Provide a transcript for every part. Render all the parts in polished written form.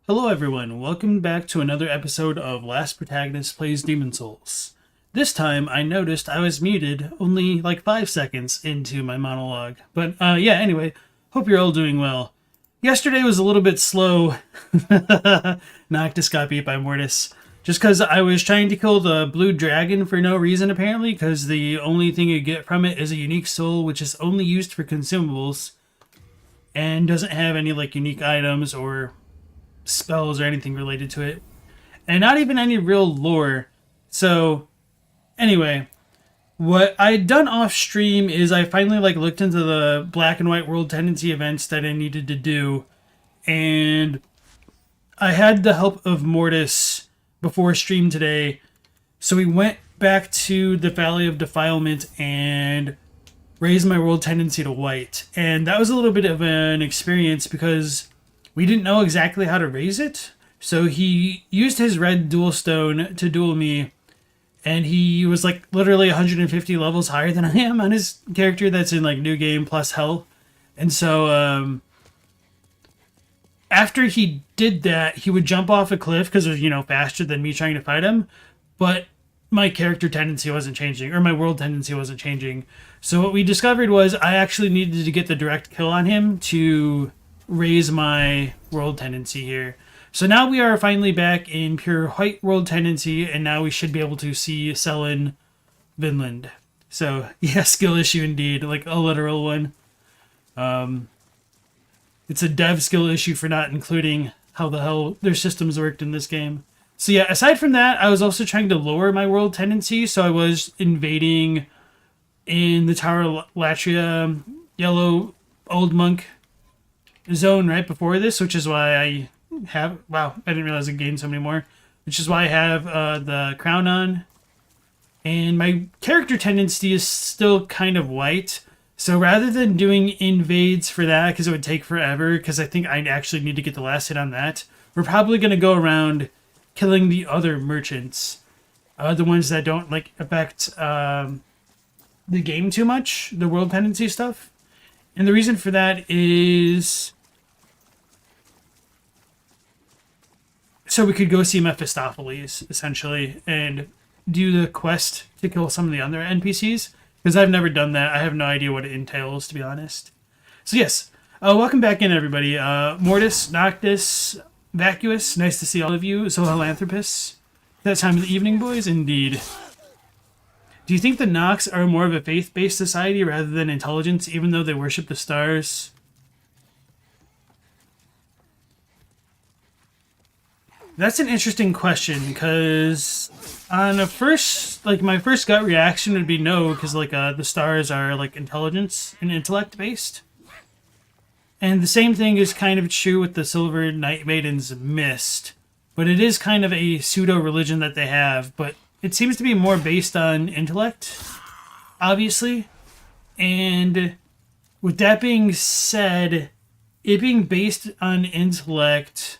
Hello everyone, welcome back to another episode of Last Protagonist Plays Demon Souls. This time I noticed I was muted only like 5 seconds into my monologue. But yeah, anyway, hope you're all doing well. Yesterday was a little bit slow. Noctis got beat by Mortis. Just because I was trying to kill the blue dragon for no reason apparently, because the only thing you get from it is a unique soul which is only used for consumables and doesn't have any like unique items or spells or anything related to it, and not even any real lore. So anyway, what I'd done off stream is I finally looked into the black and white world tendency events that I needed to do, and I had the help of Mortis before stream today, so we went back to the Valley of Defilement and raised my world tendency to white. And that was a little bit of an experience because we didn't know exactly how to raise it. So he used his red dual stone to duel me, and he was like literally 150 levels higher than I am on his character that's in like new game plus hell. And so after he did that, he would jump off a cliff because it was, faster than me trying to fight him. But my character tendency wasn't changing, or my world tendency wasn't changing. So what we discovered was I actually needed to get the direct kill on him to raise my world tendency here. So now we are finally back in pure white world tendency, and now we should be able to see Selin Vinland. So yeah, skill issue indeed, like a literal one. It's a dev skill issue for not including how the hell their systems worked in this game. So yeah, aside from that, I was also trying to lower my world tendency, so I was invading in the Tower Latria Yellow Old Monk zone right before this, which is why I have, wow, I didn't realize I gained so many more, which is why I have the crown on, and my character tendency is still kind of white. So rather than doing invades for that, because it would take forever, because I think I actually need to get the last hit on that, we're probably going to go around killing the other merchants, the ones that don't affect the game too much, the world tendency stuff. And the reason for that is so we could go see Mephistopheles, essentially, and do the quest to kill some of the other NPCs, because I've never done that. I have no idea what it entails, to be honest. So yes, welcome back in, everybody. Mortis, Noctis, Vacuous, nice to see all of you. Zohalanthropus. That time of the evening, boys? Indeed. Do you think the Nox are more of a faith-based society rather than intelligence, even though they worship the stars? That's an interesting question, because on a first, my first gut reaction would be no, because the stars are intelligence and intellect based. And the same thing is kind of true with the Silver Night Maiden's Mist, but it is kind of a pseudo religion that they have, but it seems to be more based on intellect. obviously. And with that being said, it being based on intellect,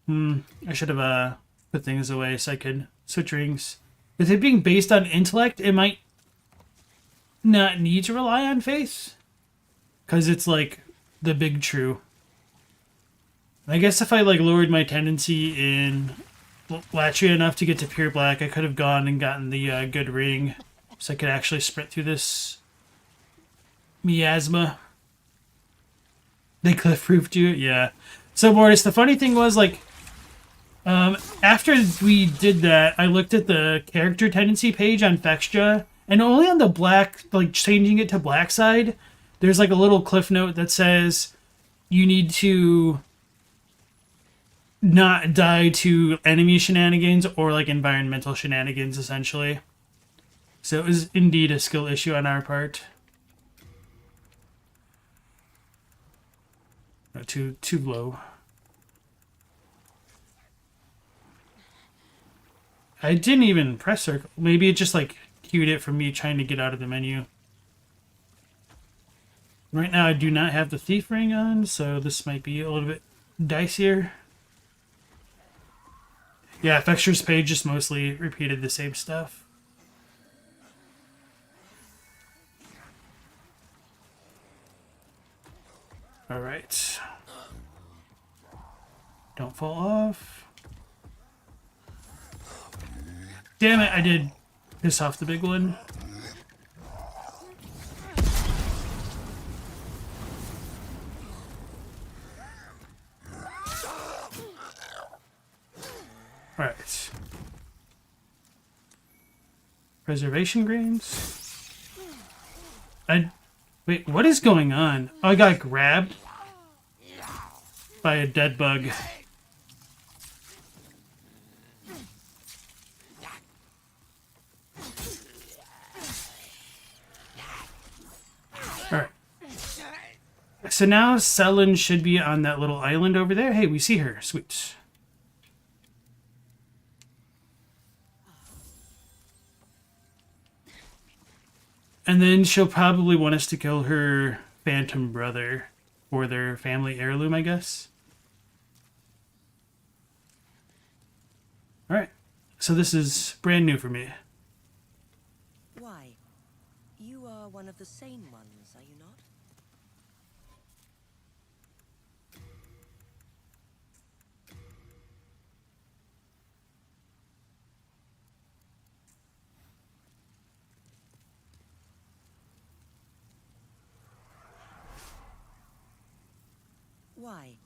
I should have put things away so I could switch rings. With it being based on intellect, it might not need to rely on faith, because it's like the big true. I guess if I like lowered my tendency in Latria enough to get to pure black, I could have gone and gotten the good ring, so I could actually sprint through this miasma. They cliff proofed you, yeah. So Mortis, the funny thing was like, after we did that, I looked at the character tendency page on Fextra, and only on the black, like changing it to black side, there's like a little cliff note that says you need to not die to enemy shenanigans or like environmental shenanigans, essentially. So it was indeed a skill issue on our part. Too low. I didn't even press circle. Maybe it just like queued it from me trying to get out of the menu. Right now I do not have the thief ring on, so this might be a little bit dicier. Yeah, Fexture's page just mostly repeated the same stuff. Alright. Don't fall off. Damn it, I did piss off the big one. Alright. Preservation grains. Wait, what is going on? Oh, I got grabbed by a dead bug. Alright. So now Selin should be on that little island over there. Hey, we see her. Sweet. And then she'll probably want us to kill her phantom brother for their family heirloom, I guess. Alright. So this is brand new for me. Why? You are one of the sane ones, are you not? Why?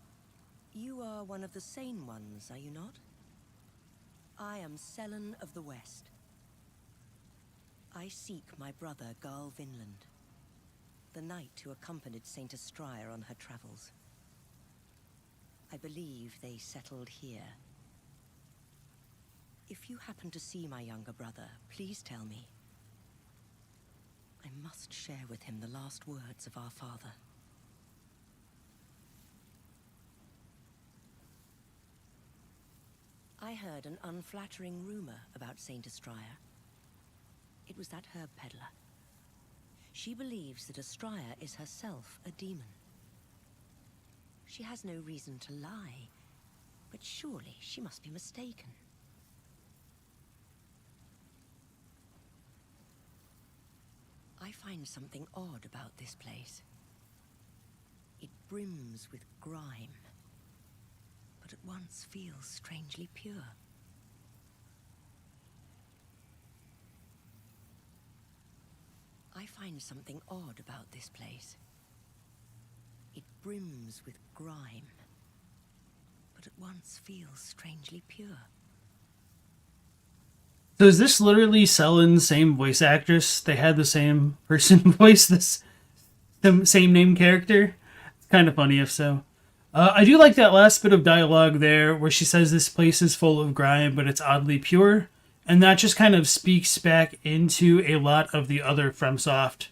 You are one of the sane ones, are you not? I am Selin of the West. I seek my brother Garl Vinland, the knight who accompanied Saint Estraya on her travels. I believe they settled here. If you happen to see my younger brother, please tell me. I must share with him the last words of our father. I heard an unflattering rumor about Saint Estraya. It was that herb peddler. She believes that Estraya is herself a demon. She has no reason to lie, but surely she must be mistaken. I find something odd about this place. It brims with grime, but at once feels strangely pure. I find something odd about this place. It brims with grime, but at once feels strangely pure. So is this literally Selin's same voice actress? They had the same person voice this the same name character? It's kind of funny if so. I do like that last bit of dialogue there where she says this place is full of grime, but it's oddly pure. And that just kind of speaks back into a lot of the other FromSoft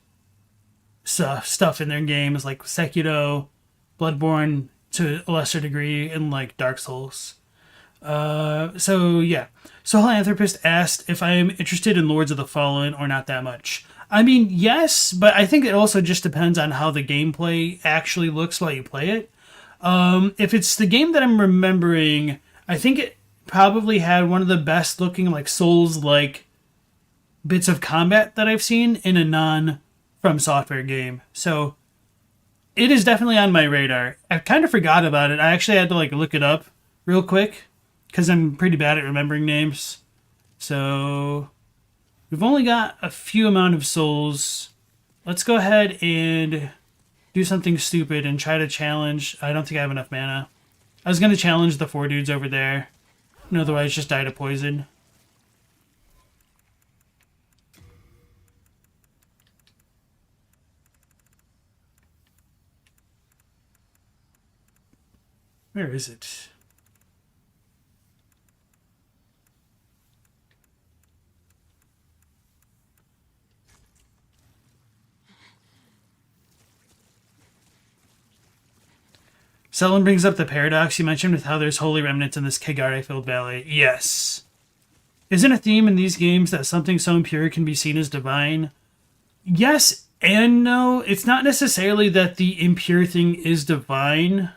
stuff in their games, like Sekiro, Bloodborne to a lesser degree, and like Dark Souls. So yeah. Philanthropist asked if I am interested in Lords of the Fallen or not that much. I mean, yes, but I think it also just depends on how the gameplay actually looks while you play it. If it's the game that I'm remembering, I think it probably had one of the best looking like Souls like bits of combat that I've seen in a non From Software game. So it is definitely on my radar. I kind of forgot about it. I actually had to like look it up real quick because I'm pretty bad at remembering names. So we've only got a few amount of souls. Let's go ahead and do something stupid and try to challenge. I don't think I have enough mana. I was going to challenge the 4 dudes over there, and otherwise just die to poison. Where is it? Selin brings up the paradox you mentioned with how there's holy remnants in this Kagare-filled valley. Yes. Isn't a theme in these games that something so impure can be seen as divine? Yes and no. It's not necessarily that the impure thing is divine.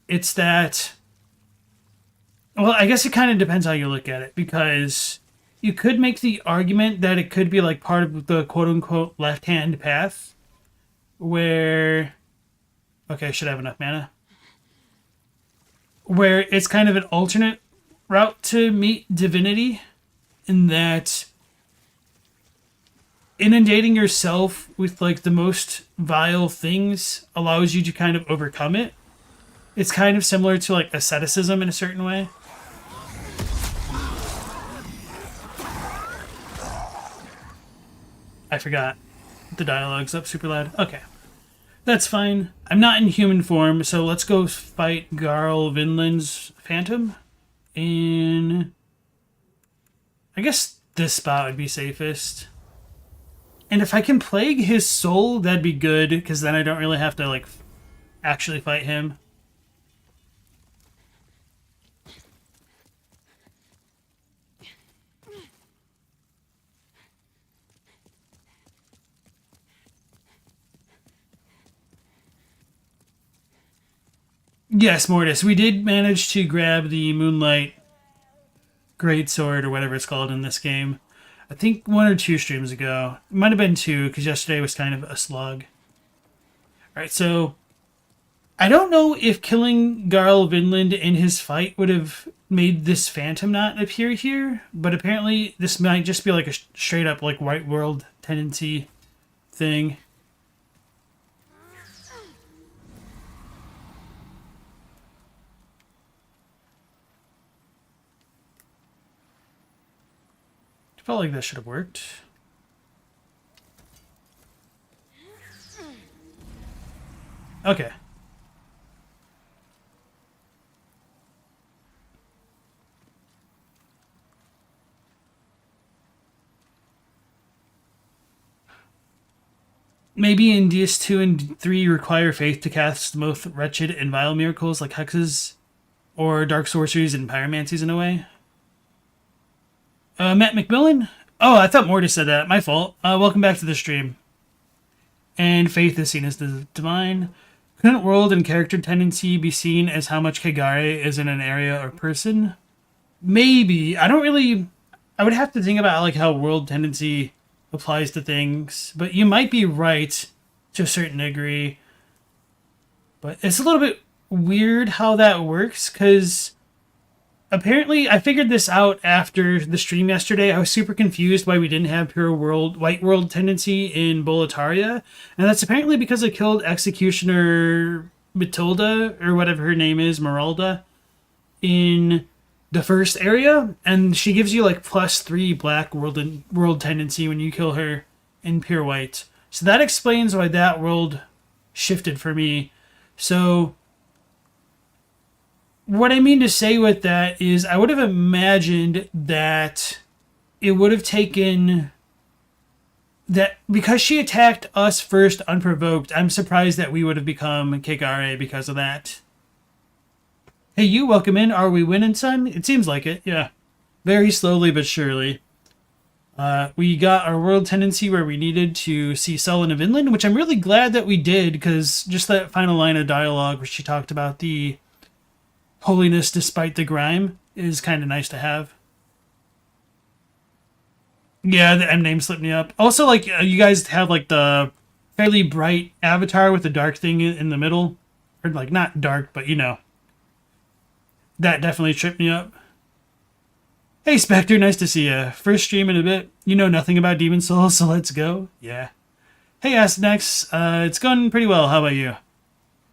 It's that... Well, I guess it kind of depends how you look at it, because you could make the argument that it could be like part of the quote-unquote left-hand path, where... Okay, I should have enough mana. Where it's kind of an alternate route to meet divinity, in that inundating yourself with like the most vile things allows you to kind of overcome it. It's kind of similar to like asceticism in a certain way. I forgot. The dialogue's up super loud. Okay. That's fine. I'm not in human form, so let's go fight Garl Vinland's Phantom. And I guess this spot would be safest. And if I can plague his soul, that'd be good, because then I don't really have to like actually fight him. Yes, Mortis. We did manage to grab the Moonlight Greatsword, or whatever it's called in this game. I think 1 or 2 streams ago. It might have been 2, because yesterday was kind of a slug. Alright, so... I don't know if killing Garl Vinland in his fight would have made this Phantom not appear here, but apparently this might just be like a straight up like white world tendency thing. Felt like that should have worked. Okay. Maybe in DS2 and 3 require faith to cast both wretched and vile miracles like hexes or dark sorceries and pyromancies in a way. Matt McMillan? Oh, I thought Mortis said that. My fault. Welcome back to the stream. And faith is seen as the divine. Couldn't world and character tendency be seen as how much Kagare is in an area or person? Maybe. I don't really... I would have to think about like how world tendency applies to things. But you might be right to a certain degree. But it's a little bit weird how that works, because... Apparently, I figured this out after the stream yesterday. I was super confused why we didn't have pure world, white world tendency in Boletaria. And that's apparently because I killed Executioner Matilda, or whatever her name is, Meralda, in the first area. And she gives you like +3 black world tendency when you kill her in pure white. So that explains why that world shifted for me. So... what I mean to say with that is I would have imagined that it would have taken that because she attacked us first unprovoked. I'm surprised that we would have become Kagare because of that. Hey, you, welcome in. Are we winning, son? It seems like it, yeah. Very slowly but surely. We got our world tendency where we needed to see Sullen of Inland, which I'm really glad that we did, because just that final line of dialogue where she talked about the holiness despite the grime is kind of nice to have. Yeah, the M name slipped me up. Also, like, you guys have, like, the fairly bright avatar with the dark thing in the middle. Or, like, not dark, but, you know. That definitely tripped me up. Hey, Spectre, nice to see ya. First stream in a bit. You know nothing about Demon Souls, so let's go. Yeah. Hey, Astinex. It's going pretty well. How about you?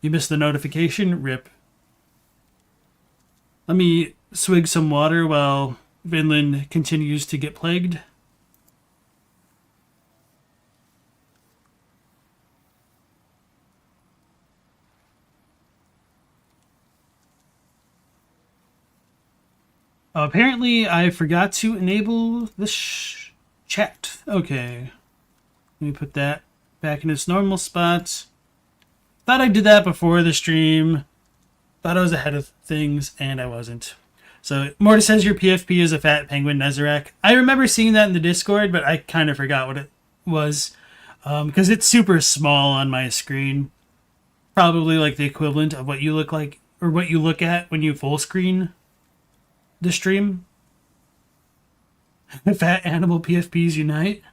You missed the notification? Rip. Let me swig some water while Vinland continues to get plagued. Apparently, I forgot to enable the chat. Okay. Let me put that back in its normal spot. Thought I did that before the stream. Thought I was ahead of things, and I wasn't. So, Mortis says your PFP is a fat penguin Nezarek. I remember seeing that in the Discord, but I kind of forgot what it was. Because it's super small on my screen. Probably like the equivalent of what you look like, or what you look at when you full screen the stream. Fat animal PFPs unite.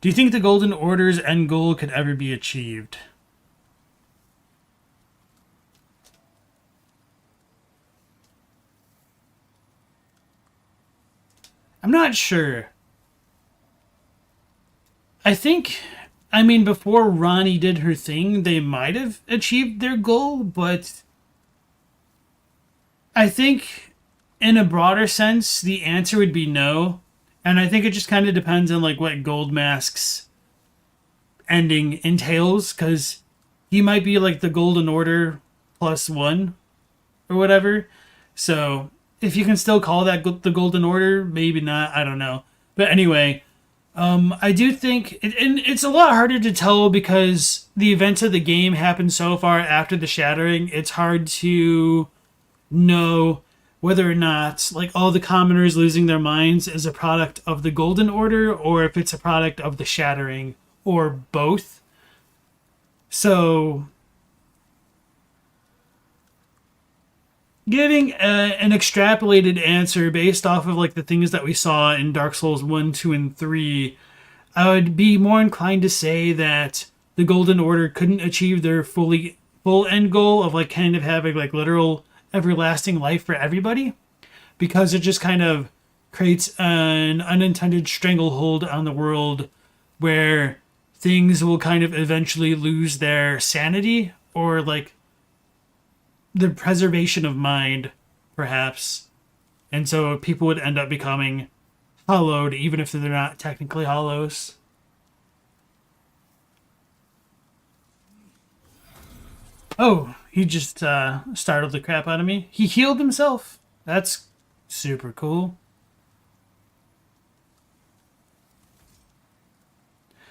Do you think the Golden Order's end goal could ever be achieved? I'm not sure. I mean, before Ronnie did her thing, they might have achieved their goal, but I think in a broader sense, the answer would be no. And I think it just kind of depends on like what Goldmask's ending entails, because he might be like the Golden Order +1 or whatever. So if you can still call that the Golden Order, maybe not. I don't know. But anyway, I do think and it's a lot harder to tell because the events of the game happen so far after the Shattering. It's hard to know whether or not like all the commoners losing their minds is a product of the Golden Order or if it's a product of the Shattering or both. So giving an extrapolated answer based off of like the things that we saw in Dark Souls 1, 2, and 3, I would be more inclined to say that the Golden Order couldn't achieve their full end goal of like kind of having like literal everlasting life for everybody, because it just kind of creates an unintended stranglehold on the world where things will kind of eventually lose their sanity or like the preservation of mind, perhaps. And so people would end up becoming hollowed, even if they're not technically hollows. Oh, he just startled the crap out of me. He healed himself. That's super cool.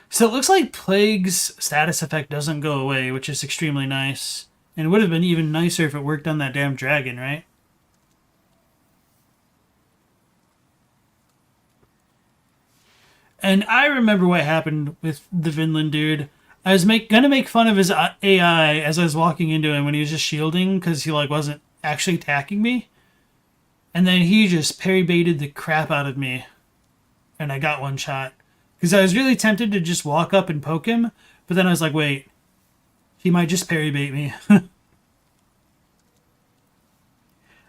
So it looks like Plague's status effect doesn't go away, which is extremely nice. And it would have been even nicer if it worked on that damn dragon, right? And I remember what happened with the Vinland dude. I was gonna make fun of his AI as I was walking into him when he was just shielding because he like wasn't actually attacking me. And then he just parry baited the crap out of me. And I got one shot. Because I was really tempted to just walk up and poke him. But then I was like, wait. He might just parry bait me.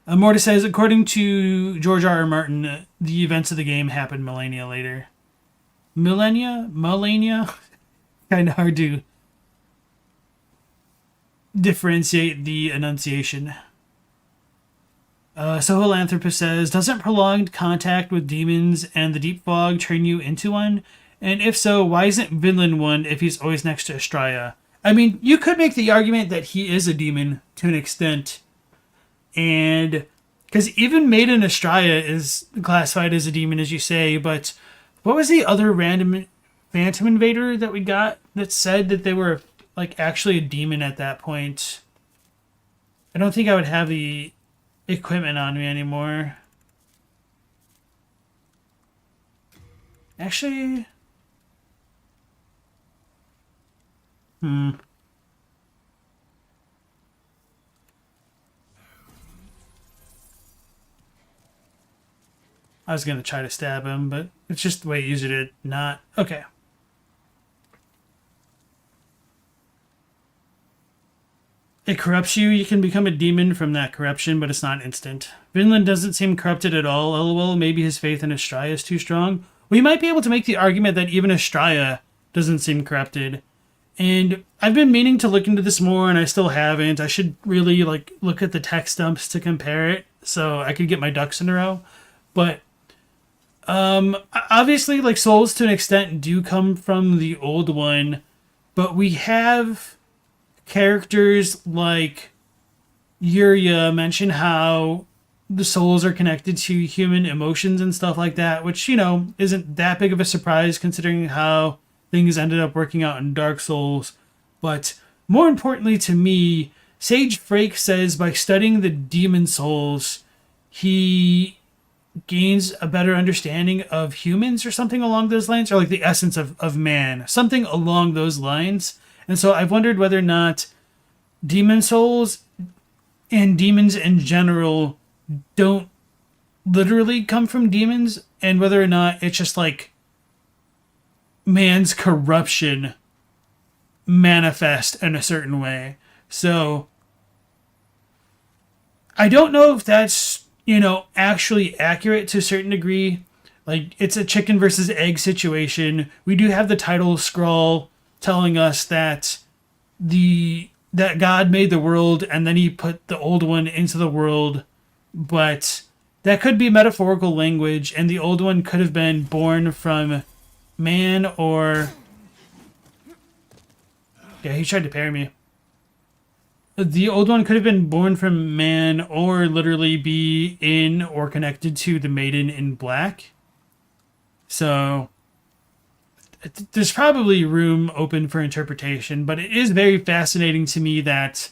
Mortis says, according to George R.R. Martin, the events of the game happened millennia later. Millennia? Kind of hard to differentiate the enunciation. Soholanthropus says, doesn't prolonged contact with demons and the deep fog turn you into one? And if so, why isn't Vinland one if he's always next to Estraya? I mean, you could make the argument that he is a demon to an extent. And because even Maiden Estraya is classified as a demon, as you say, but what was the other random Phantom Invader that we got that said that they were like actually a demon at that point? I don't think I would have the equipment on me anymore. Actually... I was going to try to stab him, but it's just the way easier to not... Okay. It corrupts you. You can become a demon from that corruption, but it's not instant. Vinland doesn't seem corrupted at all. LOL, maybe his faith in Estraya is too strong. We might be able to make the argument that even Estraya doesn't seem corrupted. And I've been meaning to look into this more, and I still haven't. I should really look at the text dumps to compare it so I could get my ducks in a row. But obviously, souls to an extent do come from the old one, but we have characters like Yuria mention how the souls are connected to human emotions and stuff like that, which, isn't that big of a surprise considering how things ended up working out in Dark Souls. But more importantly to me, Sage Frake says by studying the demon souls, he gains a better understanding of humans or something along those lines, or the essence of man, something along those lines. And so I've wondered whether or not demon souls and demons in general don't literally come from demons, and whether or not it's just man's corruption manifest in a certain way. So I don't know if that's, actually accurate to a certain degree. It's a chicken versus egg situation. We do have the title scroll telling us that that God made the world and then he put the old one into the world, but that could be metaphorical language, and the old one could have been born from man or... Yeah, he tried to parry me. The old one could have been born from man or literally be in or connected to the maiden in black. So there's probably room open for interpretation, but it is very fascinating to me that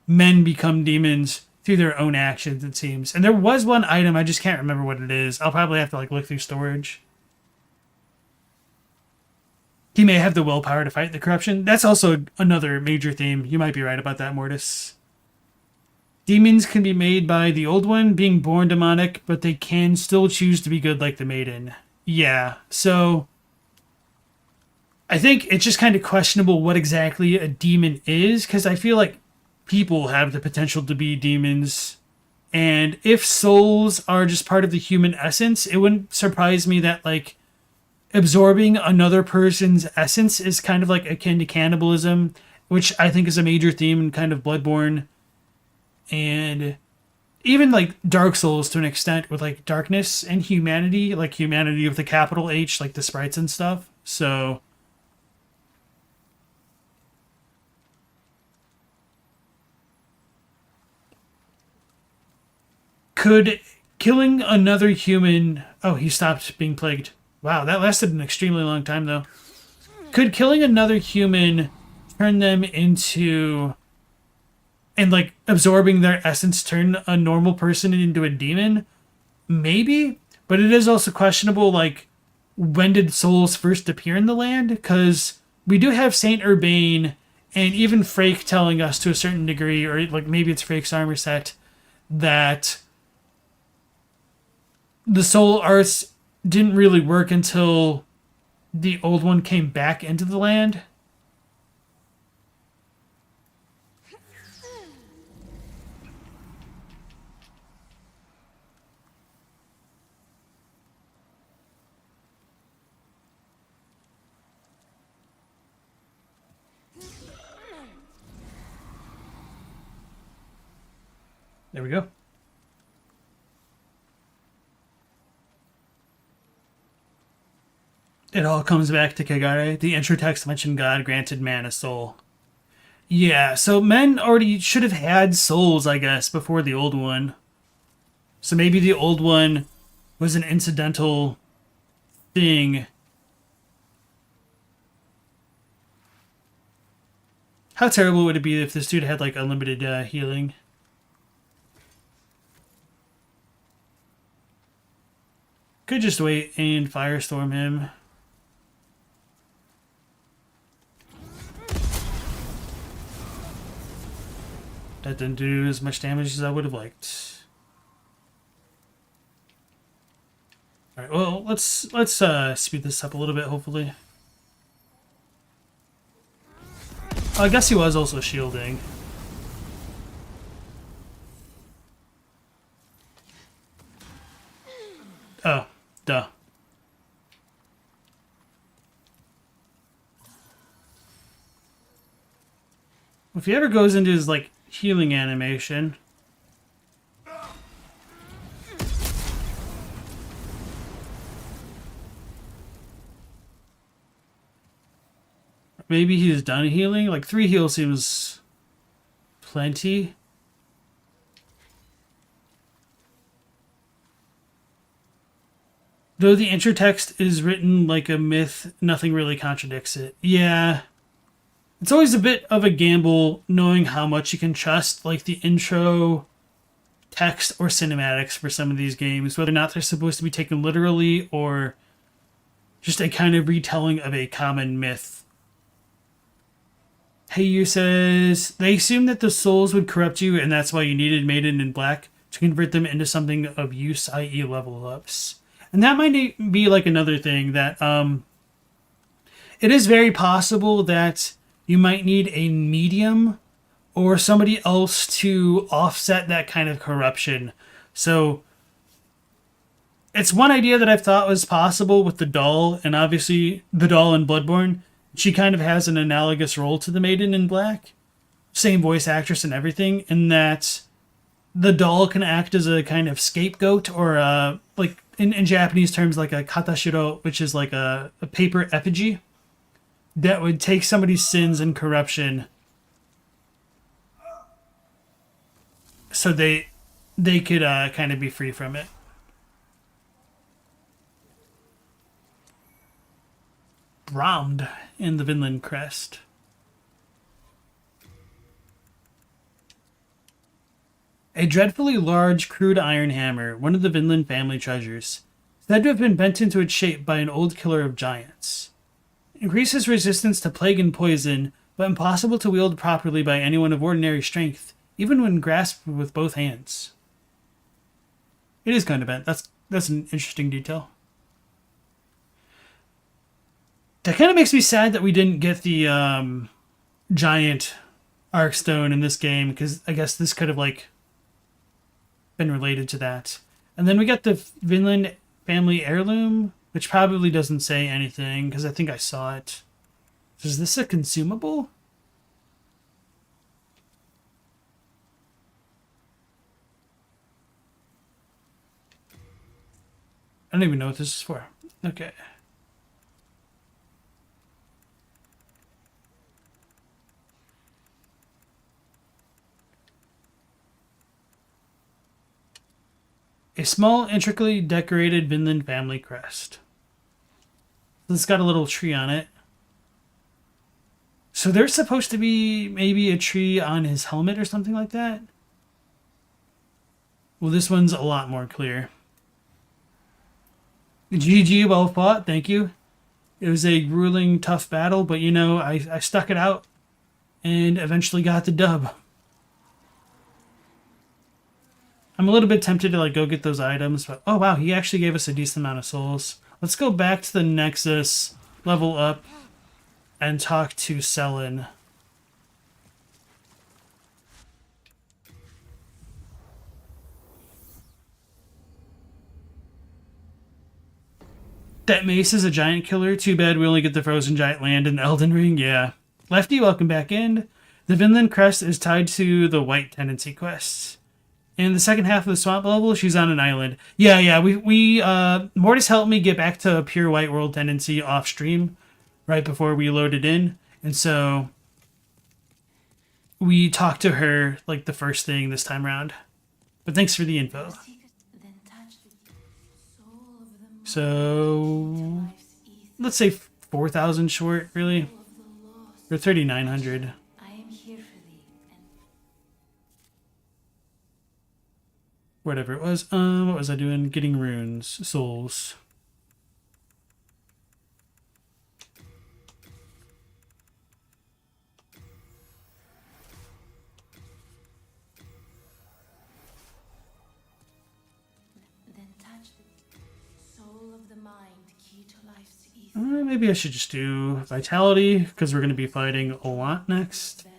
men become demons through their own actions, it seems. And there was one item, I just can't remember what it is. I'll probably have to look through storage. He may have the willpower to fight the corruption. That's also another major theme. You might be right about that, Mortis. Demons can be made by the old one being born demonic, but they can still choose to be good like the maiden. Yeah, so I think it's just kind of questionable what exactly a demon is, because I feel like people have the potential to be demons. And if souls are just part of the human essence, it wouldn't surprise me that absorbing another person's essence is kind of akin to cannibalism, which I think is a major theme in kind of Bloodborne. And even Dark Souls to an extent with darkness and humanity, humanity with a capital H, the sprites and stuff. So could killing another human... Oh, he stopped being plagued. Wow, that lasted an extremely long time, though. Could killing another human turn them into... And, absorbing their essence turn a normal person into a demon? Maybe. But it is also questionable, when did souls first appear in the land? Because we do have Saint Urbane and even Frake telling us to a certain degree, or maybe it's Frake's armor set, that the soul arts didn't really work until the old one came back into the land. There we go. It all comes back to Kagare. The intro text mentioned God granted man a soul. Yeah, so men already should have had souls, I guess, before the old one. So maybe the old one was an incidental thing. How terrible would it be if this dude had unlimited healing? Could just wait and firestorm him. That didn't do as much damage as I would have liked. All right, well, let's speed this up a little bit, hopefully. I guess he was also shielding. Oh, duh. If he ever goes into his, like, healing animation... Maybe he's done healing? Like, 3 heals seems... plenty. Though the intro text is written like a myth, nothing really contradicts it. Yeah. It's always a bit of a gamble knowing how much you can trust, like the intro text or cinematics for some of these games, whether or not they're supposed to be taken literally or just a kind of retelling of a common myth. Hey, you says, they assumed that the souls would corrupt you and that's why you needed Maiden in Black to convert them into something of use, i.e. level ups. And that might be like another thing that it is very possible that you might need a medium or somebody else to offset that kind of corruption. So it's one idea that I've thought was possible with the doll, and obviously the doll in Bloodborne, she kind of has an analogous role to the Maiden in Black. Same voice actress and everything, in that the doll can act as a kind of scapegoat or like in Japanese terms, like a katashiro, which is like a paper effigy that would take somebody's sins and corruption so they could kind of be free from it. Round in the Vinland crest. A dreadfully large, crude iron hammer, one of the Vinland family treasures, said to have been bent into its shape by an old killer of giants. Increases resistance to plague and poison, but impossible to wield properly by anyone of ordinary strength, even when grasped with both hands. It is kind of bent. That's an interesting detail. That kind of makes me sad that we didn't get the giant Arkstone in this game, because I guess this could have like been related to that. And then we got the Vinland family heirloom, which probably doesn't say anything because I think I saw it. Is this a consumable? I don't even know what this is for. Okay. A small, intricately decorated Vinland family crest. It's got a little tree on it. So there's supposed to be maybe a tree on his helmet or something like that. Well, this one's a lot more clear. GG, well fought, thank you. It was a grueling, tough battle, but you know, I stuck it out and eventually got the dub. I'm a little bit tempted to like go get those items, but oh wow, he actually gave us a decent amount of souls. Let's go back to the Nexus, level up, and talk to Selen. That mace is a giant killer. Too bad we only get the frozen giant land in Elden Ring. Yeah. Lefty, welcome back in. The Vinland crest is tied to the white tendency quests. In the second half of the swamp level, she's on an island. Yeah, we Mortis helped me get back to pure white world tendency off stream right before we loaded in. And so we talked to her like the first thing this time around. But thanks for the info. So let's say 4,000 short, really? Or 3,900. whatever it was. What was I doing? Getting runes, souls. Then touch the soul of the mind, key to life's ether. Maybe I should just do vitality because we're going to be fighting a lot next. Vessel.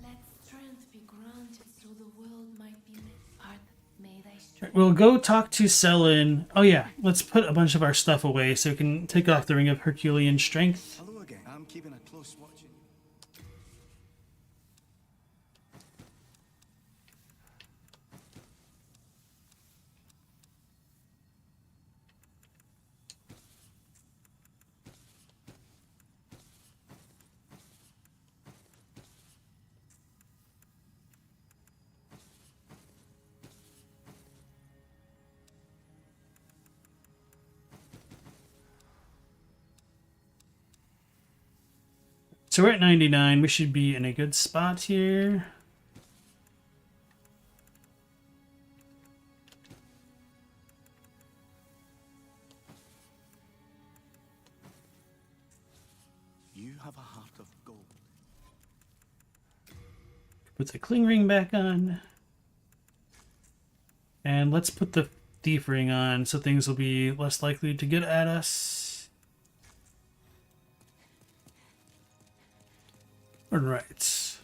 Let strength be granted so the world might be made. Art, may thy strength. We'll go talk to Selin. Oh yeah, let's put a bunch of our stuff away so we can take off the Ring of Herculean Strength. Hello again. I'm keeping a close watch. So we're at 99. We should be in a good spot here. You have a heart of gold. Put the cling ring back on. And let's put the thief ring on so things will be less likely to get at us. Alright.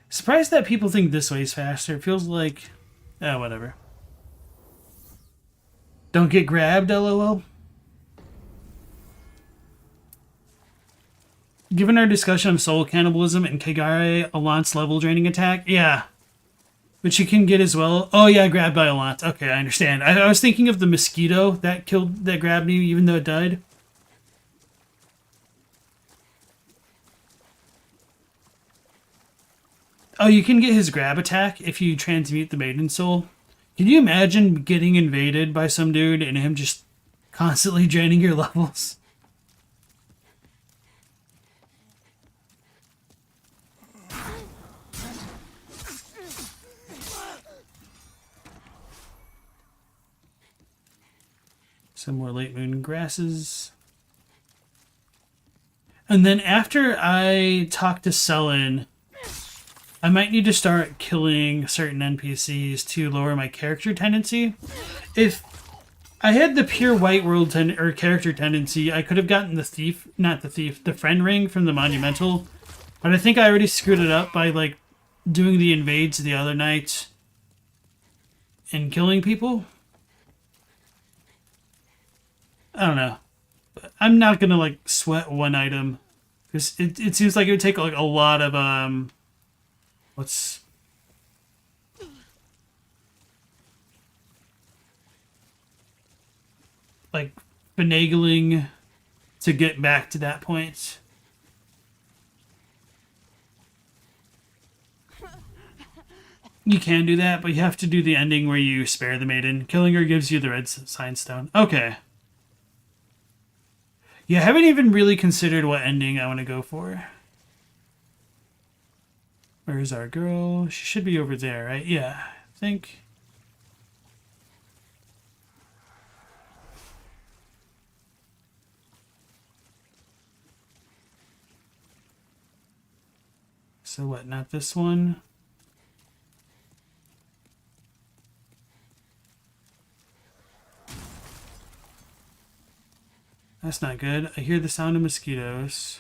Surprised that people think this way is faster. It feels like... whatever. Don't get grabbed, lol. Given our discussion of soul cannibalism and Kagare Alant's level draining attack, yeah. Which you can get as well. Oh yeah, grabbed by Alant. Okay, I understand. I was thinking of the mosquito that grabbed me even though it died. Oh, you can get his grab attack if you transmute the Maiden Soul. Can you imagine getting invaded by some dude and him just constantly draining your levels? Some more late moon grasses. And then after I talk to Selin, I might need to start killing certain NPCs to lower my character tendency. If I had the pure white world character tendency, I could have gotten the friend ring from the Monumental. But I think I already screwed it up by like doing the invades the other night and killing people. I don't know. But I'm not gonna like sweat one item because it seems like it would take like a lot of what's like finagling to get back to that point. You can do that, but you have to do the ending where you spare the maiden. Killing her gives you the red sign stone. Okay. Yeah, I haven't even really considered what ending I want to go for. Where's our girl? She should be over there, right? Yeah, I think. So what, not this one? That's not good. I hear the sound of mosquitoes.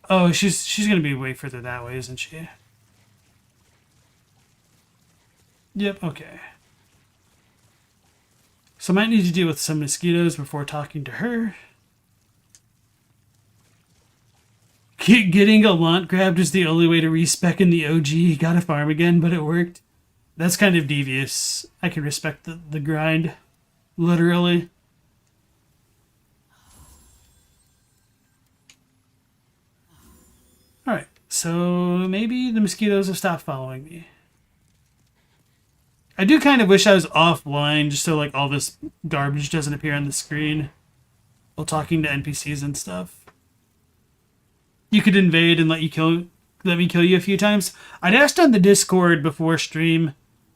Oh, she's gonna be way further that way, isn't she? Yep, okay. So I might need to deal with some mosquitoes before talking to her. Getting a Lant grabbed is the only way to respec in the OG. Gotta farm again, but it worked. That's kind of devious. I can respect the grind. Literally. Alright, so maybe the mosquitoes have stopped following me. I do kind of wish I was offline just so like all this garbage doesn't appear on the screen while talking to NPCs and stuff. you could invade and let me kill you a few times. I'd asked on the Discord before stream,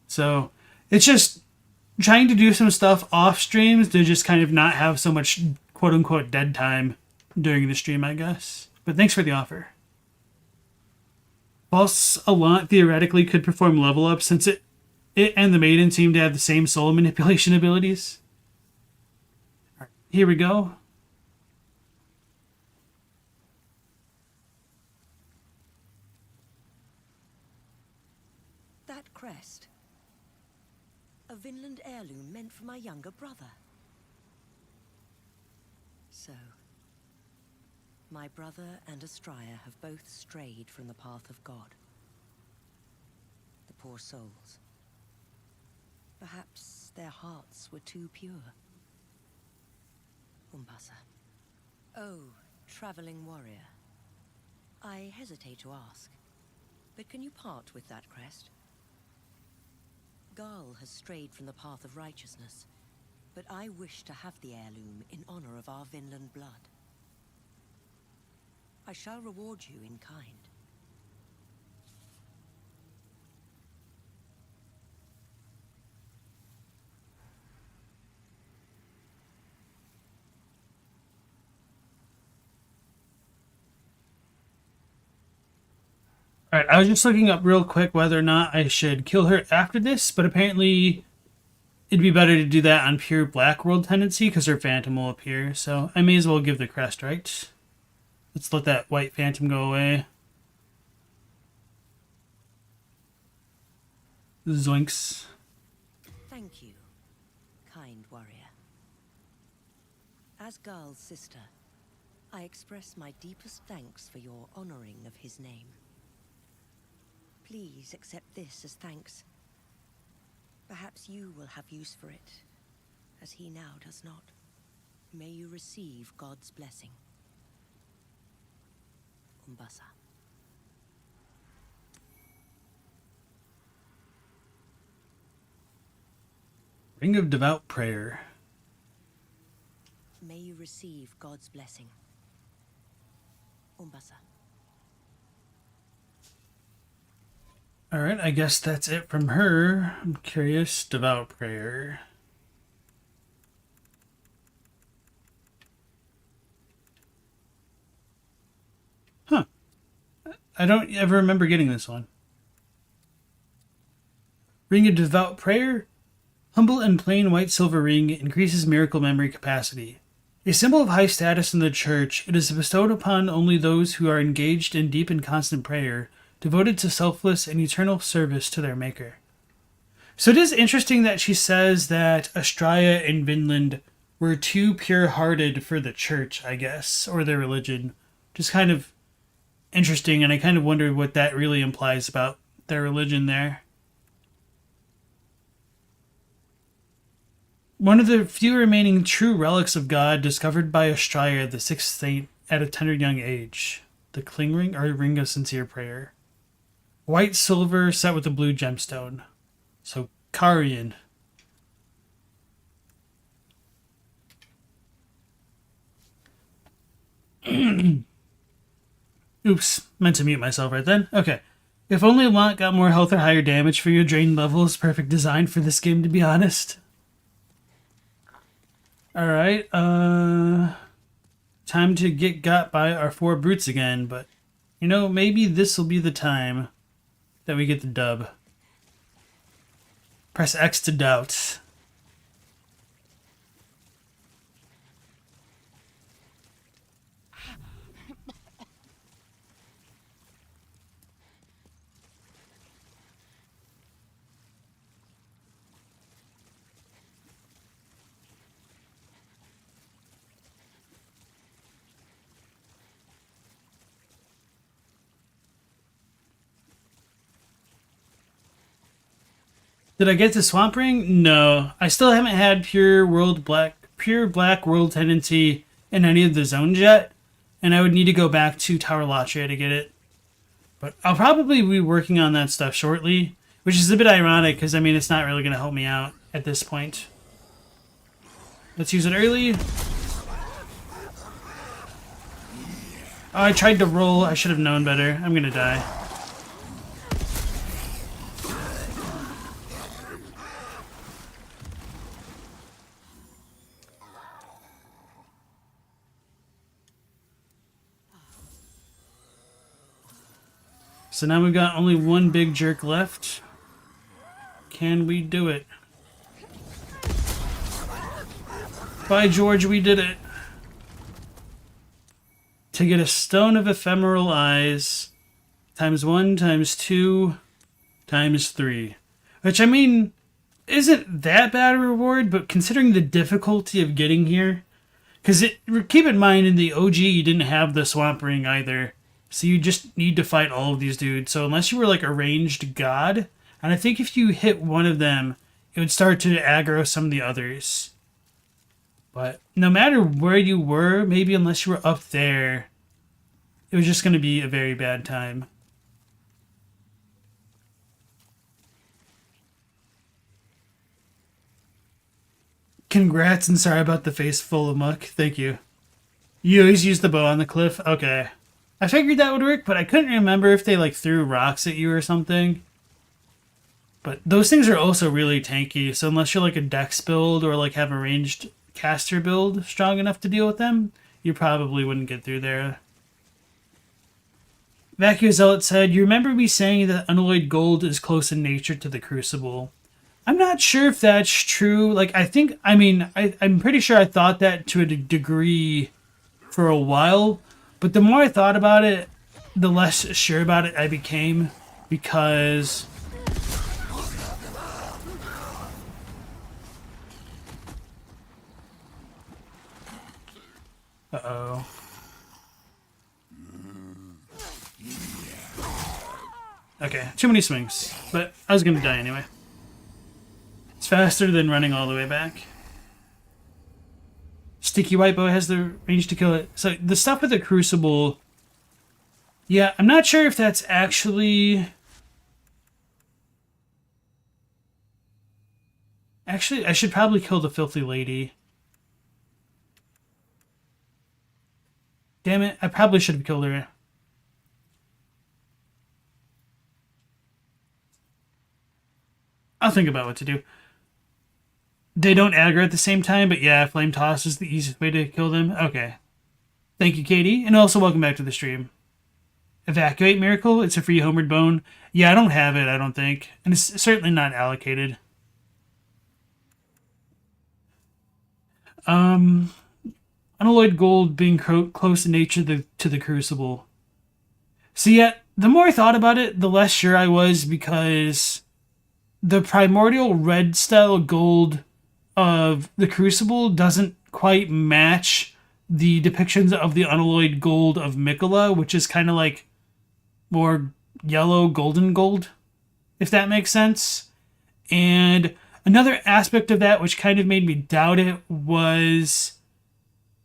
so it's just trying to do some stuff off streams to just kind of not have so much quote unquote dead time during the stream, I guess. But thanks for the offer. False Allant theoretically could perform level up since it and the maiden seem to have the same soul manipulation abilities. All right, here we go. That crest. A Vinland heirloom meant for my younger brother. So, my brother and Astraea have both strayed from the path of God. The poor souls. Perhaps their hearts were too pure. Umbasa. Oh, traveling warrior. I hesitate to ask, but can you part with that crest? Garl has strayed from the path of righteousness, but I wish to have the heirloom in honor of our Vinland blood. I shall reward you in kind. Alright, I was just looking up real quick whether or not I should kill her after this, but apparently it'd be better to do that on pure Black World tendency because her phantom will appear, so I may as well give the crest, right? Let's let that white phantom go away. Zoinks. Thank you, kind warrior. As Garl's sister, I express my deepest thanks for your honoring of his name. Please accept this as thanks. Perhaps you will have use for it, as he now does not. May you receive God's blessing. Umbasa. Ring of Devout Prayer. May you receive God's blessing. Umbasa. Alright, I guess that's it from her. I'm curious. Devout Prayer. Huh. I don't ever remember getting this one. Ring of Devout Prayer. Humble and plain white silver ring increases miracle memory capacity. A symbol of high status in the church, it is bestowed upon only those who are engaged in deep and constant prayer, devoted to selfless and eternal service to their maker. So it is interesting that she says that Astraea and Vinland were too pure-hearted for the church, I guess, or their religion. Just kind of interesting, and I kind of wondered what that really implies about their religion there. One of the few remaining true relics of God discovered by Astraea, the sixth saint, at a tender young age. The Cling Ring, or Ring of Sincere Prayer. White silver set with a blue gemstone. So, Karian. Oops, meant to mute myself right then. Okay. If only Allant got more health or higher damage for your drained levels, perfect design for this game, to be honest. Alright, time to get got by our 4 brutes again, but, you know, maybe this will be the time that we get the dub. Press X to doubt. Did I get the Swamp Ring? No. I still haven't had pure black world tendency in any of the zones yet, and I would need to go back to Tower Latria to get it. But I'll probably be working on that stuff shortly, which is a bit ironic because, I mean, it's not really going to help me out at this point. Let's use it early. Oh, I tried to roll. I should have known better. I'm gonna die. So now we've got only one big jerk left. Can we do it? By George, we did it. To get a stone of ephemeral eyes, times 1, times 2, times 3. Which, I mean, isn't that bad a reward, but considering the difficulty of getting here, because keep in mind, in the OG, you didn't have the swamp ring either. So you just need to fight all of these dudes. So unless you were like a ranged god, and I think if you hit one of them, it would start to aggro some of the others. But no matter where you were, maybe unless you were up there, it was just going to be a very bad time. Congrats and sorry about the face full of muck. Thank you. You always use the bow on the cliff? Okay. I figured that would work, but I couldn't remember if they like threw rocks at you or something. But those things are also really tanky, so unless you're like a dex build or like have a ranged caster build strong enough to deal with them, you probably wouldn't get through there. Vacuum Zealot said, you remember me saying that unalloyed gold is close in nature to the Crucible. I'm not sure if that's true. Like, I'm pretty sure I thought that to a degree for a while, but the more I thought about it, the less sure about it I became, because uh-oh. Okay, too many swings, but I was gonna die anyway. It's faster than running all the way back. Sticky White Bow has the range to kill it. So the stuff with the Crucible, yeah, I'm not sure if that's actually... Actually, I should probably kill the Filthy Lady. Damn it, I probably should have killed her. I'll think about what to do. They don't aggro at the same time, but yeah, Flame Toss is the easiest way to kill them. Okay. Thank you, Katie. And also welcome back to the stream. Evacuate Miracle. It's a free Homered Bone. Yeah, I don't have it, I don't think. And it's certainly not allocated. Unalloyed gold being close in nature to the Crucible. So yeah, the more I thought about it, the less sure I was, because the primordial red style gold of the Crucible doesn't quite match the depictions of the unalloyed gold of Mikola, which is kind of like more yellow golden gold, if that makes sense. And another aspect of that which kind of made me doubt it was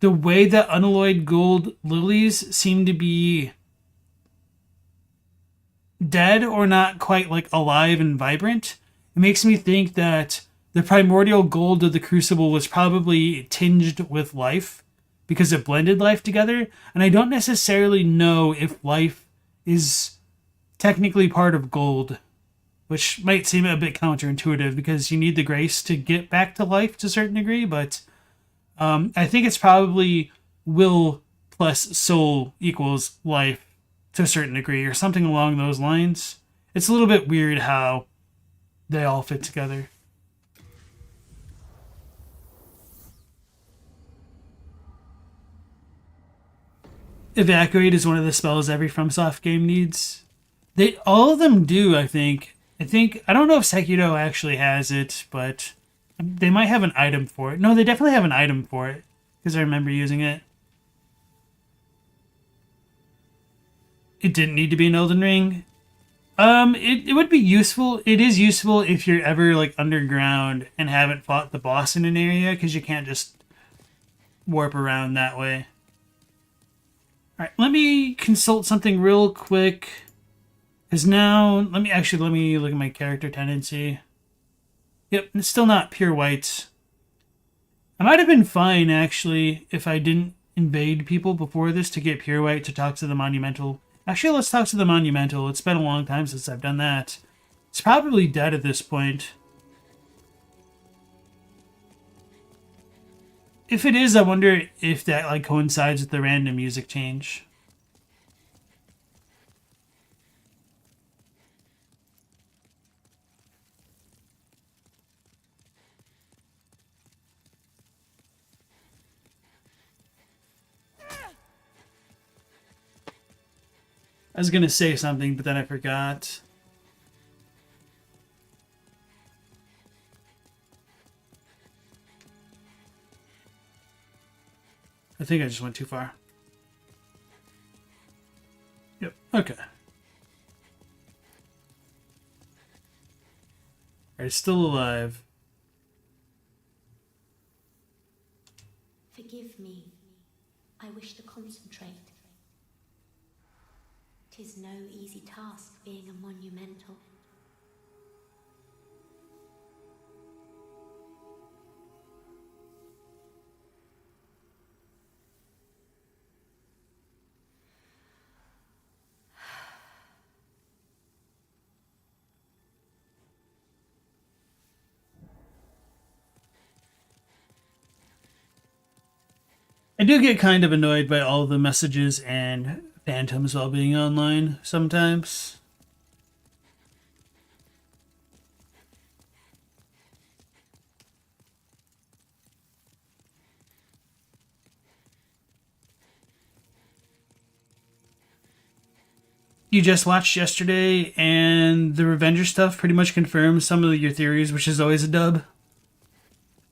the way that unalloyed gold lilies seem to be dead or not quite like alive and vibrant. It makes me think that the primordial gold of the Crucible was probably tinged with life because it blended life together. And I don't necessarily know if life is technically part of gold, which might seem a bit counterintuitive because you need the grace to get back to life to a certain degree. But I think it's probably will plus soul equals life to a certain degree or something along those lines. It's a little bit weird how they all fit together. Evacuate is one of the spells every FromSoft game needs. All of them do, I think. I don't know if Sekiro actually has it, but they might have an item for it. No, they definitely have an item for it, because I remember using it. It didn't need to be an Elden Ring. It would be useful. It is useful if you're ever like underground and haven't fought the boss in an area, because you can't just warp around that way. Alright, let me consult something real quick. Because now, let me look at my character tendency. Yep, it's still not pure white. I might have been fine, actually, if I didn't invade people before this to get Pure White to talk to the Monumental. Actually, let's talk to the Monumental. It's been a long time since I've done that. It's probably dead at this point. If it is, I wonder if that like coincides with the random music change. I was gonna say something, but then I forgot. I think I just went too far. Yep, okay. Alright, still alive. Forgive me. I wish to concentrate. 'Tis no easy task being a monumental. I do get kind of annoyed by all the messages and phantoms while being online sometimes. You just watched yesterday, and the Revenger stuff pretty much confirms some of your theories, which is always a dub.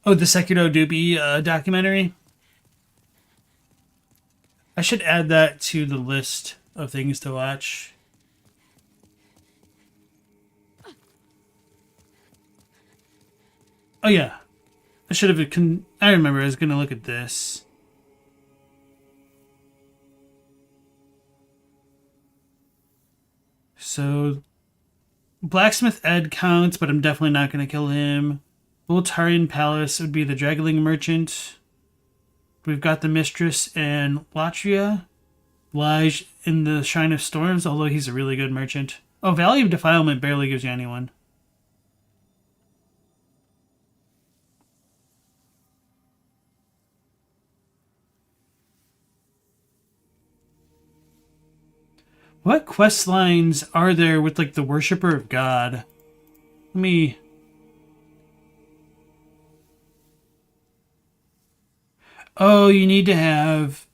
Oh, the Sekiro Doobie documentary? I should add that to the list of things to watch. Oh yeah. I should have... I remember I was going to look at this. So... Blacksmith Ed counts, but I'm definitely not going to kill him. Voltarian Palace would be the Dragling Merchant. We've got the Mistress and Latria. Lige in the Shrine of Storms, although he's a really good merchant. Oh, Valley of Defilement barely gives you anyone. What quest lines are there with, like, the Worshipper of God? Let me... Oh, you need to have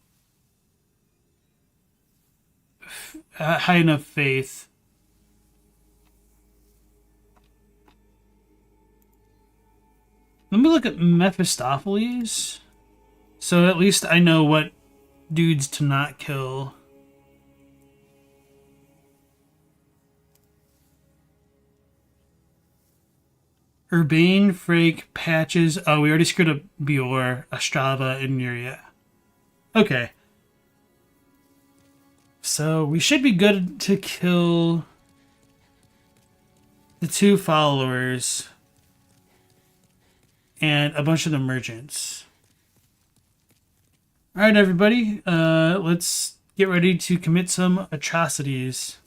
high enough faith. Let me look at Mephistopheles. So at least I know what dudes to not kill. Urbane, Frake, Patches. Oh, we already screwed up Bior, Ostrava, and Nuria. Okay. So we should be good to kill the 2 followers and a bunch of the merchants. Alright, everybody. Let's get ready to commit some atrocities.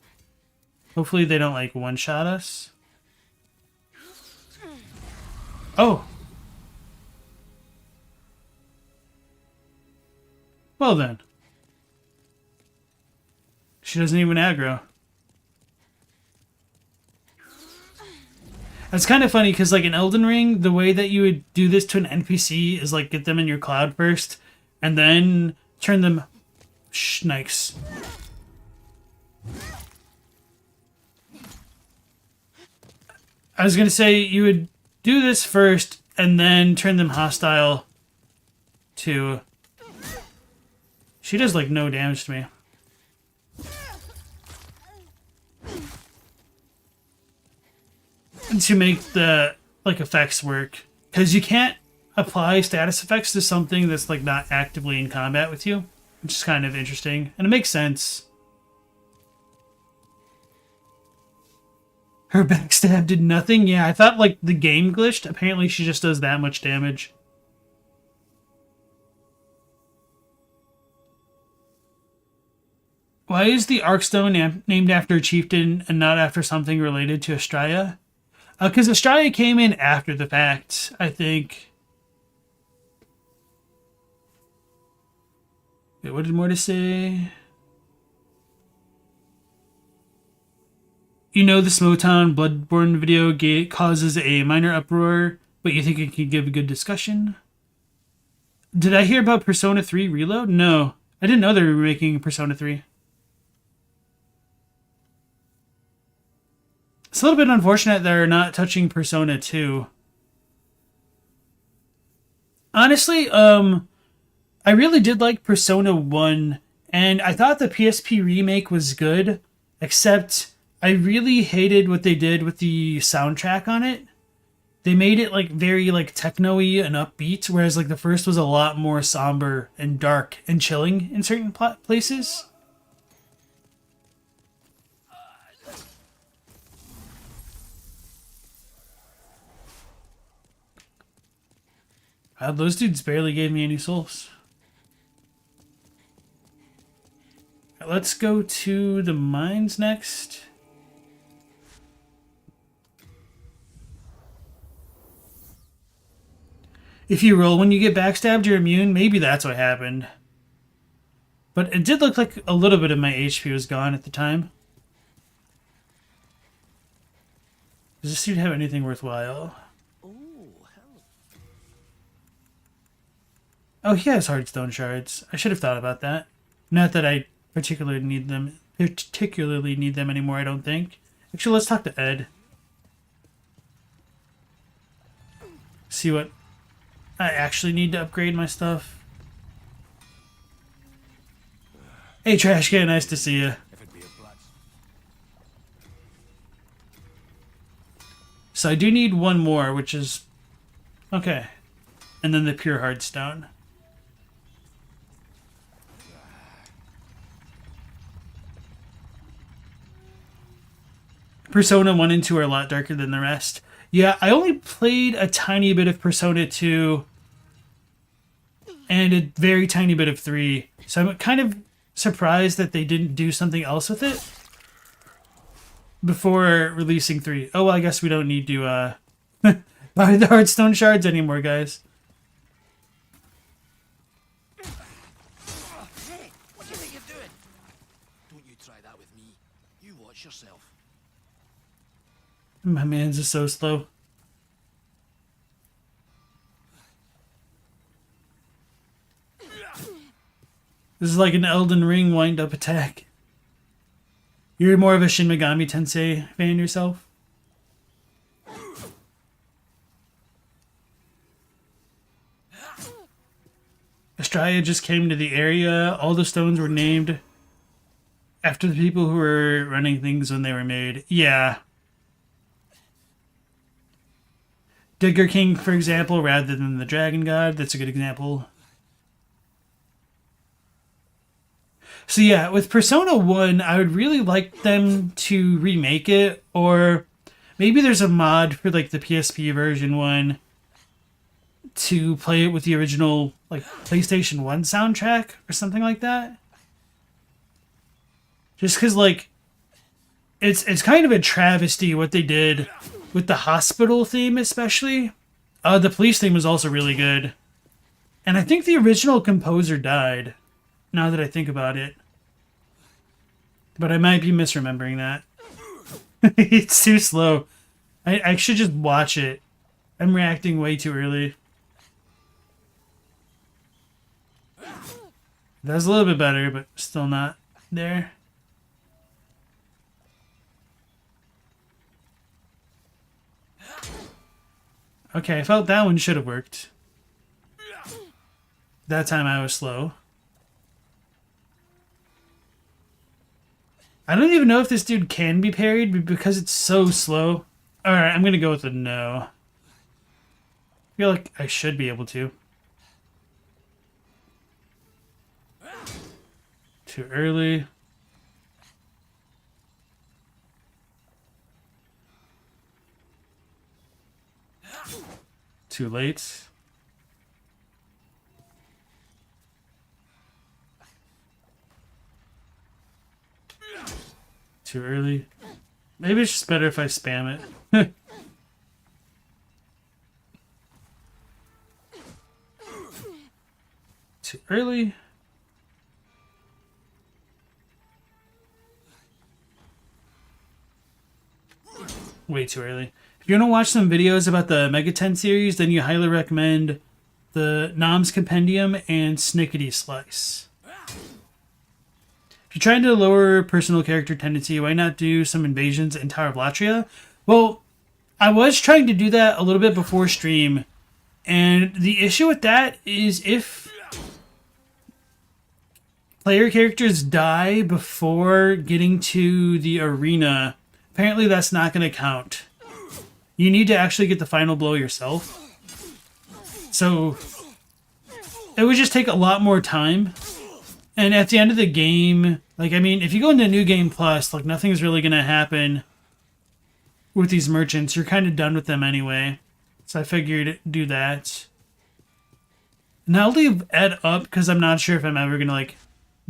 Hopefully they don't, like, one-shot us. Oh. Well then. She doesn't even aggro. It's kind of funny because, like, in Elden Ring, the way that you would do this to an NPC is, like, get them in your cloud first and then turn them... Nice. I was going to say you would do this first and then turn them hostile to... She does, like, no damage to me. To make the, like, effects work. Because you can't apply status effects to something that's, like, not actively in combat with you. Which is kind of interesting. And it makes sense. Her backstab did nothing? Yeah, I thought, like, the game glitched. Apparently she just does that much damage. Why is the Arkstone named after a chieftain and not after something related to Estrella? Because Estrella came in after the fact, I think. Wait, what did more to say? You know the Smotown Bloodborne video causes a minor uproar, but you think it could give a good discussion? Did I hear about Persona 3 Reload? No. I didn't know they were making Persona 3. It's a little bit unfortunate they're not touching Persona 2. Honestly, I really did like Persona 1, and I thought the PSP remake was good, except I really hated what they did with the soundtrack on it. They made it like very like techno-y and upbeat, whereas like the first was a lot more somber and dark and chilling in certain places. Those dudes barely gave me any souls. Let's go to the mines next. If you roll when you get backstabbed, you're immune. Maybe that's what happened. But it did look like a little bit of my HP was gone at the time. Does this dude have anything worthwhile? Oh, he has hardstone shards. I should have thought about that. Not that I particularly need them anymore, I don't think. Actually, let's talk to Ed. See what I actually need to upgrade my stuff. Hey, Trash Can, nice to see you. So I do need one more, which is... okay. And then the pure hardstone. Persona 1 and 2 are a lot darker than the rest. Yeah, I only played a tiny bit of Persona 2 and a very tiny bit of 3. So I'm kind of surprised that they didn't do something else with it before releasing 3. Oh, well, I guess we don't need to buy the hardstone shards anymore, guys. Hey, what do you think you're doing? Don't you try that with me. You watch yourself. My man's is so slow. This is like an Elden Ring wind-up attack. You're more of a Shin Megami Tensei fan yourself? Estrella just came to the area. All the stones were named after the people who were running things when they were made. Yeah. Digger King, for example, rather than the Dragon God. That's a good example. So yeah, with Persona 1, I would really like them to remake it, or maybe there's a mod for like the PSP version 1 to play it with the original like PlayStation 1 soundtrack or something like that. Just because like it's kind of a travesty what they did with the hospital theme, especially. The police theme was also really good. And I think the original composer died, now that I think about it. But I might be misremembering that. It's too slow. I should just watch it. I'm reacting way too early. That's a little bit better, but still not there. Okay, I felt that one should have worked. That time I was slow. I don't even know if this dude can be parried, but because it's so slow. Alright, I'm gonna go with a no. I feel like I should be able to. Too early. Too late. Too early. Maybe it's just better if I spam it. Too early. Way too early. If you want to watch some videos about the Mega 10 series, then you highly recommend the Nom's Compendium and Snickety Slice. If you're trying to lower personal character tendency, why not do some invasions in Tower of Latria? Well, I was trying to do that a little bit before stream, and the issue with that is if player characters die before getting to the arena, apparently that's not going to count. You need to actually get the final blow yourself. So it would just take a lot more time. And at the end of the game, like, I mean, if you go into New Game Plus, like, nothing's really going to happen with these merchants. You're kind of done with them anyway. So I figured do that. And I'll leave Ed up because I'm not sure if I'm ever going to, like,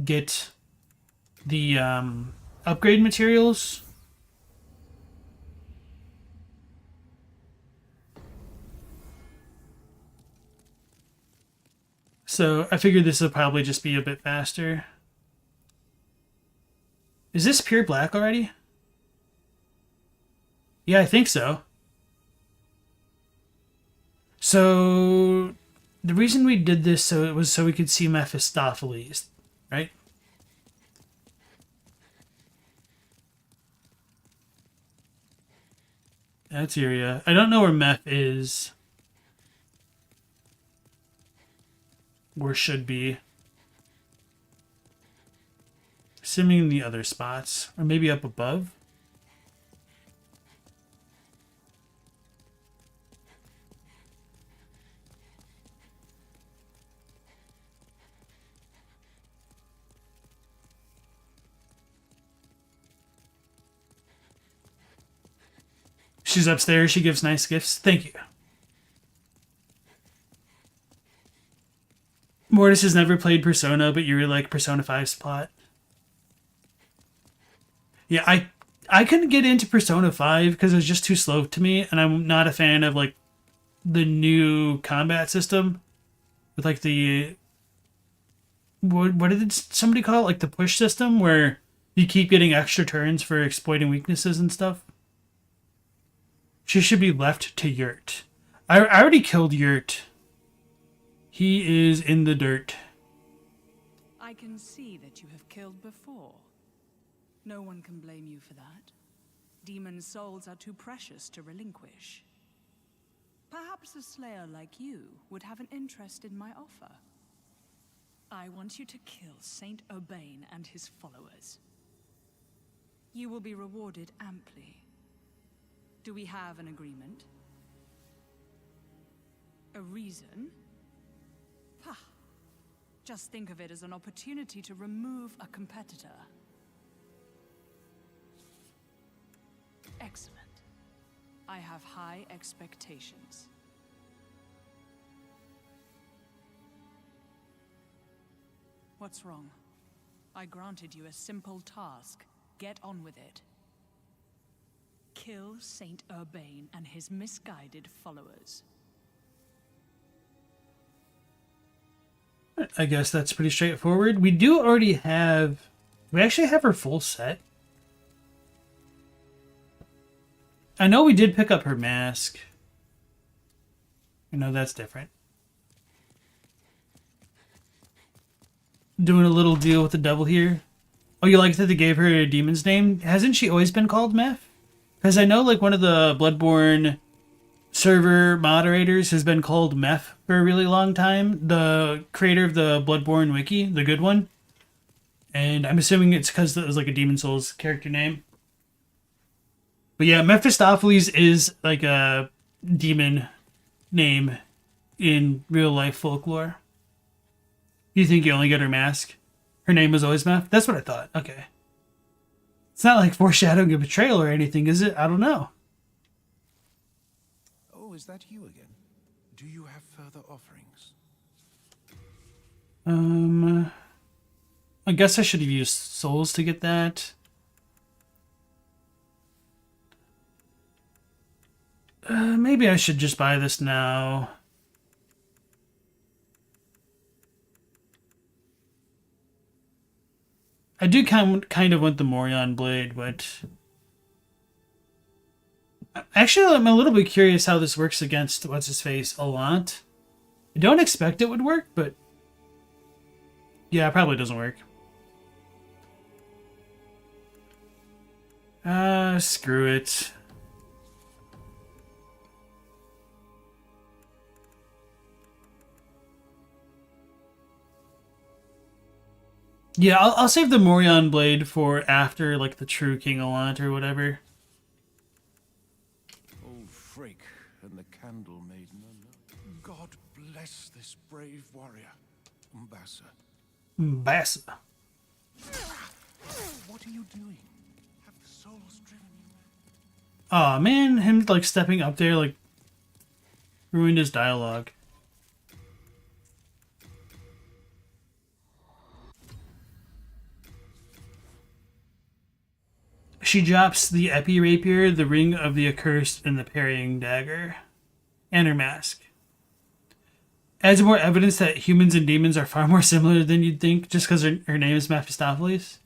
get the upgrade materials. So I figured this will probably just be a bit faster. Is this pure black already? Yeah, I think so. So the reason we did this was so we could see Mephistopheles, right? That's area. I don't know where Meph is. Or should be. Assuming the other spots. Or maybe up above. She's upstairs. She gives nice gifts. Thank you. Mortis has never played Persona, but you really like Persona 5's plot. Yeah, I couldn't get into Persona 5 because it was just too slow to me, and I'm not a fan of, like, the new combat system with, like, the... What did somebody call it? Like, the push system, where you keep getting extra turns for exploiting weaknesses and stuff. She should be left to Yurt. I already killed Yurt. He is in the dirt. I can see that you have killed before. No one can blame you for that. Demon souls are too precious to relinquish. Perhaps a slayer like you would have an interest in my offer. I want you to kill Saint Urbain and his followers. You will be rewarded amply. Do we have an agreement? A reason? Pah. Just think of it as an opportunity to remove a competitor. Excellent. I have high expectations. What's wrong? I granted you a simple task. Get on with it. Kill Saint Urbain and his misguided followers. I guess that's pretty straightforward. We actually have her full set. I know we did pick up her mask. I know that's different. Doing a little deal with the devil here. Oh, you like that they gave her a demon's name? Hasn't she always been called Meph? Because I know, like, one of the Bloodborne server moderators has been called Meph for a really long time. The creator of the Bloodborne wiki, the good one. And I'm assuming it's because it was, like, a Demon Souls character name. But yeah, Mephistopheles is, like, a demon name in real-life folklore. You think you only get her mask? Her name was always Meph? That's what I thought. Okay. It's not like foreshadowing a betrayal or anything, is it? I don't know. Oh, is that you again? Do you have further offerings? I guess I should have used souls to get that. Maybe I should just buy this now. I do kind of want the Morion blade, but actually I'm a little bit curious how this works against what's his face a lot. I don't expect it would work, but yeah, it probably doesn't work. Screw it. Yeah, I'll save the Morion blade for after, like, the true King Allant or whatever. Oh, Frake and the Candle Maiden. God bless this brave warrior, Umbassa. Bassa. What are you doing? Have the souls driven you? Aw, man, him, like, stepping up there, like, ruined his dialogue. She drops the Epi Rapier, the Ring of the Accursed, and the Parrying Dagger. And her mask. Adds more evidence that humans and demons are far more similar than you'd think, just because her name is Mephistopheles.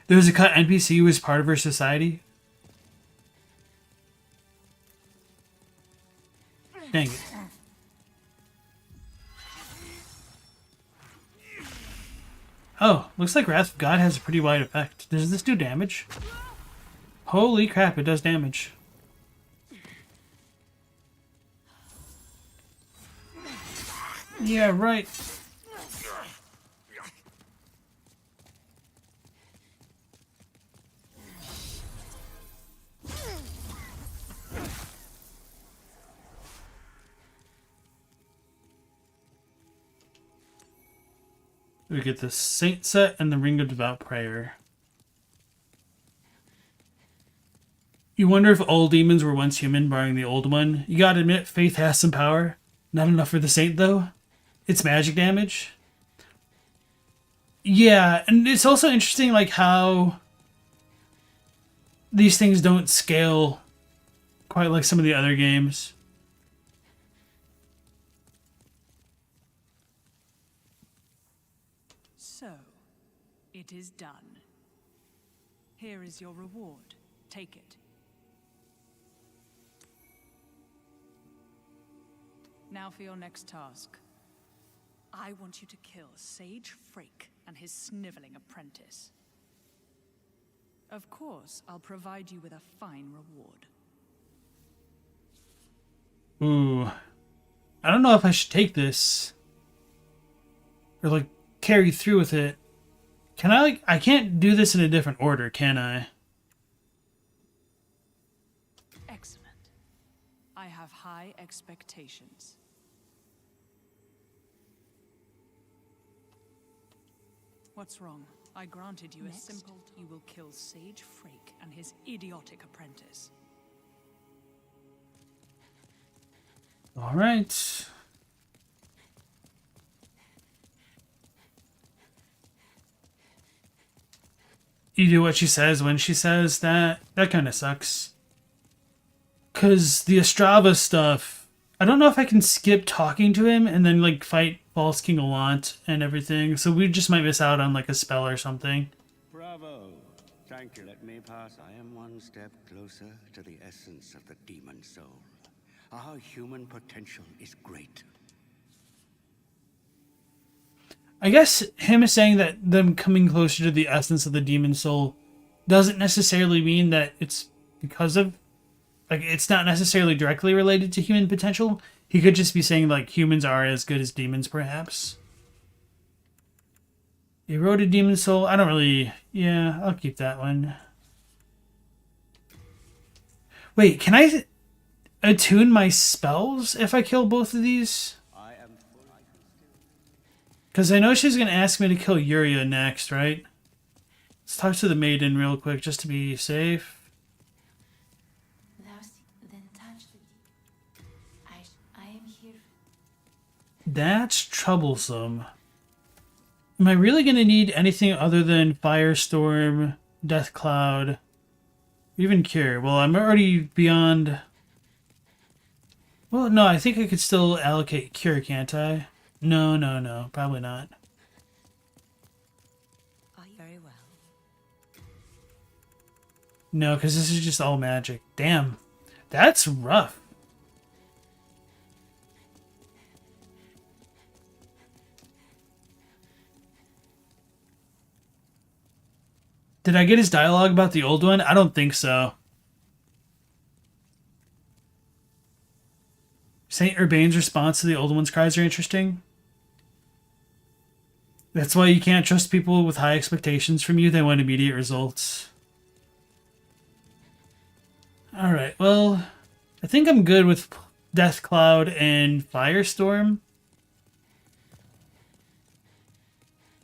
There was a cut NPC who was part of her society. Dang it. Oh, looks like Wrath of God has a pretty wide effect. Does this do damage? Holy crap, it does damage. Yeah, right. We get the Saint set and the Ring of Devout Prayer. You wonder if all demons were once human, barring the old one. You gotta admit, faith has some power. Not enough for the Saint, though. It's magic damage. Yeah, and it's also interesting, like, how these things don't scale quite like some of the other games. So, it is done. Here is your reward. Take it. Now for your next task. I want you to kill Sage Frake and his sniveling apprentice. Of course, I'll provide you with a fine reward. Ooh. I don't know if I should take this. Or, like, carry through with it. Can I, like, I can't do this in a different order, can I? Excellent. I have high expectations. What's wrong? I granted you a simple... You will kill Sage Frake and his idiotic apprentice. All right. You do what she says when she says that. That kind of sucks. Because the Ostrava stuff, I don't know if I can skip talking to him and then, like, fight False King Allant and everything. So we just might miss out on, like, a spell or something. Bravo. Thank you. Let me pass. I am one step closer to the essence of the demon soul. Our human potential is great. I guess him saying that them coming closer to the essence of the demon soul doesn't necessarily mean that it's because of, like, it's not necessarily directly related to human potential. He could just be saying, like, humans are as good as demons, perhaps. Eroded demon soul. I don't really... Yeah, I'll keep that one. Wait, can I attune my spells if I kill both of these? Because I know she's going to ask me to kill Yuria next, right? Let's talk to the maiden real quick just to be safe. Then touch the I am here. That's troublesome. Am I really going to need anything other than Firestorm, Death Cloud, even Cure? Well, I'm already beyond Well, no, I think I could still allocate cure, can't I? No, no, no, probably not. Very well. No, because this is just all magic. Damn. That's rough. Did I get his dialogue about the old one? I don't think so. Saint Urbain's response to the old one's cries are interesting. That's why you can't trust people with high expectations from you. They want immediate results. Alright, well, I think I'm good with Death Cloud and Firestorm.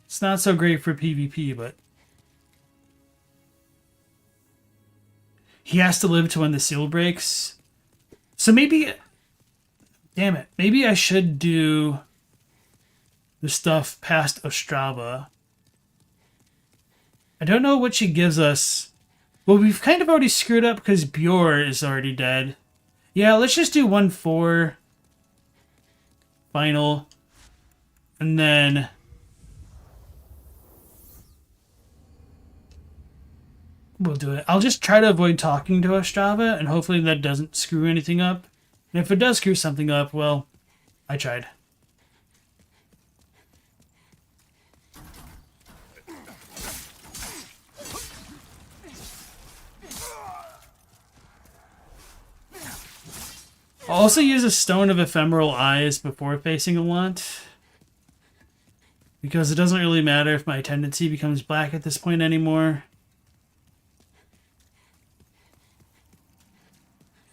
It's not so great for PvP, but he has to live to when the seal breaks. So maybe... Damn it. Maybe I should do the stuff past Ostrava. I don't know what she gives us. Well, we've kind of already screwed up because Bjor is already dead. Yeah, let's just do 1-4 final. And then... we'll do it. I'll just try to avoid talking to Ostrava, and hopefully that doesn't screw anything up. And if it does screw something up, well, I tried. I'll also use a Stone of Ephemeral Eyes before facing a want, because it doesn't really matter if my tendency becomes black at this point anymore.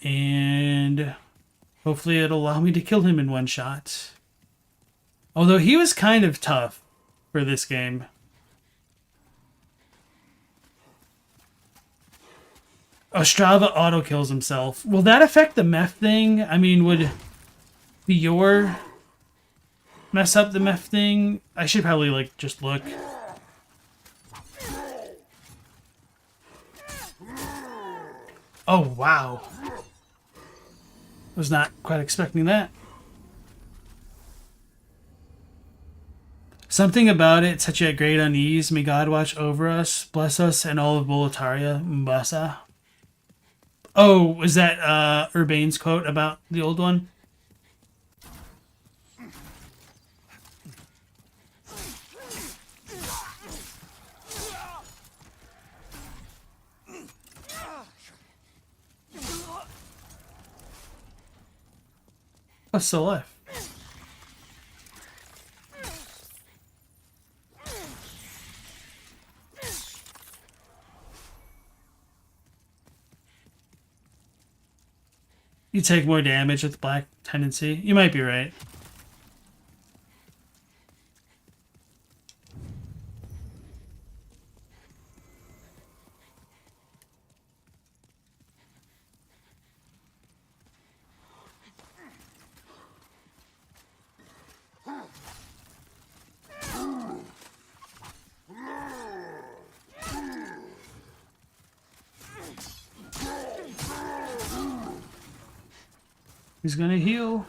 And hopefully it'll allow me to kill him in one shot. Although he was kind of tough for this game. Ostrava auto-kills himself. Will that affect the meth thing? I mean, would Bjor mess up the meth thing? I should probably, like, just look. Oh, wow. Was not quite expecting that. Something about it set you at great unease. May God watch over us, bless us, and all of Boletaria, Mbasa. Oh, was that Urbain's quote about the old one? Oh, still alive. You take more damage with black tendency. You might be right. He's gonna heal.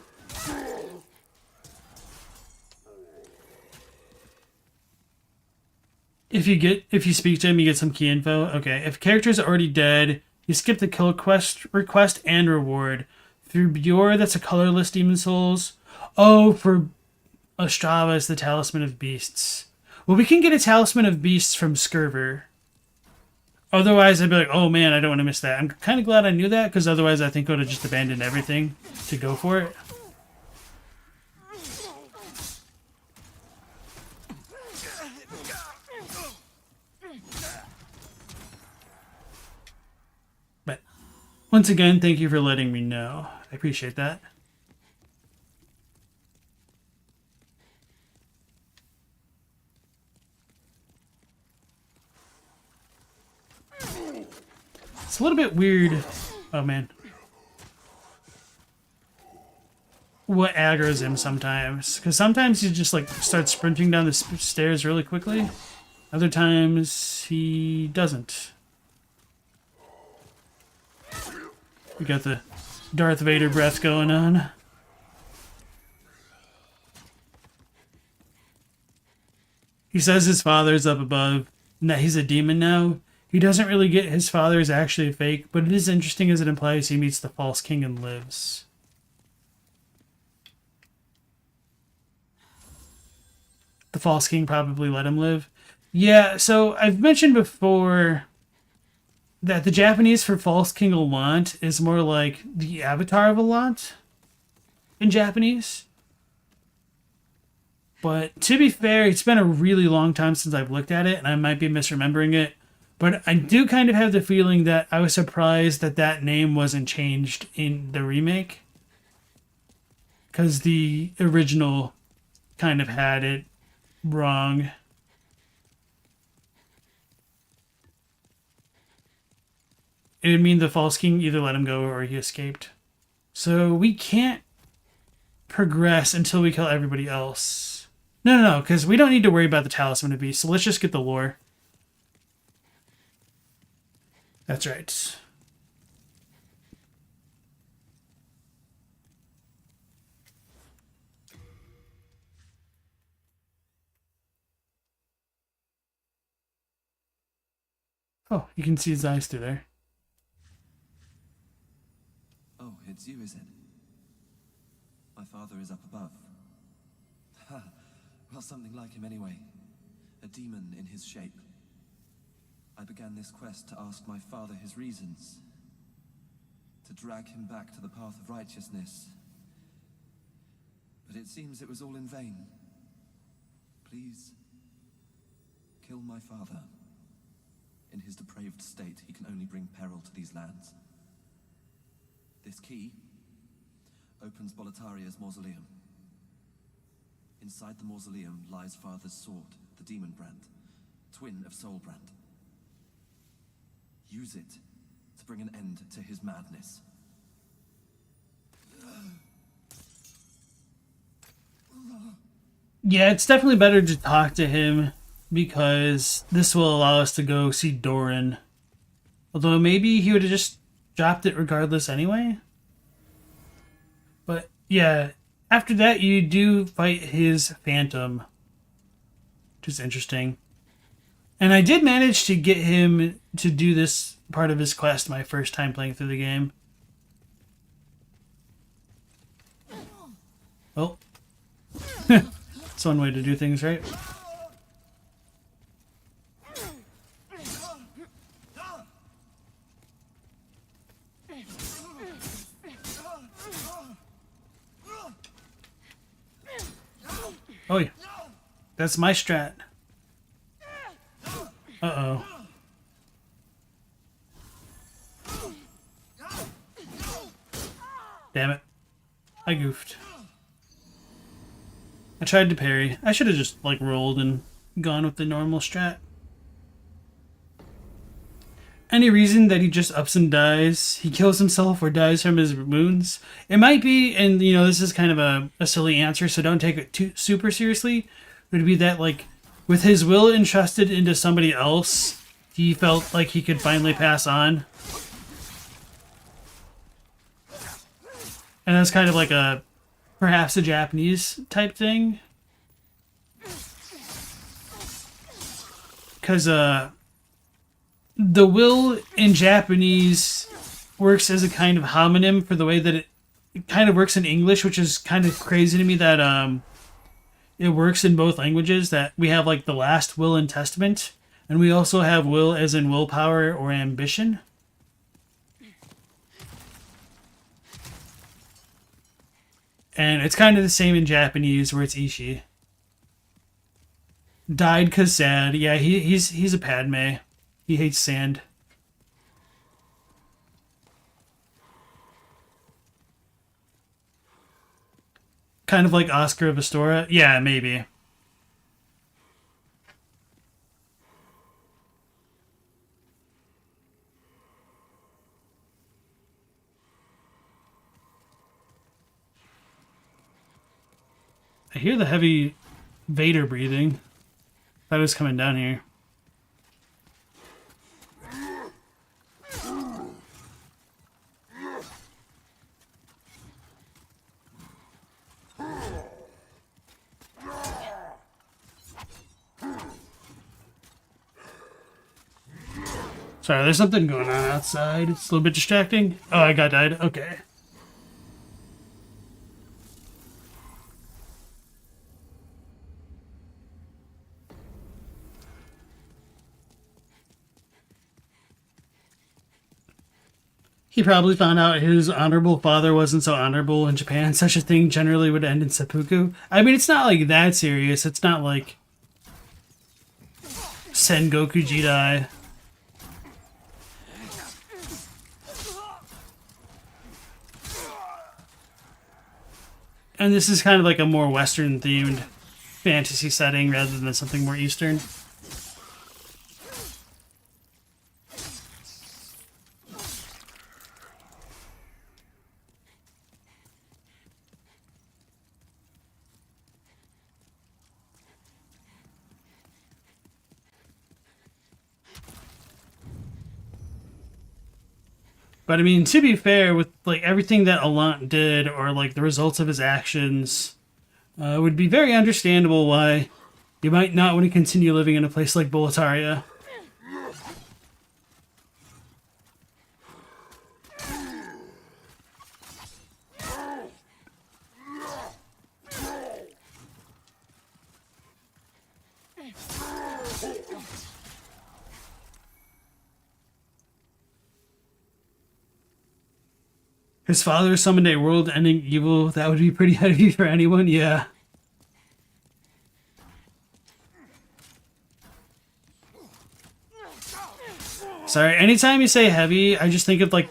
If you speak to him, you get some key info. Okay, if characters are already dead, you skip the kill request and reward. Through Bjor, that's a colorless Demon Souls. Oh, for Ostrava is the Talisman of Beasts. Well, we can get a Talisman of Beasts from Skirver. Otherwise, I'd be like, oh man, I don't want to miss that. I'm kind of glad I knew that, because otherwise I think I would have just abandoned everything to go for it. But once again, thank you for letting me know. I appreciate that. It's a little bit weird. Oh man. What aggroes him sometimes. Because sometimes he just like starts sprinting down the stairs really quickly. Other times he doesn't. We got the Darth Vader breath going on. he says his father's up above and that he's a demon now. He doesn't really get his father is actually fake, but it is interesting as it implies he meets the false king and lives. The false king probably let him live. Yeah, so I've mentioned before that the Japanese for false king Alant is more like the avatar of Alant in Japanese. But to be fair, it's been a really long time since I've looked at it, and I might be misremembering it. But I do kind of have the feeling that I was surprised that that name wasn't changed in the remake. Because the original kind of had it wrong. It would mean the false king either let him go or he escaped. So we can't progress until we kill everybody else. No, because we don't need to worry about the Talisman of Beast, so let's just get the lore. That's right. Oh, you can see his eyes through there. Oh, it's you, is it? My father is up above. Ha! Well, something like him anyway. A demon in his shape. I began this quest to ask my father his reasons. To drag him back to the path of righteousness. But it seems it was all in vain. Please, kill my father. In his depraved state, he can only bring peril to these lands. This key opens Boletaria's mausoleum. Inside the mausoleum lies Father's sword, the Demon Brand, twin of Soul Brand. Use it to bring an end to his madness. Yeah, it's definitely better to talk to him because this will allow us to go see Doran. Although maybe he would have just dropped it regardless anyway. But yeah, after that you do fight his phantom, which is interesting. And I did manage to get him to do this part of his quest my first time playing through the game. Well, that's one way to do things, right? Oh yeah, that's my strat. Uh-oh. Damn it. I goofed. I tried to parry. I should have just, like, rolled and gone with the normal strat. Any reason that he just ups and dies? He kills himself or dies from his wounds? It might be, and, you know, this is kind of a silly answer, so don't take it too super seriously. It would be that, like, with his will entrusted into somebody else, he felt like he could finally pass on. And that's kind of like a, perhaps a Japanese type thing. Because, the will in Japanese works as a kind of homonym for the way that it kind of works in English, which is kind of crazy to me that it works in both languages, that we have like the last will and testament, and we also have will as in willpower or ambition. And it's kind of the same in Japanese where it's Ishi. Died 'cause sad. Yeah, he's a Padme. He hates sand. Kind of like Oscar of Astora? Yeah, maybe. I hear the heavy Vader breathing. That was coming down here. Sorry, there's something going on outside. It's a little bit distracting. Oh, I got died. Okay. He probably found out his honorable father wasn't so honorable in Japan. Such a thing generally would end in seppuku. I mean, it's not like that serious. It's not like Sengoku Jidai. And this is kind of like a more Western themed fantasy setting rather than something more Eastern. But I mean, to be fair, with like everything that Alant did, or like the results of his actions, it would be very understandable why you might not want to continue living in a place like Boletaria. His father summoned a world-ending evil. That would be pretty heavy for anyone, yeah. Sorry, anytime you say heavy, I just think of, like,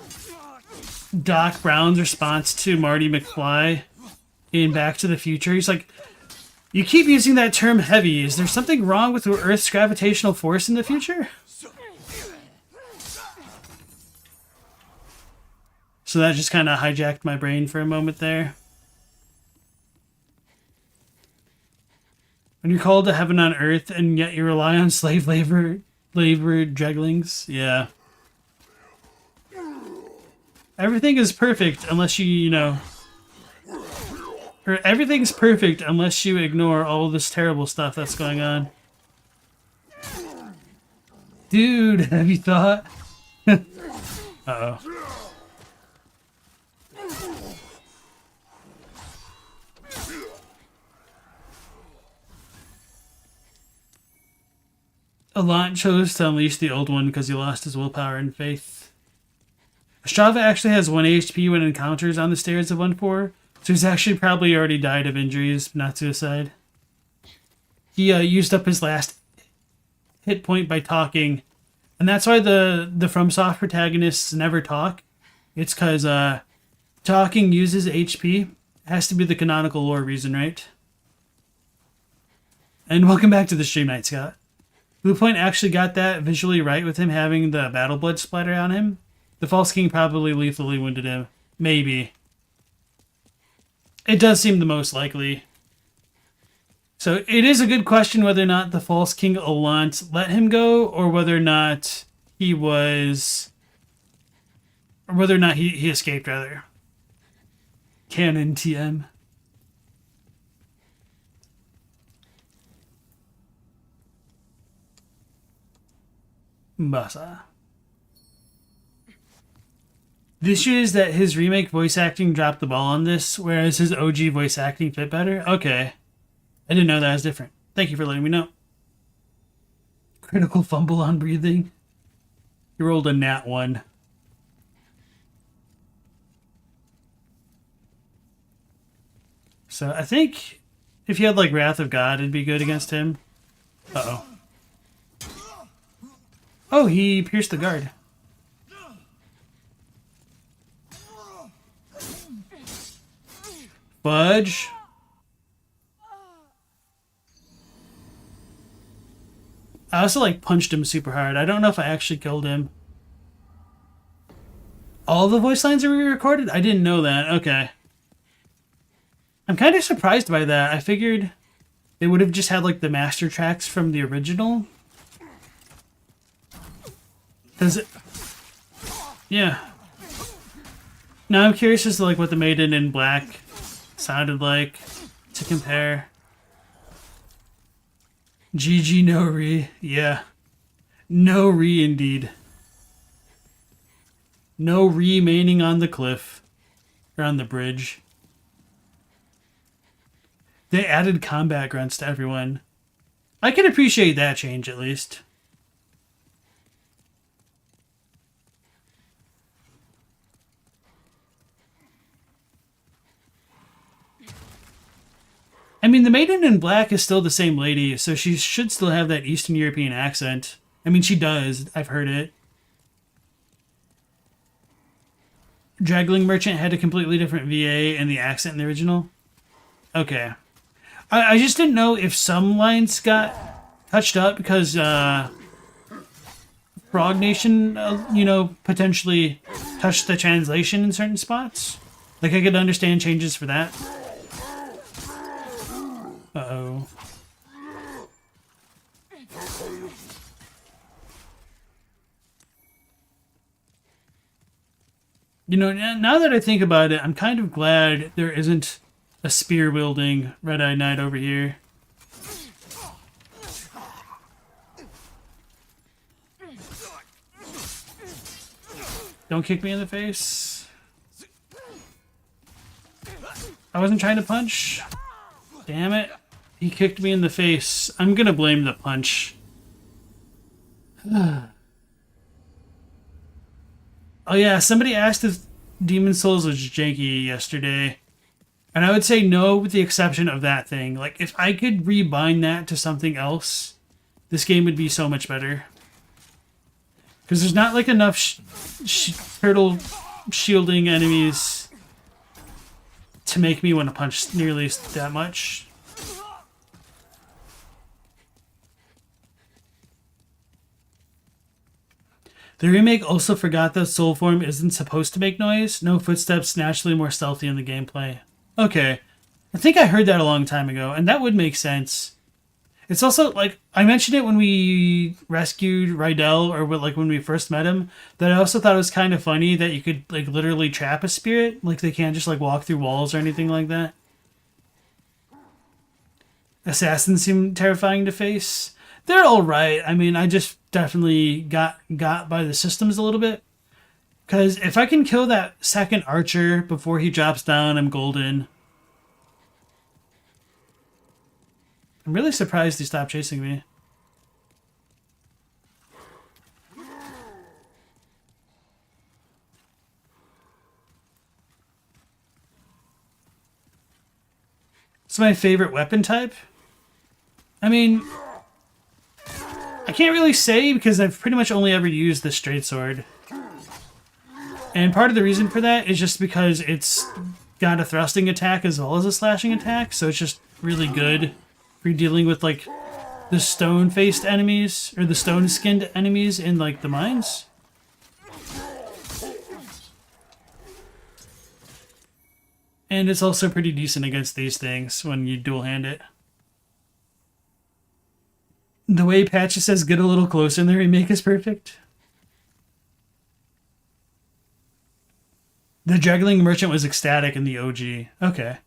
Doc Brown's response to Marty McFly in Back to the Future. He's like, you keep using that term heavy. Is there something wrong with Earth's gravitational force in the future? So that just kind of hijacked my brain for a moment there. When you're called to heaven on earth and yet you rely on slave labor dreglings, yeah. Everything is perfect unless you know... Or everything's perfect unless you ignore all this terrible stuff that's going on. Dude, have you thought? Uh-oh. Alant chose to unleash the old one because he lost his willpower and faith. Strava actually has 1 HP when encounters on the stairs of 1-4, so he's actually probably already died of injuries, not suicide. He used up his last hit point by talking, and that's why the FromSoft protagonists never talk. It's because talking uses HP. It has to be the canonical lore reason, right? And welcome back to the stream, Night Scott. Bluepoint actually got that visually right with him having the battle blood splatter on him. The False King probably lethally wounded him. Maybe. It does seem the most likely. So it is a good question whether or not the False King Alant let him go, or whether or not he was... Or whether or not he escaped, rather. Canon TM. Mbasa. The issue is that his remake voice acting dropped the ball on this, whereas his OG voice acting fit better? Okay. I didn't know that was different. Thank you for letting me know. Critical fumble on breathing. You rolled a nat 1. So I think if you had like Wrath of God, it'd be good against him. Uh-oh. Oh, he pierced the guard. Fudge. I also like punched him super hard. I don't know if I actually killed him. All the voice lines are re-recorded? I didn't know that. Okay. I'm kind of surprised by that. I figured they would have just had like the master tracks from the original. Does it? Yeah. Now I'm curious as to like what the Maiden in Black sounded like to compare. GG no re. Yeah. No re indeed. No remaining on the cliff. Or on the bridge. They added combat grunts to everyone. I can appreciate that change at least. I mean, the Maiden in Black is still the same lady, so she should still have that Eastern European accent. I mean, she does. I've heard it. Draggling Merchant had a completely different VA and the accent in the original. Okay. I just didn't know if some lines got touched up because Frog Nation, potentially touched the translation in certain spots. Like, I could understand changes for that. Uh-oh. Now that I think about it, I'm kind of glad there isn't a spear-wielding Red-Eyed Knight over here. Don't kick me in the face. I wasn't trying to punch. Damn it. He kicked me in the face. I'm gonna blame the punch. Oh yeah, somebody asked if Demon Souls was janky yesterday. And I would say no, with the exception of that thing. Like, if I could rebind that to something else, this game would be so much better. Because there's not, like, enough turtle shielding enemies to make me want to punch nearly that much. The remake also forgot that soul form isn't supposed to make noise. No footsteps, naturally more stealthy in the gameplay. Okay. I think I heard that a long time ago, and that would make sense. It's also, like, I mentioned it when we rescued Rydell, or when we first met him, that I also thought it was kind of funny that you could, like, literally trap a spirit. Like, they can't just, like, walk through walls or anything like that. Assassins seem terrifying to face. They're alright. I mean, I just definitely got by the systems a little bit. Because if I can kill that second archer before he drops down, I'm golden. I'm really surprised he stopped chasing me. It's my favorite weapon type. I mean, I can't really say because I've pretty much only ever used the straight sword. And part of the reason for that is just because it's got a thrusting attack as well as a slashing attack, so it's just really good if you're dealing with, like, the stone-faced enemies, or the stone-skinned enemies in, like, the mines. And it's also pretty decent against these things when you dual-hand it. The way Patches says get a little closer in the remake is perfect. The Juggling Merchant was ecstatic in the OG. Okay.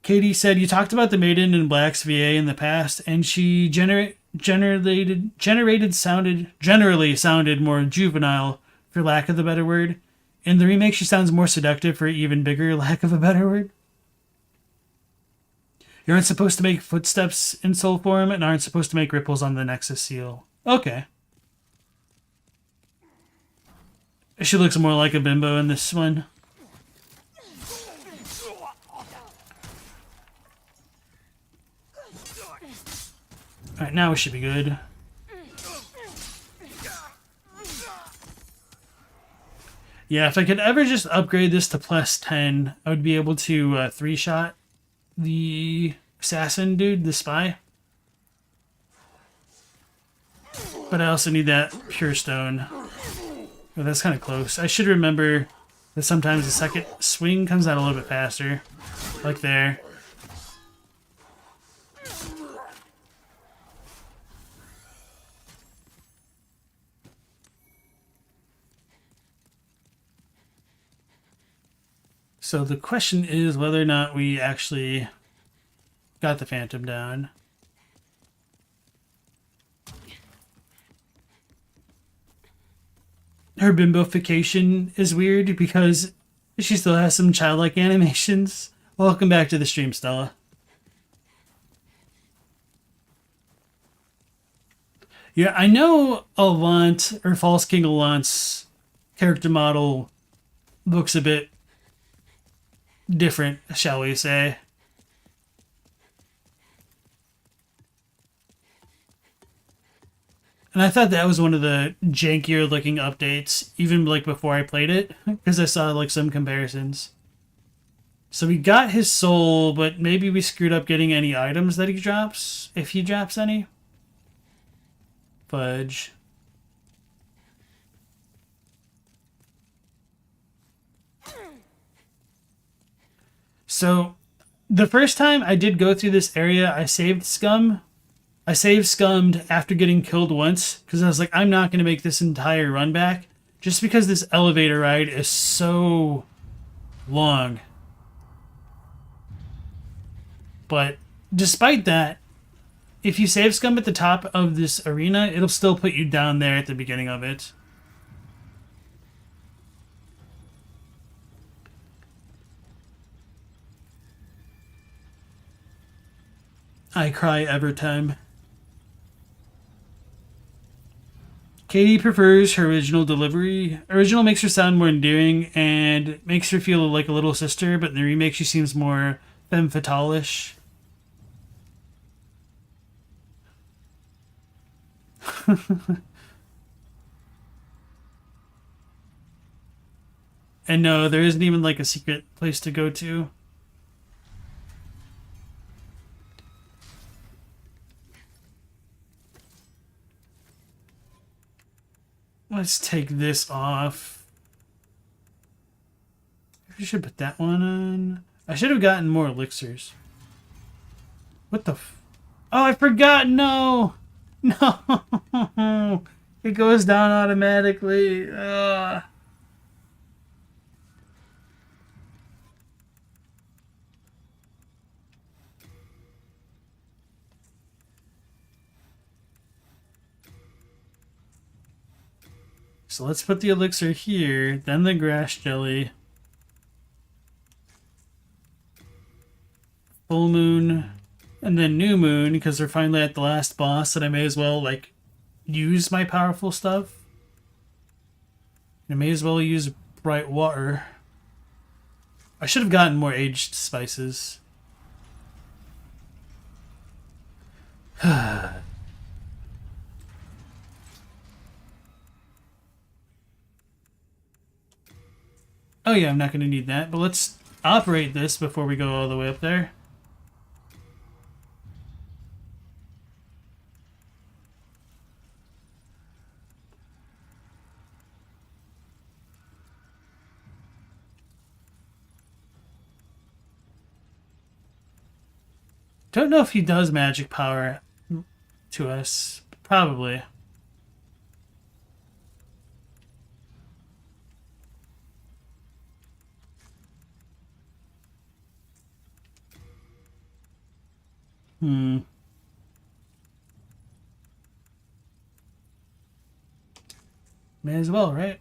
Katie said, you talked about the Maiden in Black's VA in the past, and she generally sounded more juvenile, for lack of a better word. In the remake, she sounds more seductive, for even bigger lack of a better word. You aren't supposed to make footsteps in soul form, and aren't supposed to make ripples on the Nexus seal. Okay. She looks more like a bimbo in this one. Alright, now we should be good. Yeah, if I could ever just upgrade this to plus 10, I would be able to three-shot the assassin dude, the spy. But I also need that pure stone. Oh, that's kind of close. I should remember that sometimes the second swing comes out a little bit faster. Like there. So the question is whether or not we actually got the Phantom down. her bimbofication is weird because she still has some childlike animations. Welcome back to the stream, Stella. Yeah, I know Alant, or False King Alant's character model looks a bit different, shall we say. And I thought that was one of the jankier looking updates, even like before I played it, because I saw like some comparisons. So we got his soul, but maybe we screwed up getting any items that he drops, if he drops any. Fudge. So, the first time I did go through this area, I saved Scum. I saved Scummed after getting killed once, because I was like, I'm not going to make this entire run back, just because this elevator ride is so long. But, despite that, if you save Scum at the top of this arena, it'll still put you down there at the beginning of it. I cry every time. Katie prefers her original delivery. Original makes her sound more endearing and makes her feel like a little sister, but in the remake she seems more femme fatale-ish. And no, there isn't even like a secret place to go to. Let's take this off. I should put that one on. I should have gotten more elixirs. What the f... Oh, I forgot! No! No! It goes down automatically. Ugh. So let's put the elixir here, then the grass jelly. Full moon, and then new moon, because we're finally at the last boss, and I may as well, like, use my powerful stuff. I may as well use bright water. I should have gotten more aged spices. Oh yeah, I'm not going to need that, but let's operate this before we go all the way up there. Don't know if he does magic power to us. Probably. May as well, right?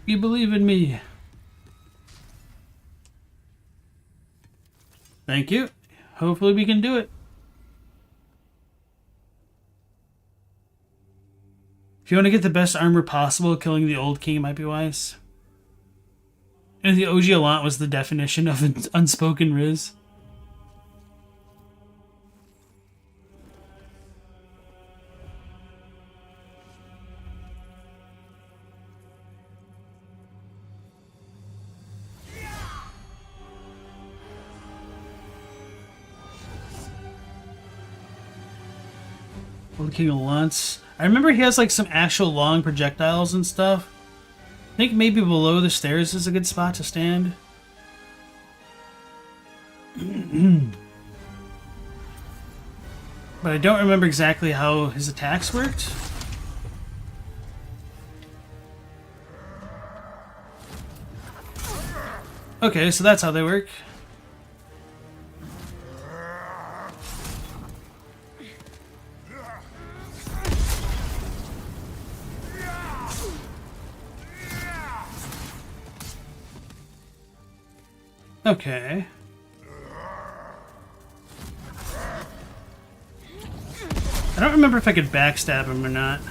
You believe in me. Thank you. Hopefully we can do it. If you want to get the best armor possible, killing the old king might be wise. And the OG Alant was the definition of an unspoken riz. Old King Alant's. I remember he has like some actual long projectiles and stuff. I think maybe below the stairs is a good spot to stand. But I don't remember exactly how his attacks worked. Okay, so that's how they work. Okay. I don't remember if I could backstab him or not.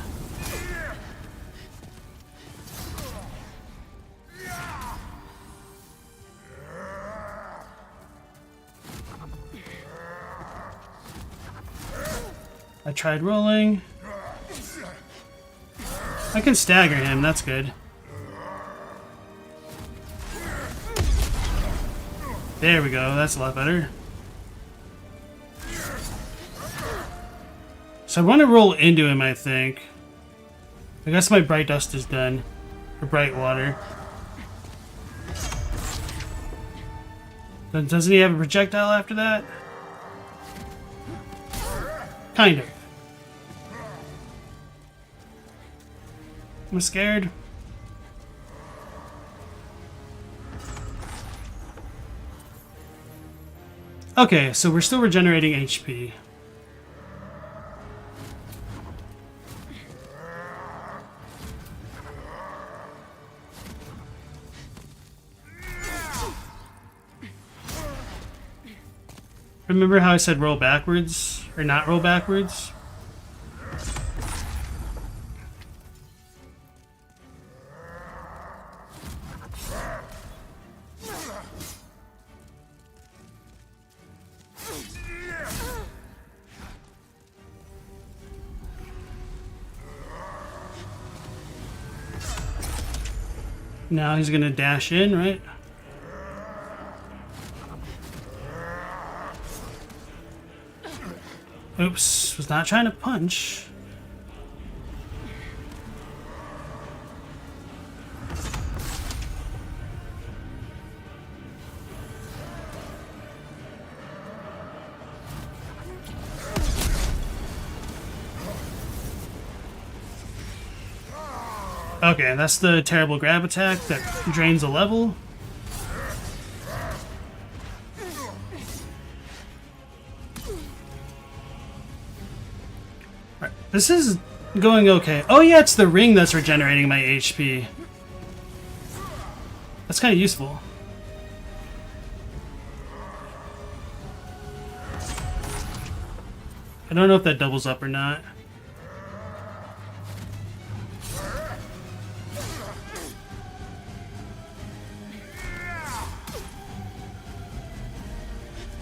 I tried rolling. I can stagger him, that's good. There we go, that's a lot better. So I want to roll into him, I think. I guess my bright dust is done. Or bright water. Doesn't he have a projectile after that? Kind of. I'm scared. Okay, so we're still regenerating HP. Remember how I said roll backwards? Or not roll backwards? Now he's gonna dash in, right? Oops, was not trying to punch. Okay, that's the terrible grab attack that drains a level. Right, this is going okay. Oh yeah, it's the ring that's regenerating my HP. That's kind of useful. I don't know if that doubles up or not.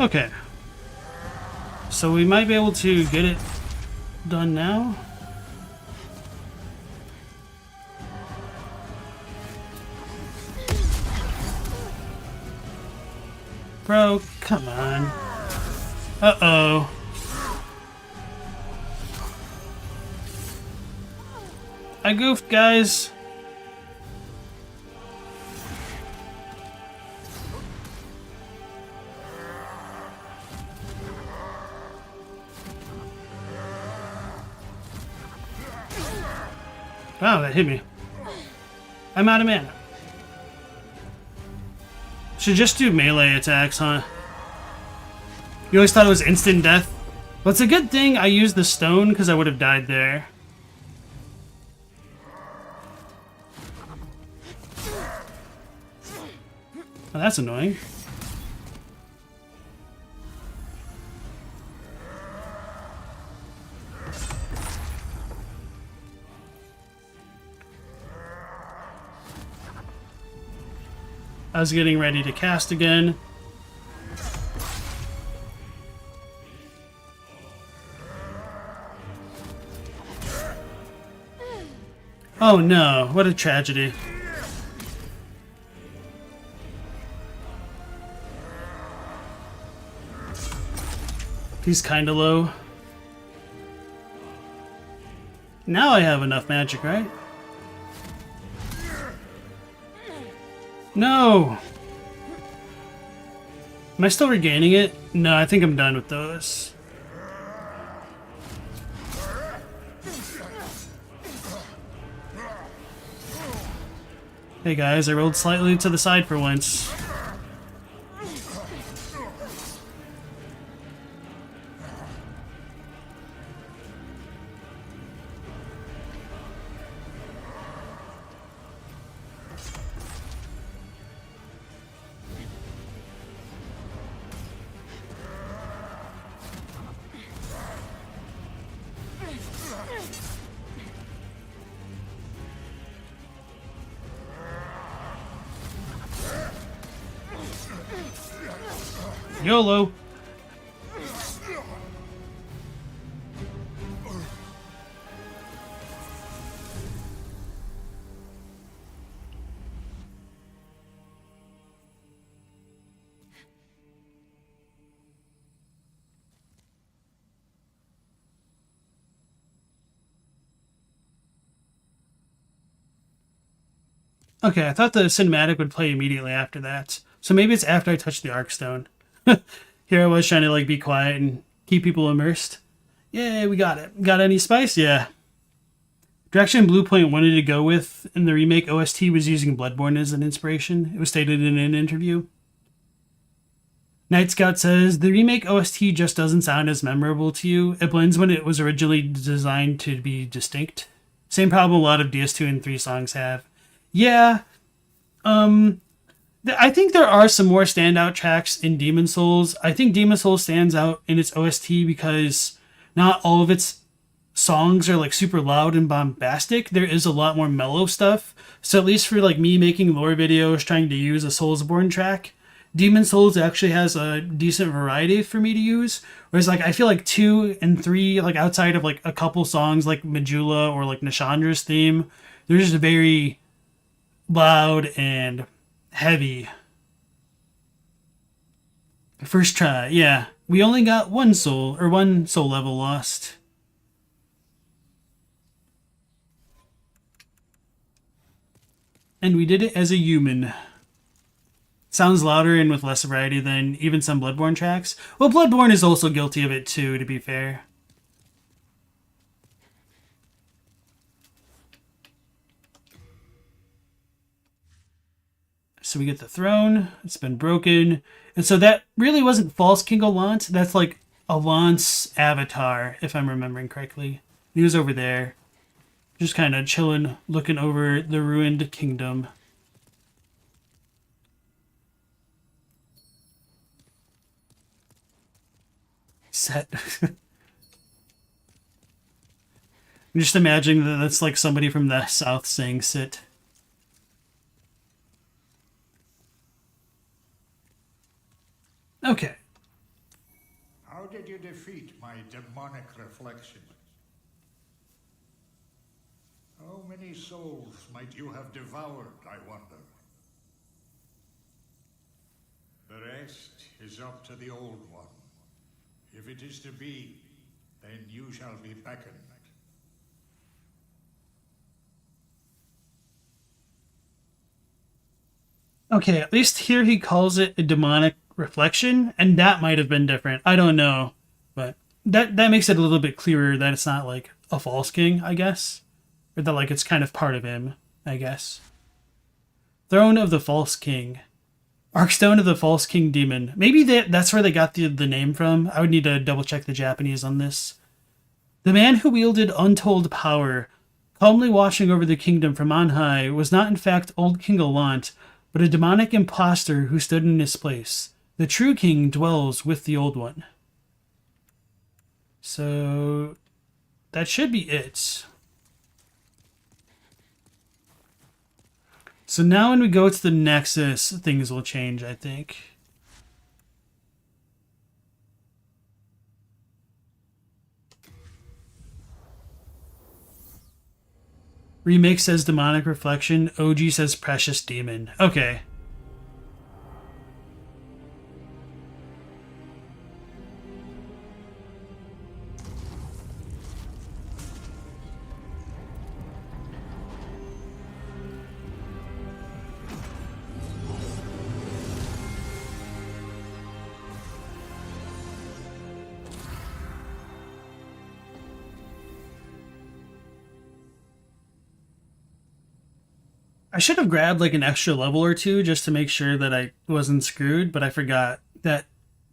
Okay. So we might be able to get it done now. Bro, come on. Uh-oh. I goofed, guys. Wow, that hit me. I'm out of mana. Should just do melee attacks, huh? You always thought it was instant death? Well, it's a good thing I used the stone, because I would have died there. Oh, that's annoying. I was getting ready to cast again. Oh no, what a tragedy. He's kinda low. Now I have enough magic, right? No! Am I still regaining it? No, I think I'm done with those. Hey guys, I rolled slightly to the side for once. YOLO. Okay, I thought the cinematic would play immediately after that. So maybe it's after I touch the Arkstone. Here I was trying to like be quiet and keep people immersed. Yay, we got it. Got any spice? Yeah. Direction Bluepoint wanted to go with in the remake OST was using Bloodborne as an inspiration. It was stated in an interview. Night Scout says, the remake OST just doesn't sound as memorable to you. It blends when it was originally designed to be distinct. Same problem a lot of DS2 and 3 songs have. Yeah, I think there are some more standout tracks in Demon Souls. I think Demon Souls stands out in its OST because not all of its songs are like super loud and bombastic. There is a lot more mellow stuff. So at least for like me making lore videos trying to use a Soulsborne track, Demon Souls actually has a decent variety for me to use. Whereas like I feel like 2 and 3, like outside of like a couple songs like Majula or like Nishandra's theme, they're just very loud and heavy. First try, yeah. We only got one soul level lost. And we did it as a human. Sounds louder and with less variety than even some Bloodborne tracks. Well, Bloodborne is also guilty of it too, to be fair. So we get the throne. It's been broken. And so that really wasn't False King Allant. That's like Allant's avatar, if I'm remembering correctly. He was over there. Just kind of chilling, looking over the ruined kingdom. Set. I'm just imagining that that's like somebody from the south saying sit. Okay. How did you defeat my demonic reflection? How many souls might you have devoured, I wonder? The rest is up to the Old One. If it is to be, then you shall be beckoned. Okay, at least here he calls it a demonic reflection, and that might have been different. I don't know, but that makes it a little bit clearer that it's not like a false king, I guess. Or that like it's kind of part of him, I guess. Throne of the False King. Arkstone of the False King Demon. Maybe that's where they got the name from. I would need to double check the Japanese on this. The man who wielded untold power, calmly watching over the kingdom from on high, was not in fact old King Allant, but a demonic impostor who stood in his place. The true king dwells with the old one. So that should be it. So now when we go to the Nexus, things will change, I think. Remake says demonic reflection. OG says precious demon. Okay. I should have grabbed like an extra level or two just to make sure that I wasn't screwed, but I forgot that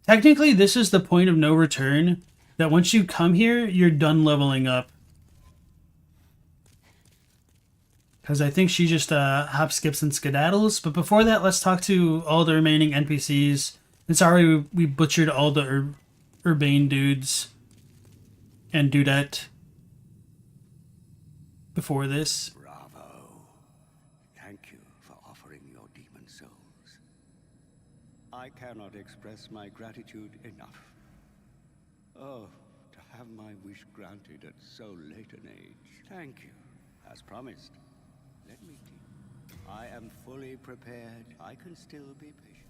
technically this is the point of no return, that once you come here, you're done leveling up. Because I think she just hop, skips, and skedaddles. But before that, let's talk to all the remaining NPCs. And sorry we butchered all the urbane dudes and dudette before this. Thank you for offering your demon souls. I cannot express my gratitude enough. Oh, to have my wish granted at so late an age. Thank you. As promised, let me teach. I am fully prepared. I can still be patient.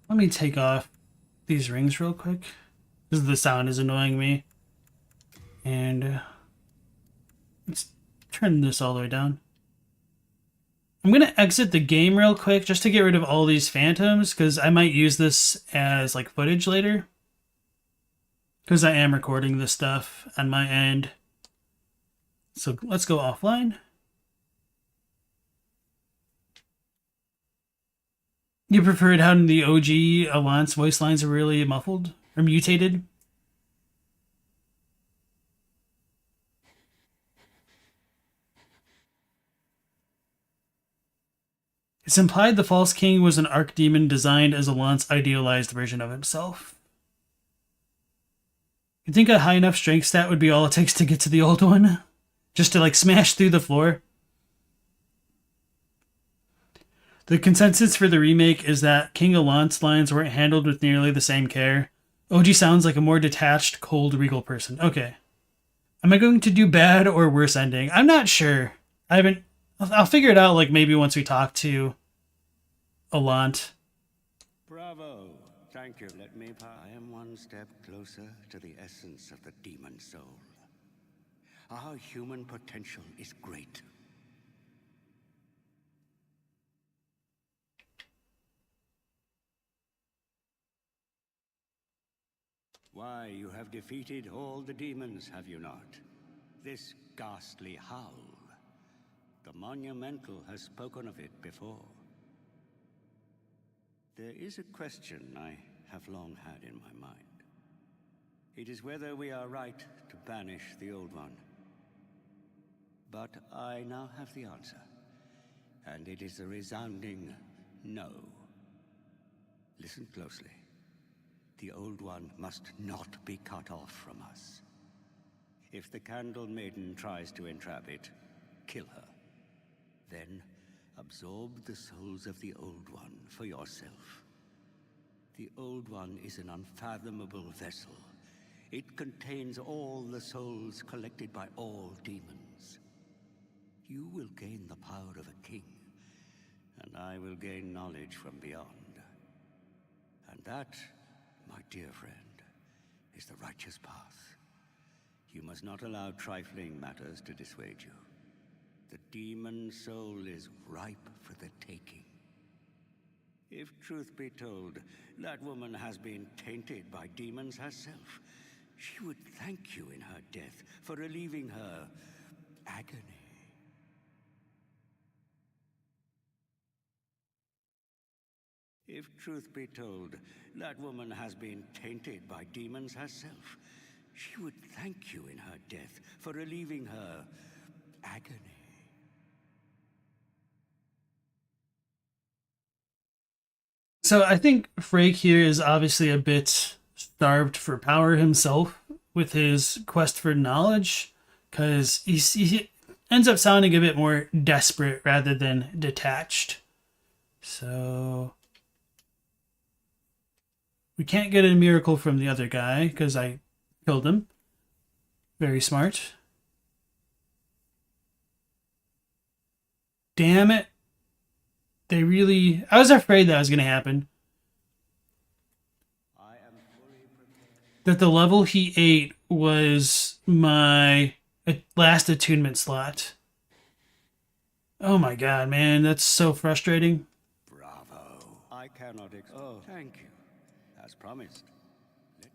Let me take off these rings real quick. The sound is annoying me. And let's turn this all the way down. I'm going to exit the game real quick just to get rid of all these phantoms, because I might use this as like footage later. Because I am recording this stuff on my end. So let's go offline. You preferred how the OG Alliance voice lines are really muffled or mutated? It's implied the False King was an archdemon designed as Alant's idealized version of himself. You think a high enough strength stat would be all it takes to get to the old one? Just to like smash through the floor? The consensus for the remake is that King Alant's lines weren't handled with nearly the same care. OG sounds like a more detached, cold, regal person. Okay. Am I going to do bad or worse ending? I'm not sure. I'll figure it out like maybe once we talk to Alant. Bravo. Thank you. Let me I am one step closer to the essence of the demon soul. Our human potential is great. Why, you have defeated all the demons, have you not? This ghastly howl. The Monumental has spoken of it before. There is a question I have long had in my mind. It is whether we are right to banish the Old One. But I now have the answer, and it is a resounding no. Listen closely. The Old One must not be cut off from us. If the Candle Maiden tries to entrap it, kill her. Then, absorb the souls of the Old One for yourself. The Old One is an unfathomable vessel. It contains all the souls collected by all demons. You will gain the power of a king, and I will gain knowledge from beyond. And that, my dear friend, is the righteous path. You must not allow trifling matters to dissuade you. The demon soul is ripe for the taking. If truth be told, that woman has been tainted by demons herself. She would thank you in her death for relieving her agony. If truth be told, that woman has been tainted by demons herself. She would thank you in her death for relieving her agony. So I think Frake here is obviously a bit starved for power himself with his quest for knowledge, because he ends up sounding a bit more desperate rather than detached. So we can't get a miracle from the other guy because I killed him. Very smart. Damn it. I was afraid that was going to happen. That the level he ate was my last attunement slot. Oh my god, man, that's so frustrating. Bravo. I cannot oh, thank you. As promised.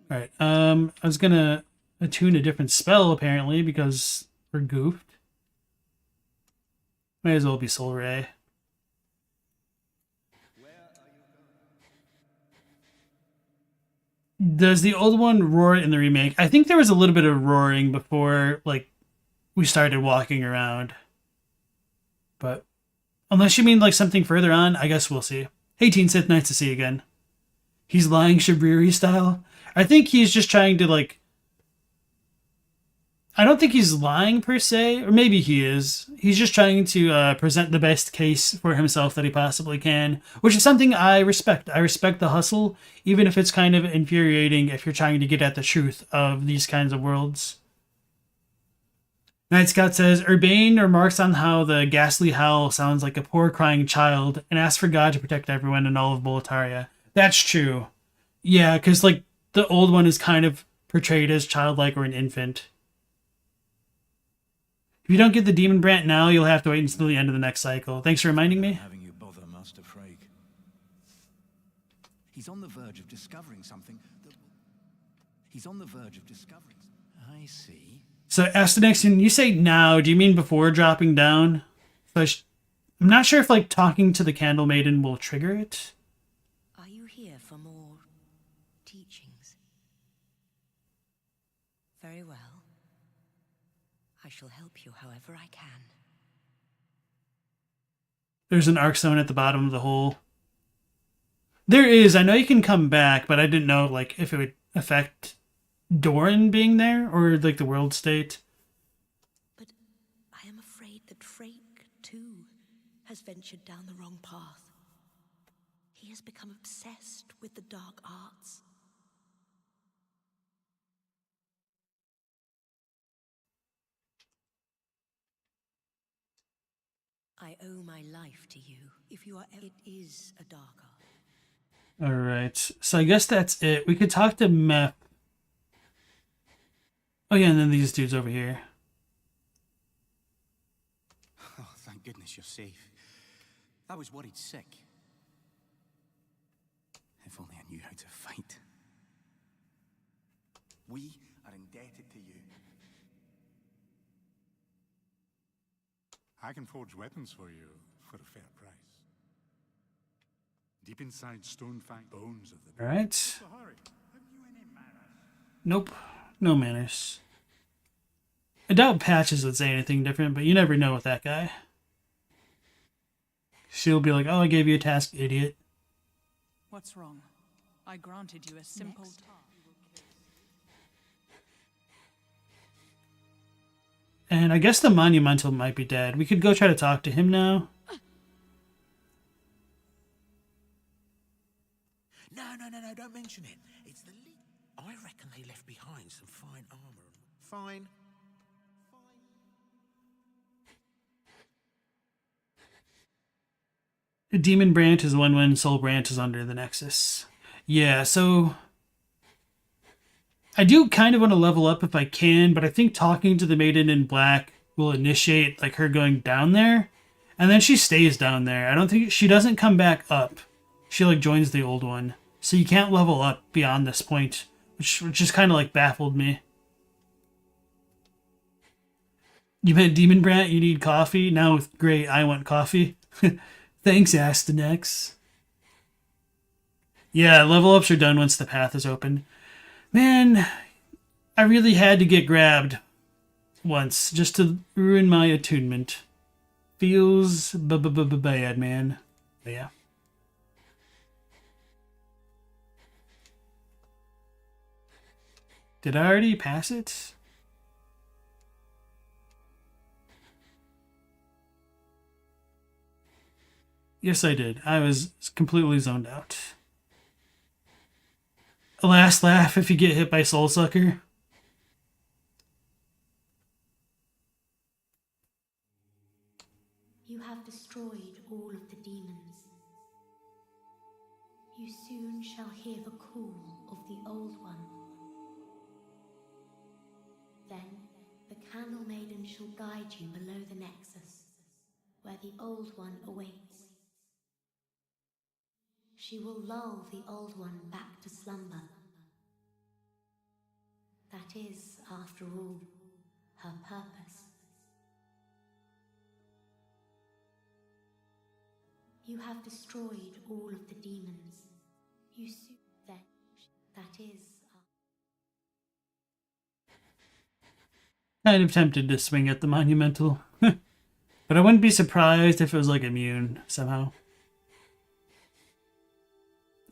Alright, I was going to attune a different spell apparently because we're goofed. Might as well be Soul Ray. Does the old one roar in the remake? I think there was a little bit of roaring before, like, we started walking around. But unless you mean, like, something further on, I guess we'll see. Hey, Teen Sith, nice to see you again. He's lying Shabriri style. I think he's just trying to, like, I don't think he's lying per se, or maybe he is. He's just trying to present the best case for himself that he possibly can, which is something I respect. I respect the hustle, even if it's kind of infuriating if you're trying to get at the truth of these kinds of worlds. Night Scout says, Urbane remarks on how the ghastly howl sounds like a poor crying child and asks for God to protect everyone in all of Boletaria. That's true. Yeah, because, like, the old one is kind of portrayed as childlike or an infant. If you don't get the Demon Brant now, you'll have to wait until the end of the next cycle. Thanks for reminding me. Having you bother Master Freyg. He's on the verge of discovering something that... He's on the verge of discovering... I see. So, Astenix, when you say now, do you mean before dropping down? So I'm not sure if, like, talking to the Candle Maiden will trigger it. Are you here for more teachings? Very well. I shall help you however I can. There's an arc stone at the bottom of the hole. There is. I know you can come back, but I didn't know, like, if it would affect Doran being there or, like, the world state. But I am afraid that Freyg, too, has ventured down the wrong path. He has become obsessed with the dark arts. I owe my life to you. If you are, it is a dark art. All right. So I guess that's it. We could talk to Mep. Oh yeah, and then these dudes over here. Oh, thank goodness you're safe. I was worried sick. If only I knew how to fight. We are indebted to you. I can forge weapons for you for a fair price. Deep inside Stonefang bones of the... All right. So hurry. Have you any manners? Nope. No manners. I doubt Patches would say anything different, but you never know with that guy. She'll be like, oh, I gave you a task, idiot. What's wrong? I granted you a simple task. And I guess the Monumental might be dead. We could go try to talk to him now. No, don't mention it. It's the I reckon they left behind some fine armor. Fine. The Demon Brant is the one when Soul Brant is under the Nexus. Yeah, so I do kind of want to level up if I can, but I think talking to the Maiden in Black will initiate, like, her going down there. And then she stays down there. I don't think... She doesn't come back up. She, like, joins the old one. So you can't level up beyond this point, which just kind of, like, baffled me. You meant Demon Brant? You need coffee? Now, great, I want coffee. Thanks, Astenex. Yeah, level ups are done once the path is open. Man, I really had to get grabbed once just to ruin my attunement. Feels bad, man. But yeah. Did I already pass it? Yes, I did. I was completely zoned out. A last laugh if you get hit by Soul Sucker. You have destroyed all of the demons. You soon shall hear the call of the Old One. Then the Candle Maiden shall guide you below the Nexus, where the Old One awaits. She will lull the Old One back to slumber. That is, after all, her purpose. You have destroyed all of the demons. You then, that is... Kind of tempted to swing at the Monumental. But I wouldn't be surprised if it was, like, immune somehow.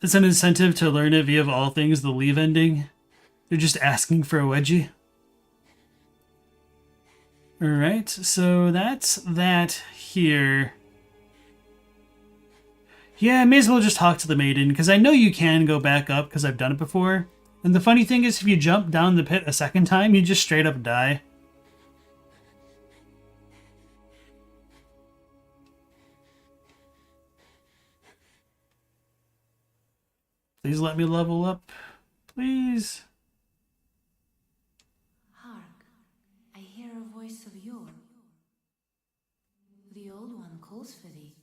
It's an incentive to learn it via, of all things, the leave ending. They're just asking for a wedgie. Alright, so that's that here. Yeah, I may as well just talk to the maiden, because I know you can go back up, because I've done it before. And the funny thing is, if you jump down the pit a second time, you just straight up die. Please let me level up. Please. Hark, I hear a voice of yore. The Old One calls for thee.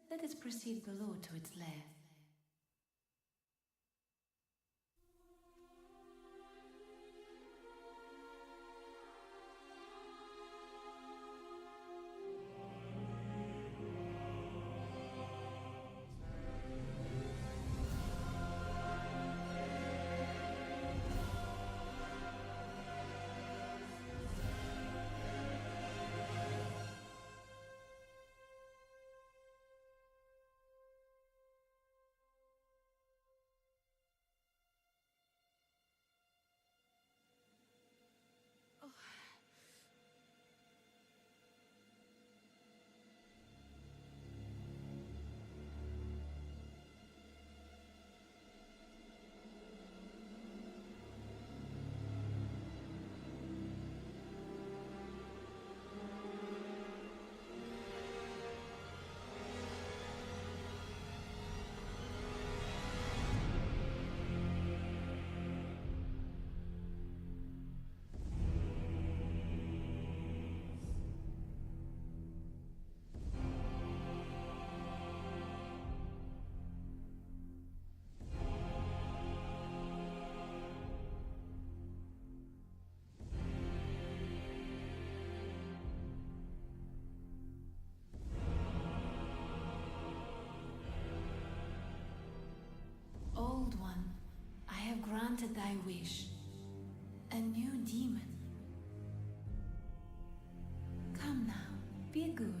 Let us proceed below to its lair. Old One, I have granted thy wish. A new demon. Come now, be good.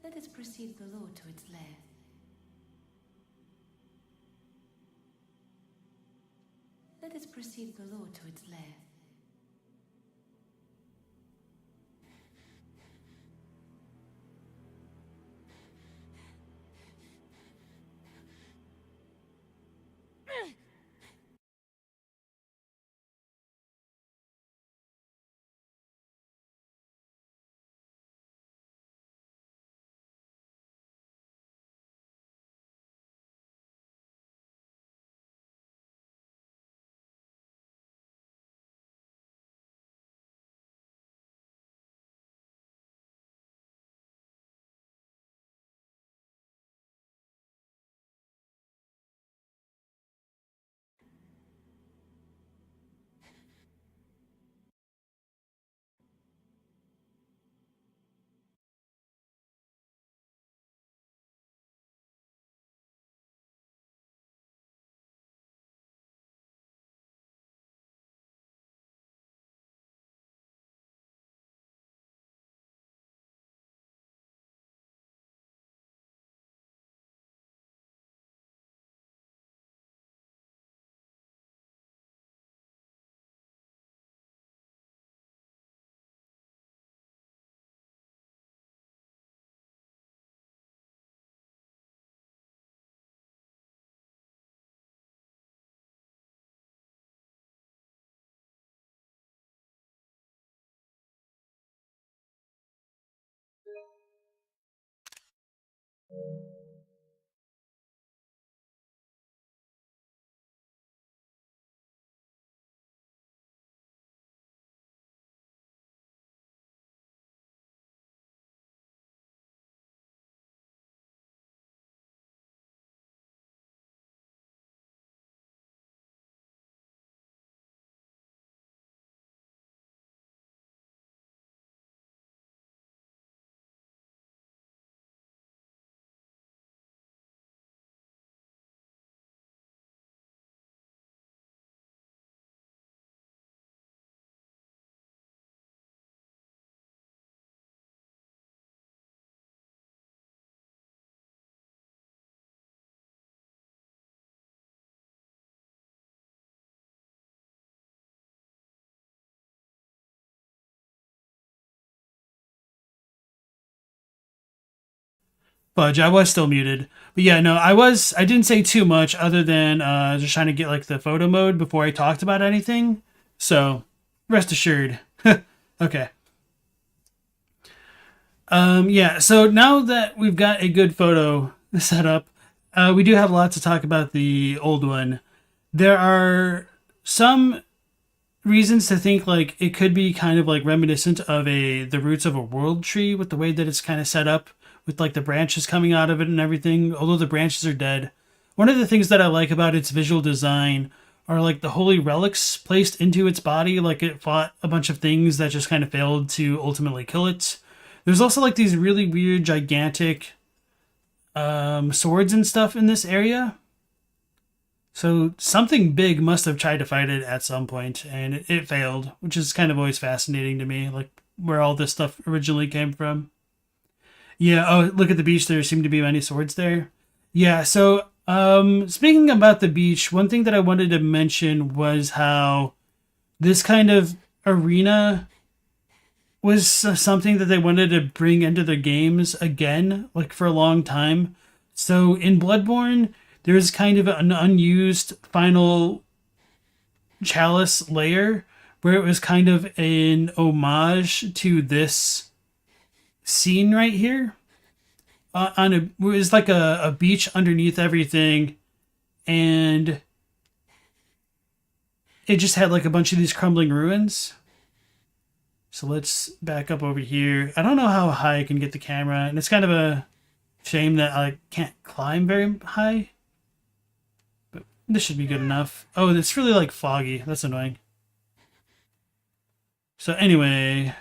Let us proceed below to its lair. Let us proceed below to its lair. Fudge, I was still muted. But yeah, no, I didn't say too much other than just trying to get like the photo mode before I talked about anything. So, rest assured. Okay. Yeah, so now that we've got a good photo set up, we do have a lot to talk about the old one. There are some reasons to think like it could be kind of like reminiscent of the roots of a world tree with the way that it's kind of set up with like the branches coming out of it and everything, although the branches are dead. One of the things that I like about its visual design are like the holy relics placed into its body, like it fought a bunch of things that just kind of failed to ultimately kill it. There's also like these really weird, gigantic swords and stuff in this area. So something big must have tried to fight it at some point, and it failed, which is kind of always fascinating to me, like where all this stuff originally came from. Yeah, oh, look at the beach. There seem to be many swords there. Yeah, so speaking about the beach, one thing that I wanted to mention was how this kind of arena was something that they wanted to bring into the games again, like for a long time. So in Bloodborne, there's kind of an unused final chalice layer where it was kind of an homage to this scene right here. It was like a beach underneath everything, and it just had like a bunch of these crumbling ruins. So let's back up over here. I don't know how high I can get the camera, and it's kind of a shame that I can't climb very high. But this should be good enough. Oh, it's really like foggy. That's annoying. So anyway,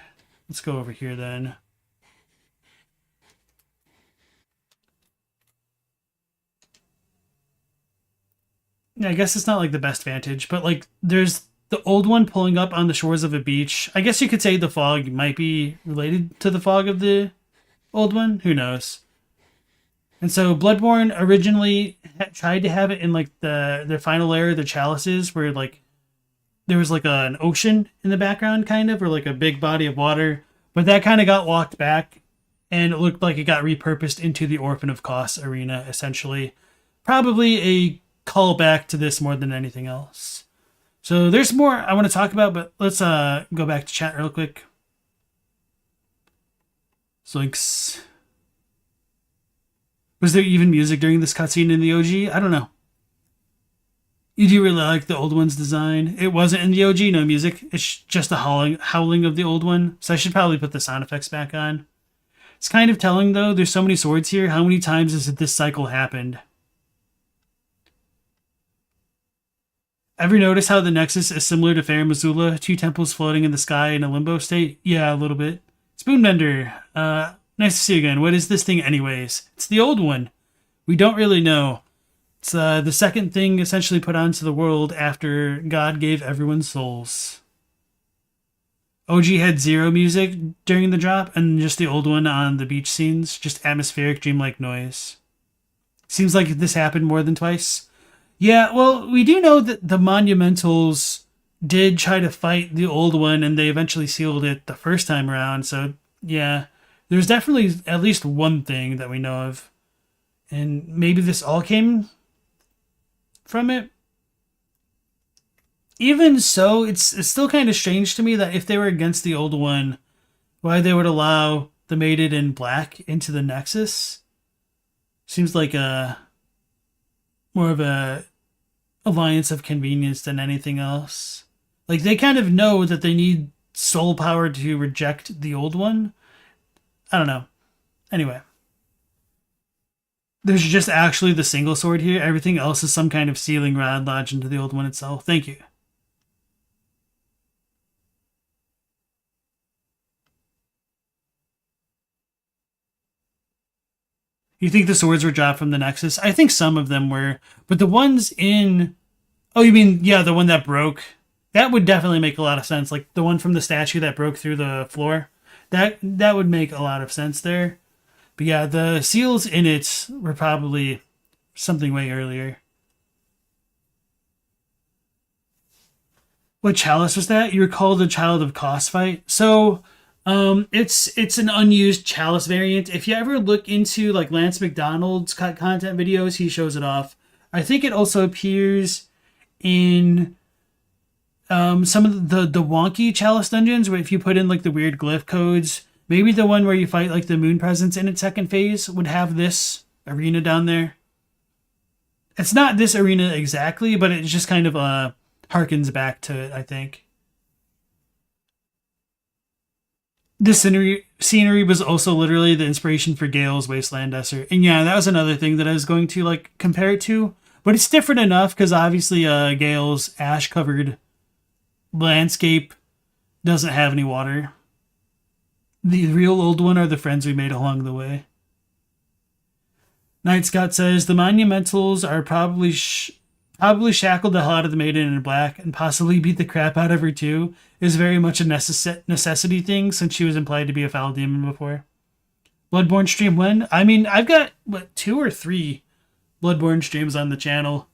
let's go over here then. Yeah, I guess it's not like the best vantage, but like there's the old one pulling up on the shores of a beach. I guess you could say the fog might be related to the fog of the old one. Who knows? And so Bloodborne originally tried to have it in like their final layer, the chalices, where like there was like an ocean in the background, kind of, or like a big body of water. But that kind of got walked back, and it looked like it got repurposed into the Orphan of Kos arena, essentially. Probably a callback to this more than anything else. So there's more I want to talk about, but let's go back to chat real quick. Zoinks. Was there even music during this cutscene in the OG? I don't know. You do really like the old one's design. It wasn't in the OG, no music. It's just the howling of the old one. So I should probably put the sound effects back on. It's kind of telling, though. There's so many swords here. How many times has this cycle happened? Ever notice how the Nexus is similar to Fair Missoula? Two temples floating in the sky in a limbo state? Yeah, a little bit. Spoonbender. Nice to see you again. What is this thing anyways? It's the old one. We don't really know. It's the second thing essentially put onto the world after God gave everyone souls. OG had zero music during the drop, and just the old one on the beach scenes. Just atmospheric, dreamlike noise. Seems like this happened more than twice. Yeah, well, we do know that the Monumentals did try to fight the old one, and they eventually sealed it the first time around. So, yeah, there's definitely at least one thing that we know of. And maybe this all came from it. Even so, it's still kind of strange to me that if they were against the old one, why they would allow the Maiden in Black into the Nexus. Seems like more of a alliance of convenience than anything else. Like, they kind of know that they need soul power to reject the old one. I don't know. Anyway. There's just actually the single sword here. Everything else is some kind of sealing rod lodged into the old one itself. Thank you. You think the swords were dropped from the Nexus? I think some of them were. But the ones in... Oh, you mean, yeah, the one that broke? That would definitely make a lot of sense. Like the one from the statue that broke through the floor. That would make a lot of sense there. But yeah, the seals in it were probably something way earlier. What chalice was that? You recall the Child of Kos fight? So, It's an unused chalice variant. If you ever look into like Lance McDonald's content videos, he shows it off. I think it also appears in some of the wonky chalice dungeons where if you put in like the weird glyph codes, maybe the one where you fight like the moon presence in its second phase would have this arena down there. It's not this arena exactly, but it just kind of harkens back to it, I think. This scenery was also literally the inspiration for Gale's Wasteland Desert. And yeah, that was another thing that I was going to like compare it to. But it's different enough because obviously Gale's ash-covered landscape doesn't have any water. The real old one are the friends we made along the way. Night Scout says, the monumentals are probably shackled the hell out of the Maiden in Black and possibly beat the crap out of her too, is very much a necessity thing since she was implied to be a foul demon before. Bloodborne stream when? I mean, I've got, 2 or 3 Bloodborne streams on the channel.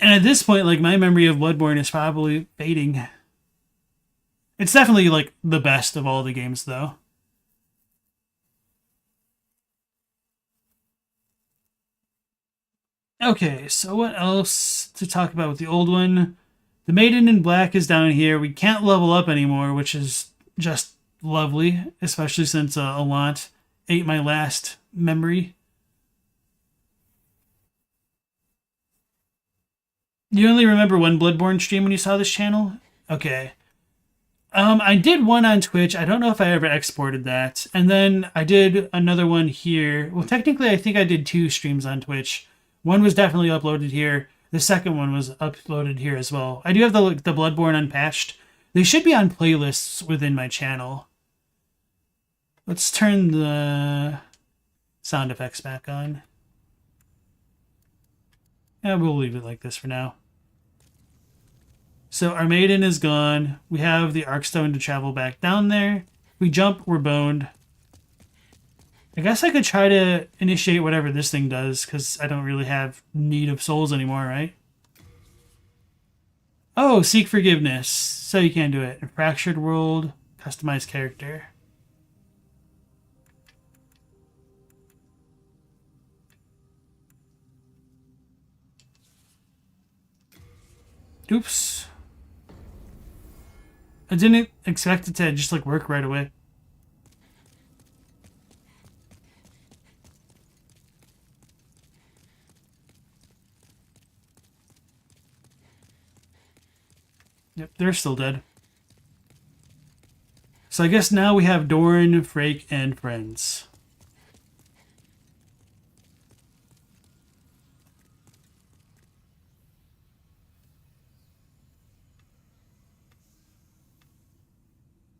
And at this point, like, my memory of Bloodborne is probably fading. It's definitely, like, the best of all the games, though. Okay, so what else to talk about with the old one? The Maiden in Black is down here. We can't level up anymore, which is just lovely, especially since Alant ate my last memory. You only remember one Bloodborne stream when you saw this channel? Okay. I did one on Twitch. I don't know if I ever exported that. And then I did another one here. Well, technically, I think I did 2 streams on Twitch. One was definitely uploaded here. The second one was uploaded here as well. I do have the Bloodborne unpatched. They should be on playlists within my channel. Let's turn the sound effects back on. Yeah, we'll leave it like this for now. So our Maiden is gone. We have the Arkstone to travel back down there. We jump, we're boned. I guess I could try to initiate whatever this thing does, because I don't really have need of souls anymore, right? Oh, seek forgiveness. So you can't do it. Fractured world, customize character. Oops. I didn't expect it to just like work right away. Yep, they're still dead. So I guess now we have Doran, Frake, and friends.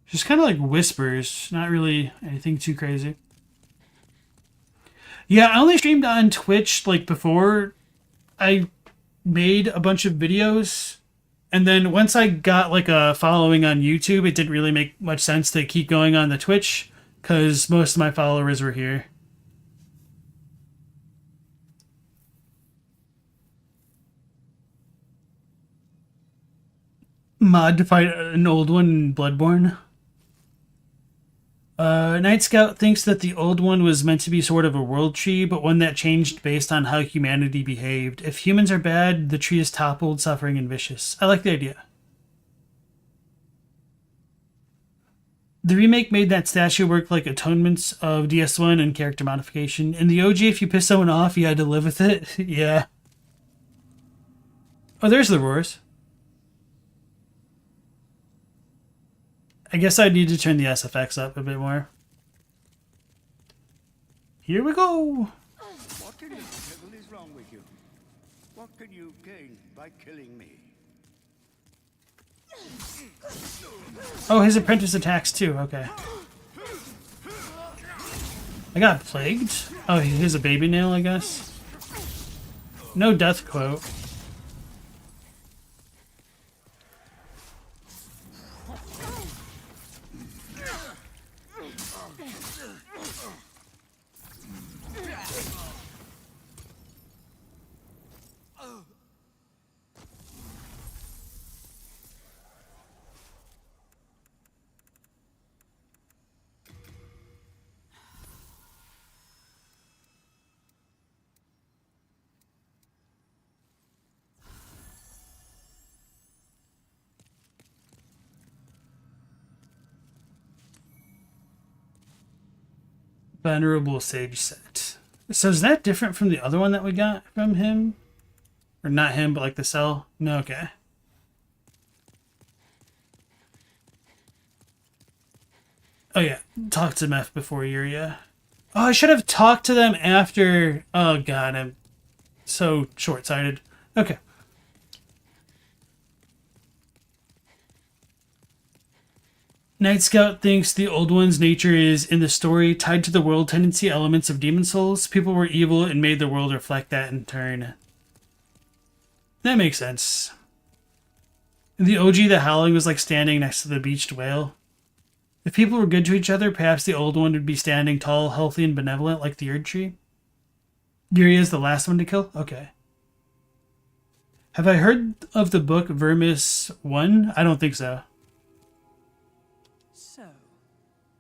Just kind of like whispers, not really anything too crazy. Yeah, I only streamed on Twitch like before I made a bunch of videos. And then once I got like a following on YouTube, it didn't really make much sense to keep going on the Twitch because most of my followers were here. Mod to fight an old one in Bloodborne. Night Scout thinks that the old one was meant to be sort of a world tree, but one that changed based on how humanity behaved. If humans are bad, the tree is toppled, suffering, and vicious. I like the idea. The remake made that statue work like atonements of DS1 and character modification. In the OG, if you pissed someone off, you had to live with it. Yeah. Oh, there's the roars. I guess I need to turn the SFX up a bit more. Here we go. What in the devil is wrong with you? What can you gain by killing me? Oh, his apprentice attacks too. Okay. I got plagued. Oh, here's a baby nail, I guess. No death quote. Venerable Sage Set. So is that different from the other one that we got from him? Or not him, but like the cell? No, okay. Oh yeah, talk to Meph before Yuria. Oh, I should have talked to them after... Oh god, I'm so short-sighted. Okay. Night Scout thinks the Old One's nature is, in the story, tied to the world tendency elements of Demon Souls. People were evil and made the world reflect that in turn. That makes sense. In the OG, the Howling was like standing next to the beached whale. If people were good to each other, perhaps the Old One would be standing tall, healthy, and benevolent like the Erd Tree. Yuria is the last one to kill? Okay. Have I heard of the book Vermis 1? I don't think so. So,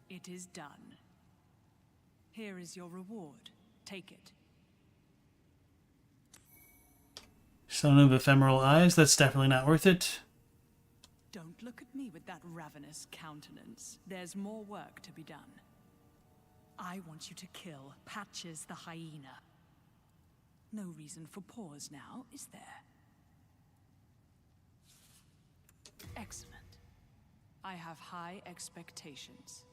it is done. Here is your reward. Take it. Son of Ephemeral Eyes, that's definitely not worth it. Don't look at me with that ravenous countenance. There's more work to be done. I want you to kill Patches the hyena. No reason for pause now, is there? Excellent. I have high expectations.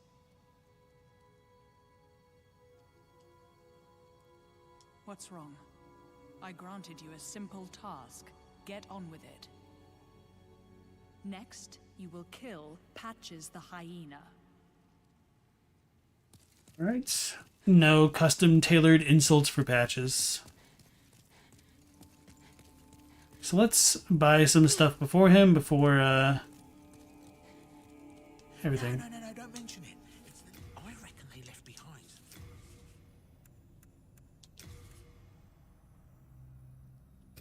What's wrong? I granted you a simple task. Get on with it. Next, you will kill Patches the hyena. Alright. No custom-tailored insults for Patches. So let's buy some stuff before him, before, everything. No, don't mention it. I reckon they left behind.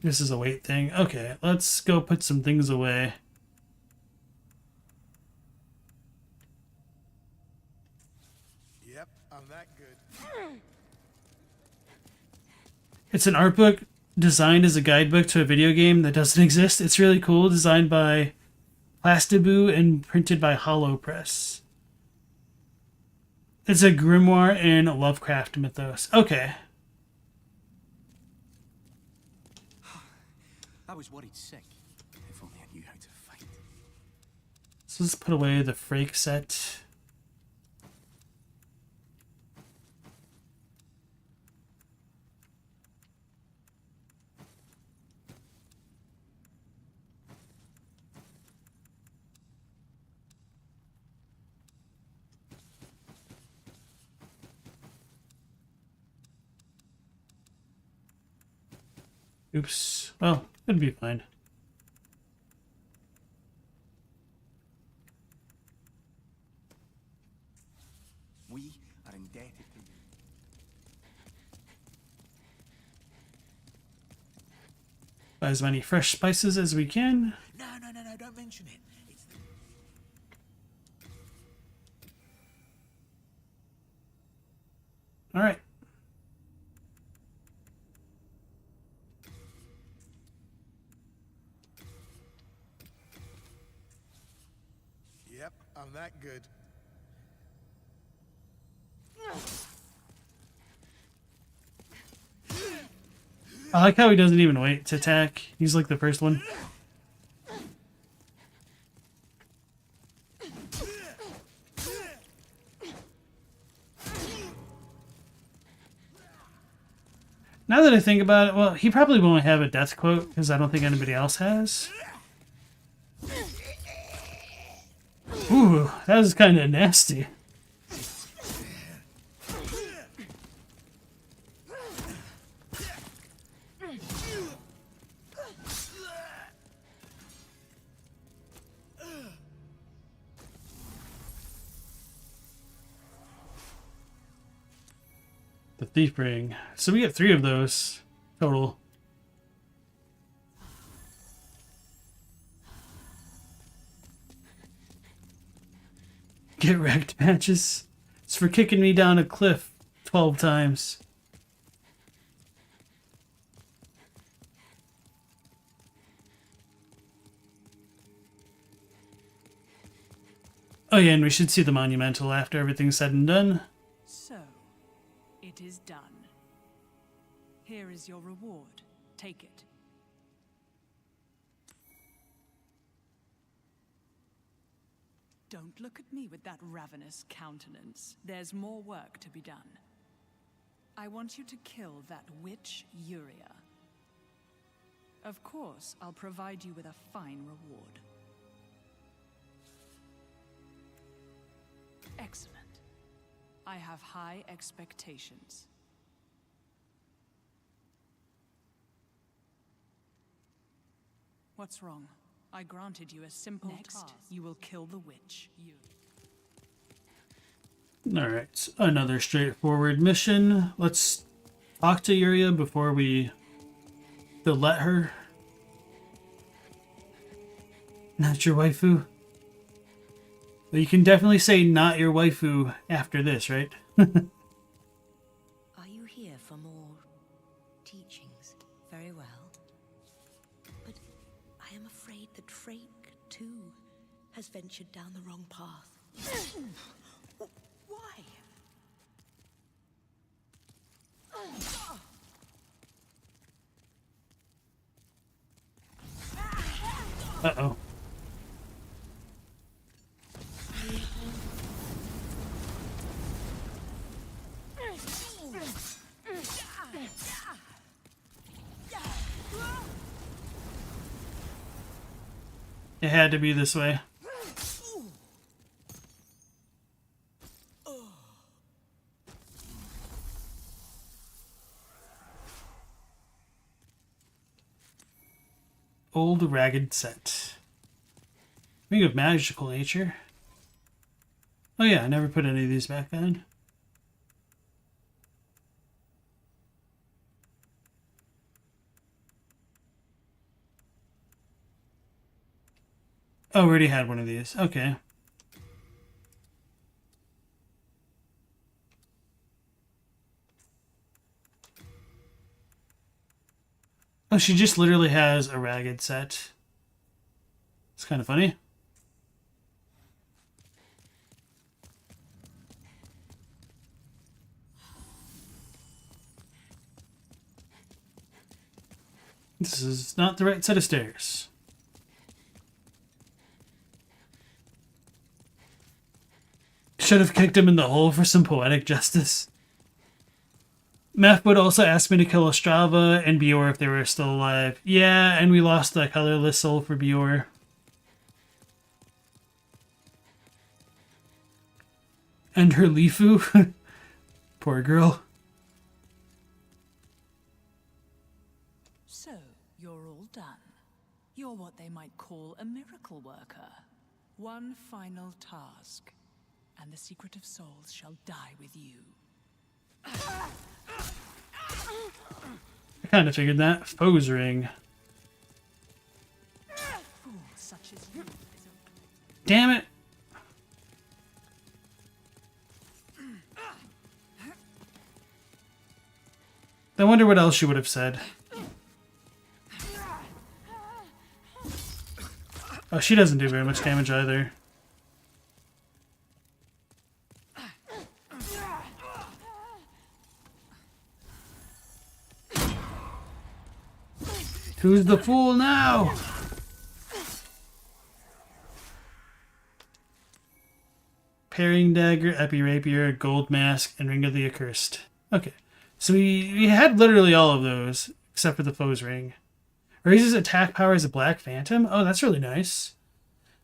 This is a weight thing. Okay, let's go put some things away. Yep, I'm that good. It's an art book designed as a guidebook to a video game that doesn't exist. It's really cool, designed by Plastiboo and printed by Hollow Press. It's a grimoire in Lovecraft mythos. Okay. I was worried sick. If only I knew how to fight. So let's put away the Frake set. Oops. Well, it'll be fine. We are indebted to you. Buy as many fresh spices as we can. No, don't mention it. It's the... All right. Yep, I'm that good. I like how he doesn't even wait to attack. He's like the first one. Now that I think about it, well, he probably won't have a death quote because I don't think anybody else has. Ooh, that was kind of nasty. The Thief Ring. So we get 3 of those total. Get wrecked, Patches. It's for kicking me down a cliff 12 times. Oh yeah, and we should see the monumental after everything's said and done. So, It is done. Here is your reward. Take it. Don't look at me with that ravenous countenance. There's more work to be done. I want you to kill that witch, Yuria. Of course, I'll provide you with a fine reward. Excellent. I have high expectations. What's wrong? I granted you a simple task. You will kill the witch. Alright, another straightforward mission. Let's talk to Yuria before we let her. Not your waifu? But you can definitely say not your waifu after this, right? Are you here for more teachings? Very well. But I am afraid that Frake, too, has ventured down the wrong path. Why? Uh-oh. It had to be this way. Old ragged set. Ring of magical nature. Oh yeah, I never put any of these back on. Oh, we already had one of these. Okay. Oh, she just literally has a ragged set. It's kind of funny. This is not the right set of stairs. Should have kicked him in the hole for some poetic justice. Meph would also ask me to kill Ostrava and Bior if they were still alive. Yeah, and we lost the colorless soul for Bior. And her Lifu. Poor girl. So, you're all done. You're what they might call a miracle worker. One final task, and the secret of souls shall die with you. I kind of figured that. Foe's ring. Damn it! I wonder what else she would have said. Oh, she doesn't do very much damage either. Who's the fool now? Parrying dagger, epi rapier, gold mask, and ring of the accursed. Okay, so we had literally all of those except for the foe's ring. Raises attack power as a black phantom. Oh, that's really nice.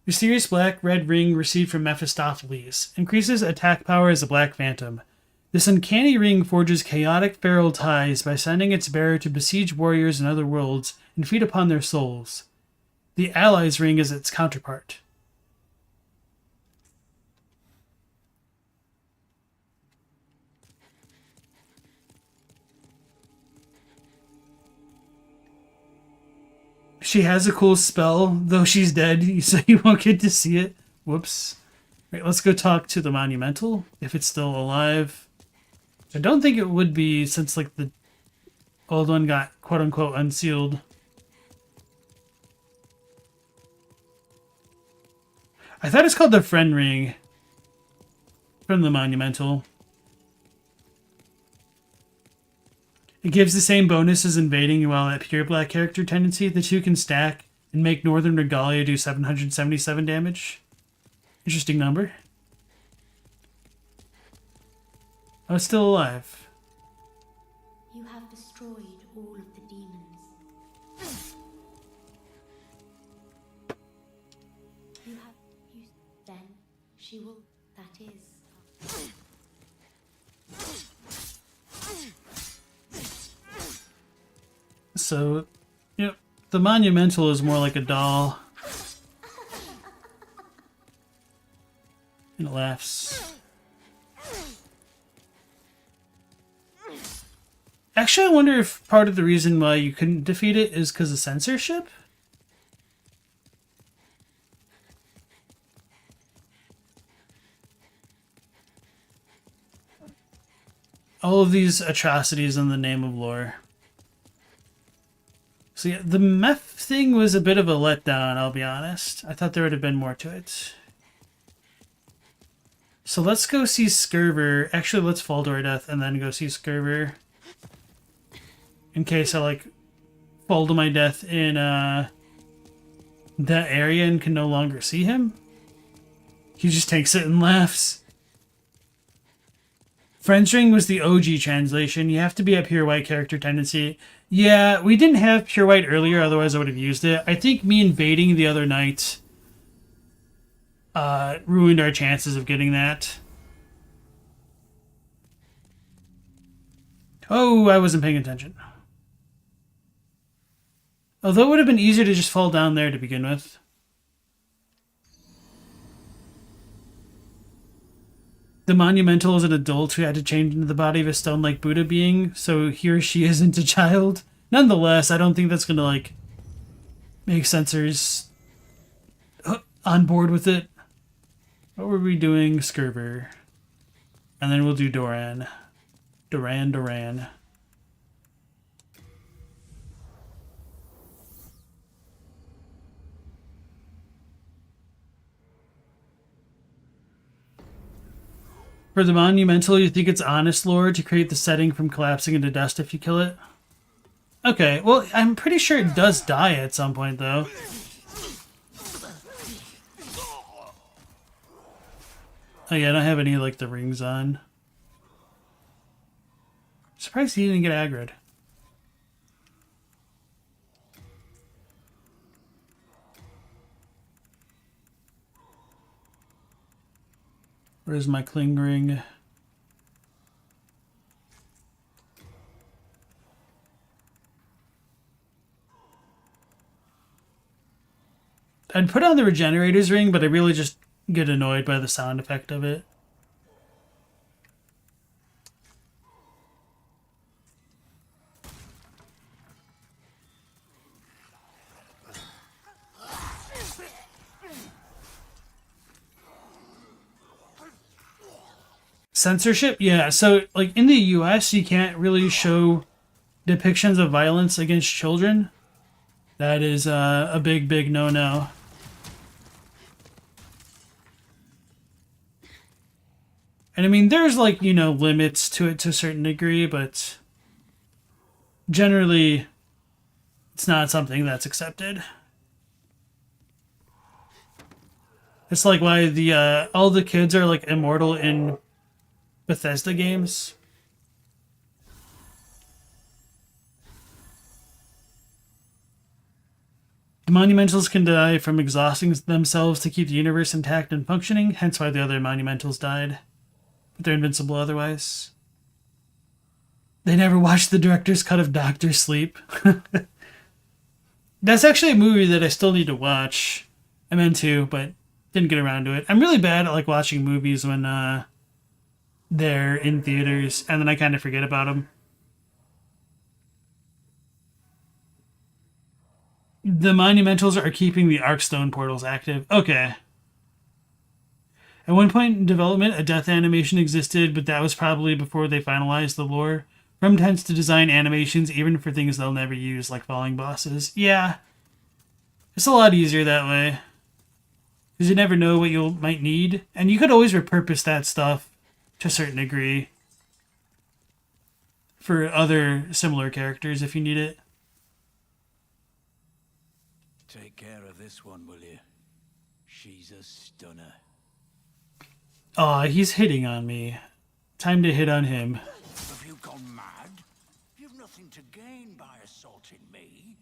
Mysterious black red ring received from Mephistopheles. Increases attack power as a black phantom. This uncanny ring forges chaotic feral ties by sending its bearer to besiege warriors in other worlds and feed upon their souls. The allies ring is its counterpart. She has a cool spell, though she's dead, so you won't get to see it. Whoops. Right, let's go talk to the Monumental, if it's still alive. I don't think it would be, since like the old one got quote-unquote unsealed. I thought it's called the Friend Ring from the Monumental. It gives the same bonus as invading while at pure black character tendency. The two can stack and make Northern Regalia do 777 damage. Interesting number. I was still alive. You have destroyed all of the demons. You have used then she will, that is. So, you know, the monumental is more like a doll. And it laughs. Actually, I wonder if part of the reason why you couldn't defeat it is because of censorship? All of these atrocities in the name of lore. So yeah, the meth thing was a bit of a letdown, I'll be honest. I thought there would have been more to it. So let's go see Scurver. Actually, let's fall to our death and then go see Scurver. In case I, like, fall to my death in that area and can no longer see him. He just takes it and laughs. Friendstring was the OG translation. You have to be a pure white character tendency. Yeah, we didn't have pure white earlier, otherwise I would have used it. I think me invading the other night ruined our chances of getting that. Oh, I wasn't paying attention. Although it would have been easier to just fall down there to begin with. The monumental is an adult who had to change into the body of a stone-like Buddha being, so he or she isn't a child. Nonetheless, I don't think that's going to, like, make censors on board with it. What were we doing? Scurver. And then we'll do Doran. Doran. For the monumental, you think it's honest lore to create the setting from collapsing into dust if you kill it? Okay, well, I'm pretty sure it does die at some point, though. Oh yeah, I don't have any, like, the rings on. Surprised he didn't get aggroed. Where's my cling ring? I'd put on the regenerator's ring, but I really just get annoyed by the sound effect of it. Censorship? Yeah, so, like, in the US, you can't really show depictions of violence against children. That is a big, big no-no. And I mean, there's, like, you know, limits to it to a certain degree, but generally, it's not something that's accepted. It's like why the all the kids are, like, immortal in Bethesda games. The monumentals can die from exhausting themselves to keep the universe intact and functioning, hence why the other monumentals died. But they're invincible otherwise. They never watched the director's cut of Doctor Sleep. That's actually a movie that I still need to watch. I meant to, but didn't get around to it. I'm really bad at, like, watching movies when they're in theaters, and then I kind of forget about them. The monumentals are keeping the Arkstone portals active. Okay. At one point in development, a death animation existed, but that was probably before they finalized the lore. From tends to design animations even for things they'll never use, like falling bosses. Yeah. It's a lot easier that way. Because you never know what you might need, and you could always repurpose that stuff to a certain degree. for other similar characters if you need it. Take care of this one, will you? She's a stunner. Aw, he's hitting on me. Time to hit on him. Have you gone mad? You've nothing to gain by assaulting me.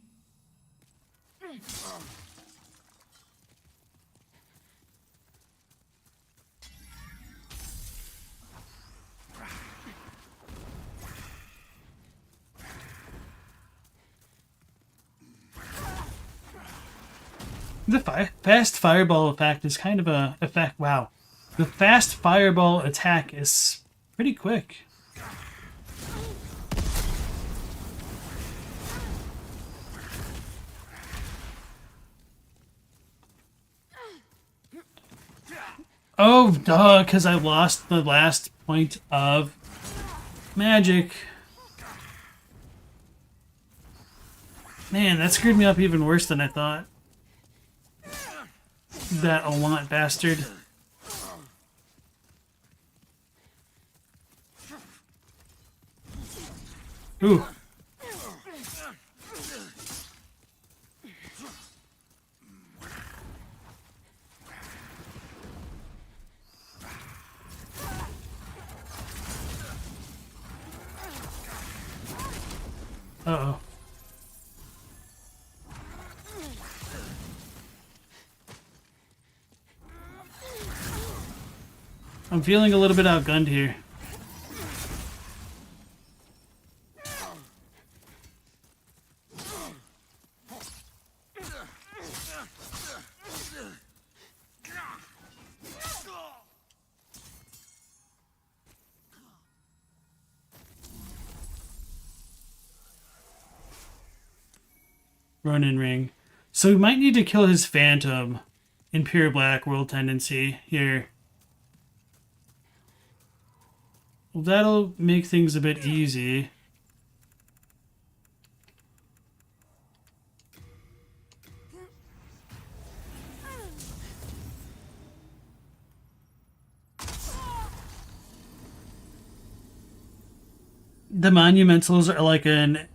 The fast fireball effect is kind of a effect. Wow. The fast fireball attack is pretty quick. Oh, duh, because I lost the last point of magic. Man, that screwed me up even worse than I thought. That Allant bastard. Ooh. Uh-oh. I'm feeling a little bit outgunned here. Ronin ring. So we might need to kill his phantom in pure black world tendency here. Well, that'll make things a bit easy. The monumentals are like an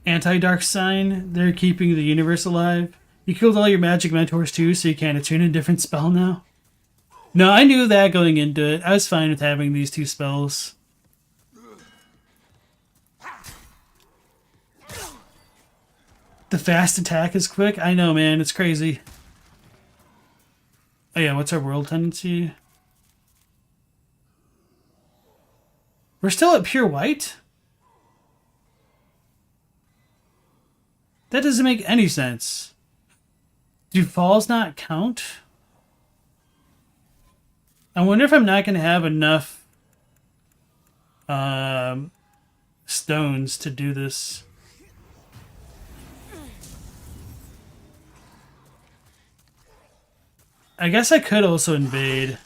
anti-dark sign. They're keeping the universe alive. You killed all your magic mentors too, so you can't attune a different spell now. No, I knew that going into it. I was fine with having these two spells. The fast attack is quick? I know, man. It's crazy. Oh yeah, what's our world tendency? We're still at pure white? That doesn't make any sense. Do falls not count? I wonder if I'm not going to have enough stones to do this. I guess I could also invade.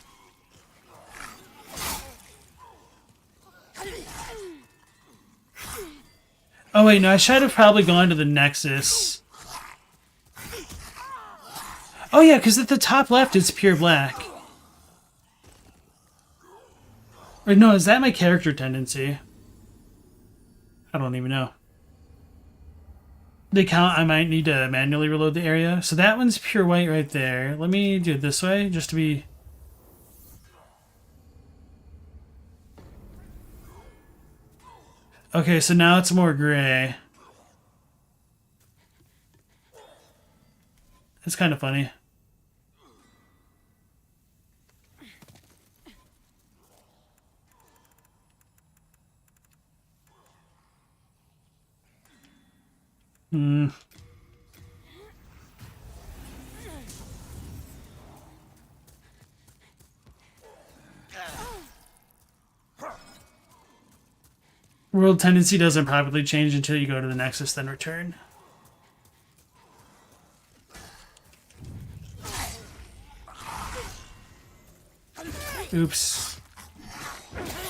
Oh wait, no, I should have probably gone to the Nexus. Oh yeah, because at the top left it's pure black. Or no, is that my character tendency? I don't even know. They count, I might need to manually reload the area. So that one's pure white right there. Let me do it this way, just to be... Okay, so now it's more gray. It's kind of funny. World tendency doesn't properly change until you go to the Nexus, then return. Oops.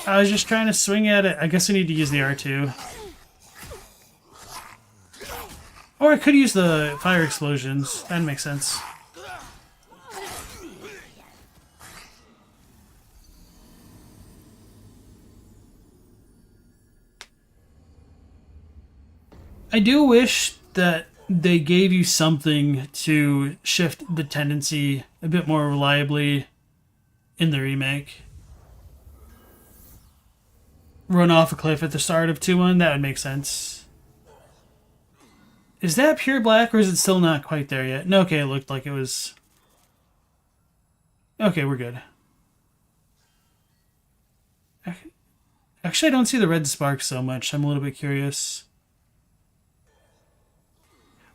I was just trying to swing at it. I guess I need to use the R2. Or I could use the fire explosions. That makes sense. I do wish that they gave you something to shift the tendency a bit more reliably in the remake. Run off a cliff at the start of 2-1, that would make sense. Is that pure black or is it still not quite there yet? No, okay, it looked like it was... Okay, we're good. Actually, I don't see the red sparks so much. I'm a little bit curious.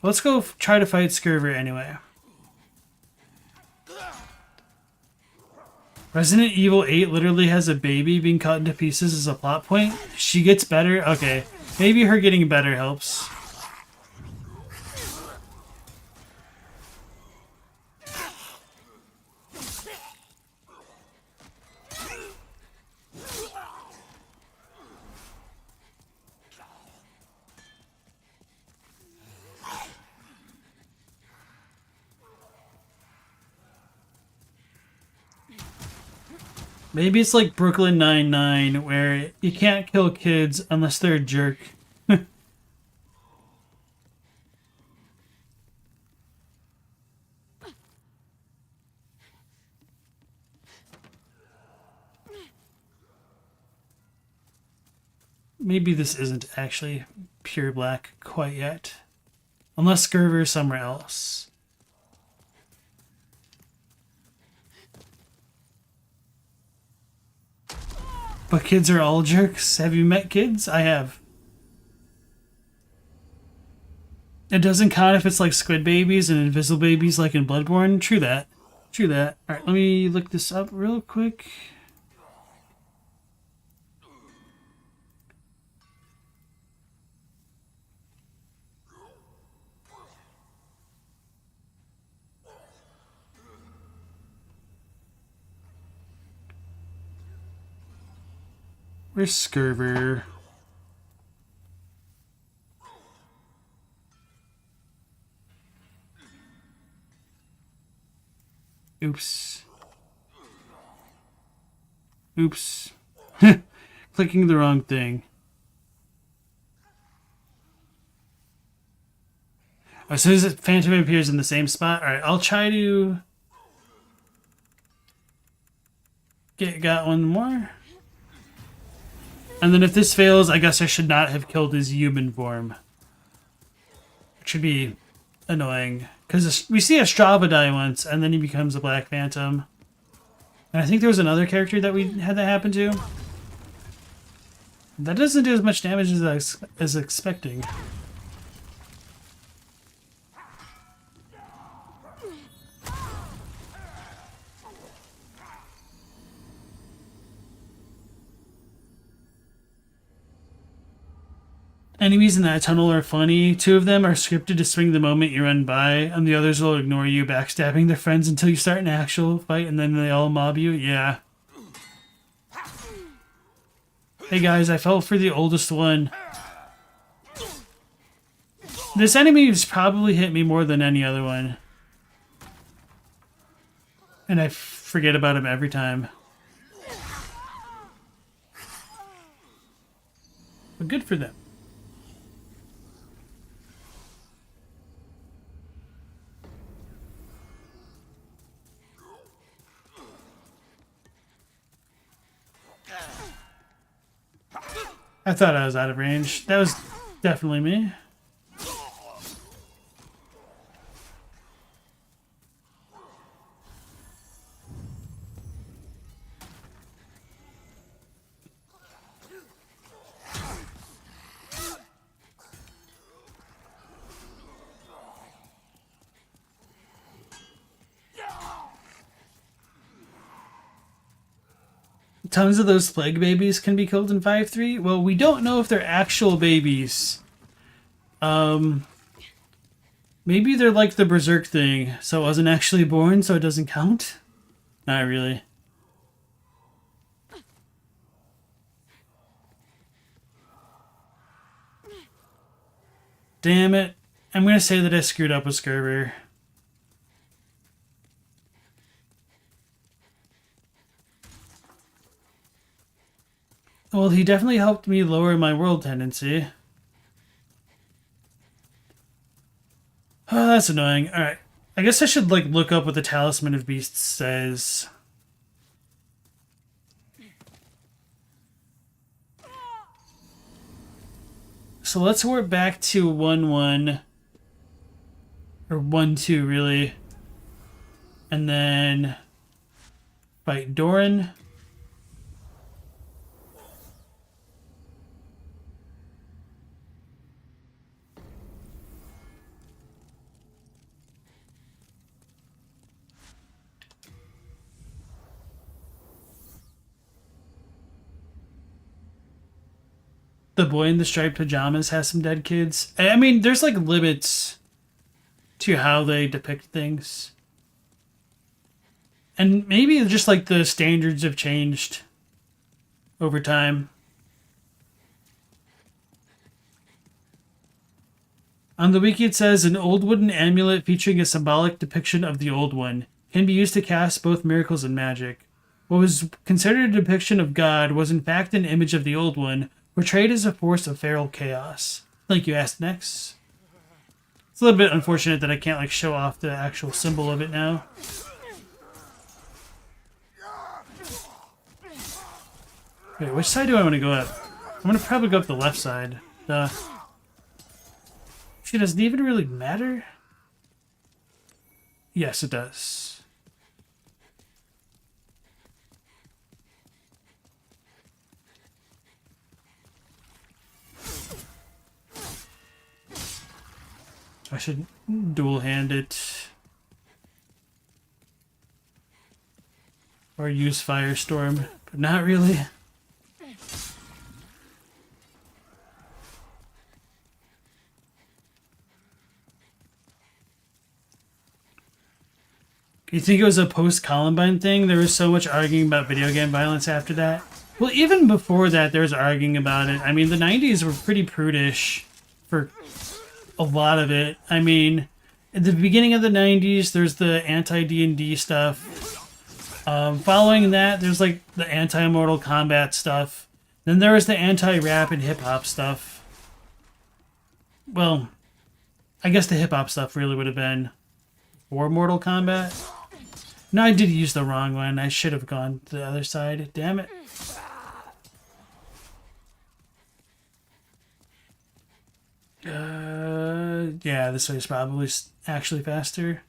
Let's go try to fight Scurver anyway. Resident Evil 8 literally has a baby being cut into pieces as a plot point. She gets better? Okay. Maybe her getting better helps. Maybe it's like Brooklyn Nine-Nine, where you can't kill kids unless they're a jerk. Maybe this isn't actually pure black quite yet. Unless Scurver is somewhere else. But kids are all jerks. Have you met kids? I have. It doesn't count if it's like squid babies and invisible babies like in Bloodborne. True that. True that. Alright, let me look this up real quick. Where's Scurver? Oops. Oops. Clicking the wrong thing. As soon as Phantom appears in the same spot, alright, I'll try to got one more. And then if this fails, I guess I should not have killed his human form. Which should be annoying. Because we see Ostrava die once, and then he becomes a Black Phantom. And I think there was another character that we had that happen to. That doesn't do as much damage as I was expecting. Enemies in that tunnel are funny. 2 of them are scripted to swing the moment you run by, and the others will ignore you, backstabbing their friends until you start an actual fight, and then they all mob you. Yeah. Hey guys, I fell for the oldest one. This enemy has probably hit me more than any other one. And I forget about him every time. But good for them. I thought I was out of range. That was definitely me. Tons of those plague babies can be killed in 5.3. Well, we don't know if they're actual babies. Maybe they're like the Berserk thing, so it wasn't actually born, so it doesn't count? Not really. Damn it. I'm gonna say that I screwed up with Scurver. Well, he definitely helped me lower my world tendency. that's annoying. Alright. I guess I should, like, look up what the Talisman of Beasts says. So let's warp back to 1-1. Or 1-2, really. And then fight Doran. The boy in the striped pajamas has some dead kids. I mean, there's like limits to how they depict things. And maybe just like the standards have changed over time. On the wiki it says, an old wooden amulet featuring a symbolic depiction of the Old One can be used to cast both miracles and magic. What was considered a depiction of God was in fact an image of the Old One, portrayed as a force of feral chaos. Thank you, Ask Next. It's a little bit unfortunate that I can't like show off the actual symbol of it now. Wait, which side do I want to go up? I'm going to probably go up the left side. Duh. Shit, does it even really matter? Yes, it does. I should dual-hand it. Or use Firestorm, but not really. You think it was a post-Columbine thing? There was so much arguing about video game violence after that. Well, even before that, there was arguing about it. I mean, the 90s were pretty prudish for a lot of it. I mean, at the beginning of the 90s, there's the anti-D&D stuff. Following that, there's like the anti-Mortal Kombat stuff. Then there was the anti-rap and hip-hop stuff. Well, I guess the hip-hop stuff really would have been for Mortal Kombat. No, I did use the wrong one. I should have gone to the other side. Damn it. Yeah, this way is probably actually faster.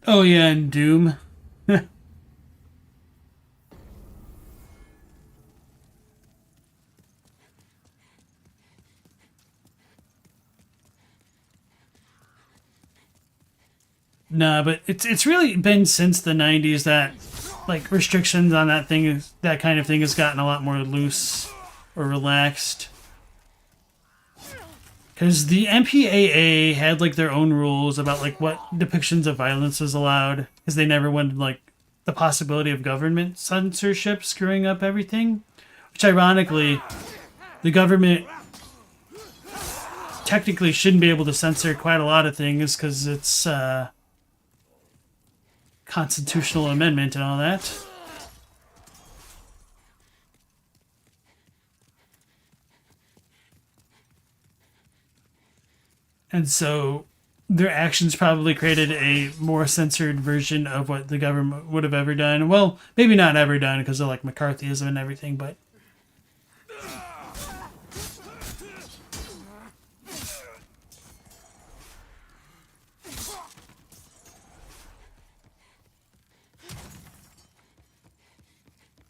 Oh yeah, and Doom. Nah, but it's really been since the 90s that like restrictions on that kind of thing has gotten a lot more loose or relaxed. Because the MPAA had like their own rules about like what depictions of violence was allowed, because they never wanted like the possibility of government censorship screwing up everything. Which ironically, the government technically shouldn't be able to censor quite a lot of things because it's constitutional amendment and all that. And so their actions probably created a more censored version of what the government would have ever done. Well, maybe not ever done because of like McCarthyism and everything, but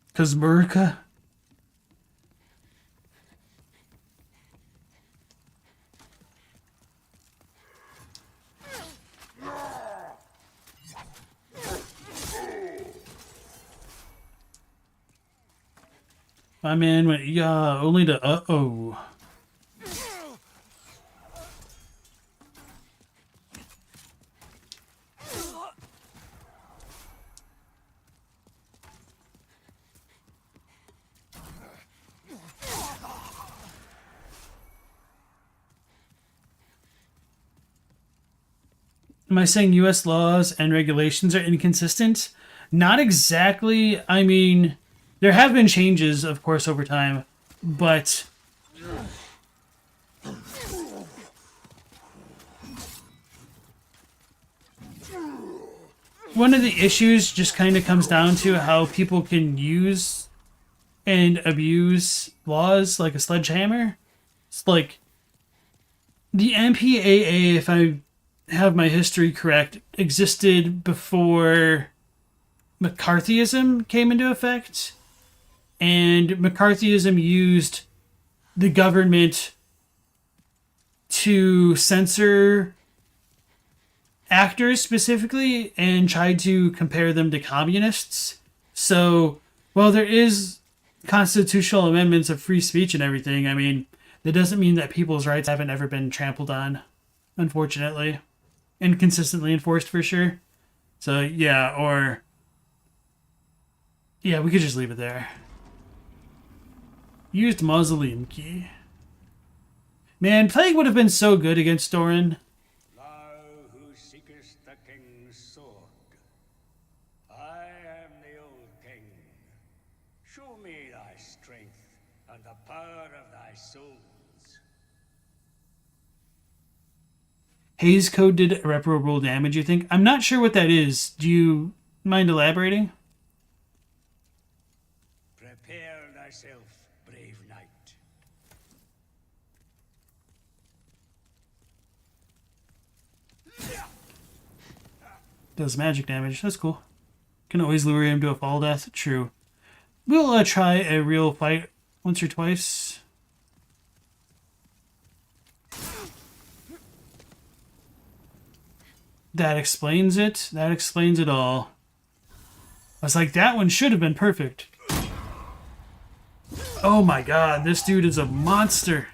because America. My man went, yeah, only to uh-oh. Am I saying U.S. laws and regulations are inconsistent? Not exactly. I mean, there have been changes, of course, over time, but one of the issues just kind of comes down to how people can use and abuse laws like a sledgehammer. It's like the MPAA, if I have my history correct, existed before McCarthyism came into effect, and McCarthyism used the government to censor actors specifically and tried to compare them to communists. So while there is constitutional amendments of free speech and everything, I mean, that doesn't mean that people's rights haven't ever been trampled on, unfortunately, and consistently enforced for sure. So yeah, or yeah, we could just leave it there. Used mausoleum key. Man, Plague would have been so good against Doran. Thou who seekest the king's sword. I am the old king. Show me thy strength and the power of thy souls. Haze Code did irreparable damage, you think? I'm not sure what that is. Do you mind elaborating? Prepare thyself, brave knight. Does magic damage. That's cool. Can always lure him to a fall death. True. We'll try a real fight once or twice. That explains it. That explains it all. I was like, that one should have been perfect. Oh my god, this dude is a monster.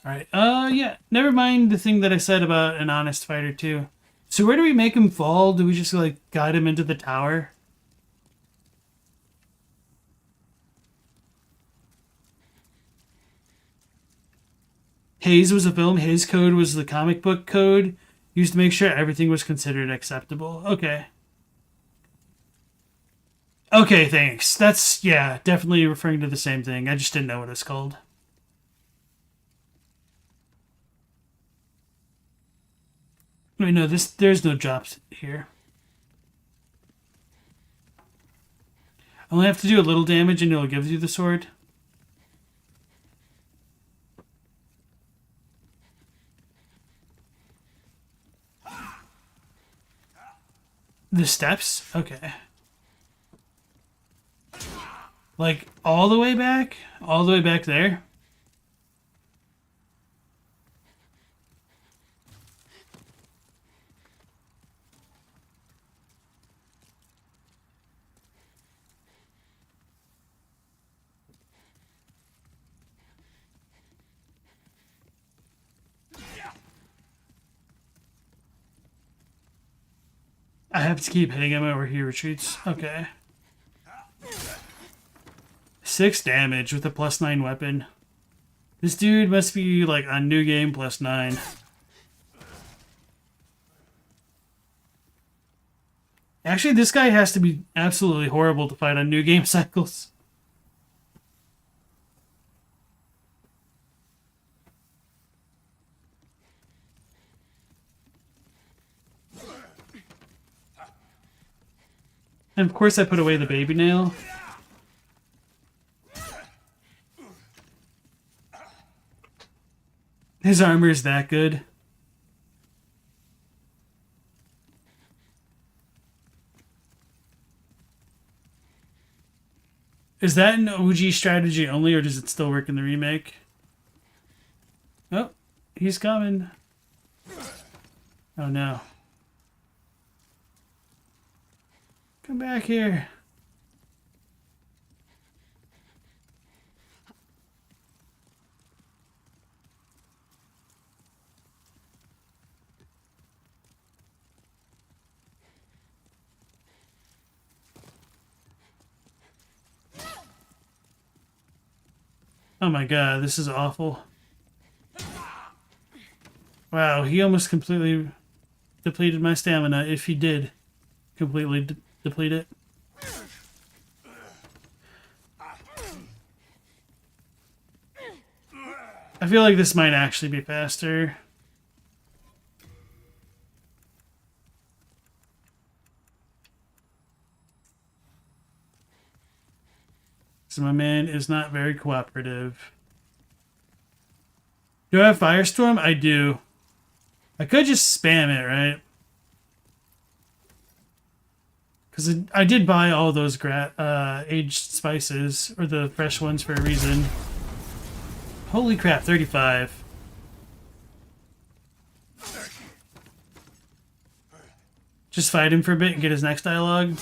Alright, yeah. Never mind the thing that I said about an honest fighter, too. So where do we make him fall? Do we just, like, guide him into the tower? Haze was a film. Haze Code was the comic book code used to make sure everything was considered acceptable. Okay. Okay, thanks. That's, yeah, definitely referring to the same thing. I just didn't know what it's called. Wait, no, there's no drops here. I only have to do a little damage and it'll give you the sword. The steps? Okay. Like, all the way back? All the way back there? I have to keep hitting him over he retreats. Okay. 6 damage with a +9 weapon. This dude must be like on new game +9. Actually, this guy has to be absolutely horrible to fight on new game cycles. And of course I put away the baby nail. His armor is that good. Is that an OG strategy only, or does it still work in the remake? Oh, he's coming. Oh no. Come back here. Oh my god, this is awful. Wow, he almost completely depleted my stamina, if he did completely deplete it. I feel like this might actually be faster. So my man is not very cooperative. Do I have Firestorm? I do. I could just spam it, right? Because I did buy all those aged spices, or the fresh ones, for a reason. Holy crap, 35. Just fight him for a bit and get his next dialogue.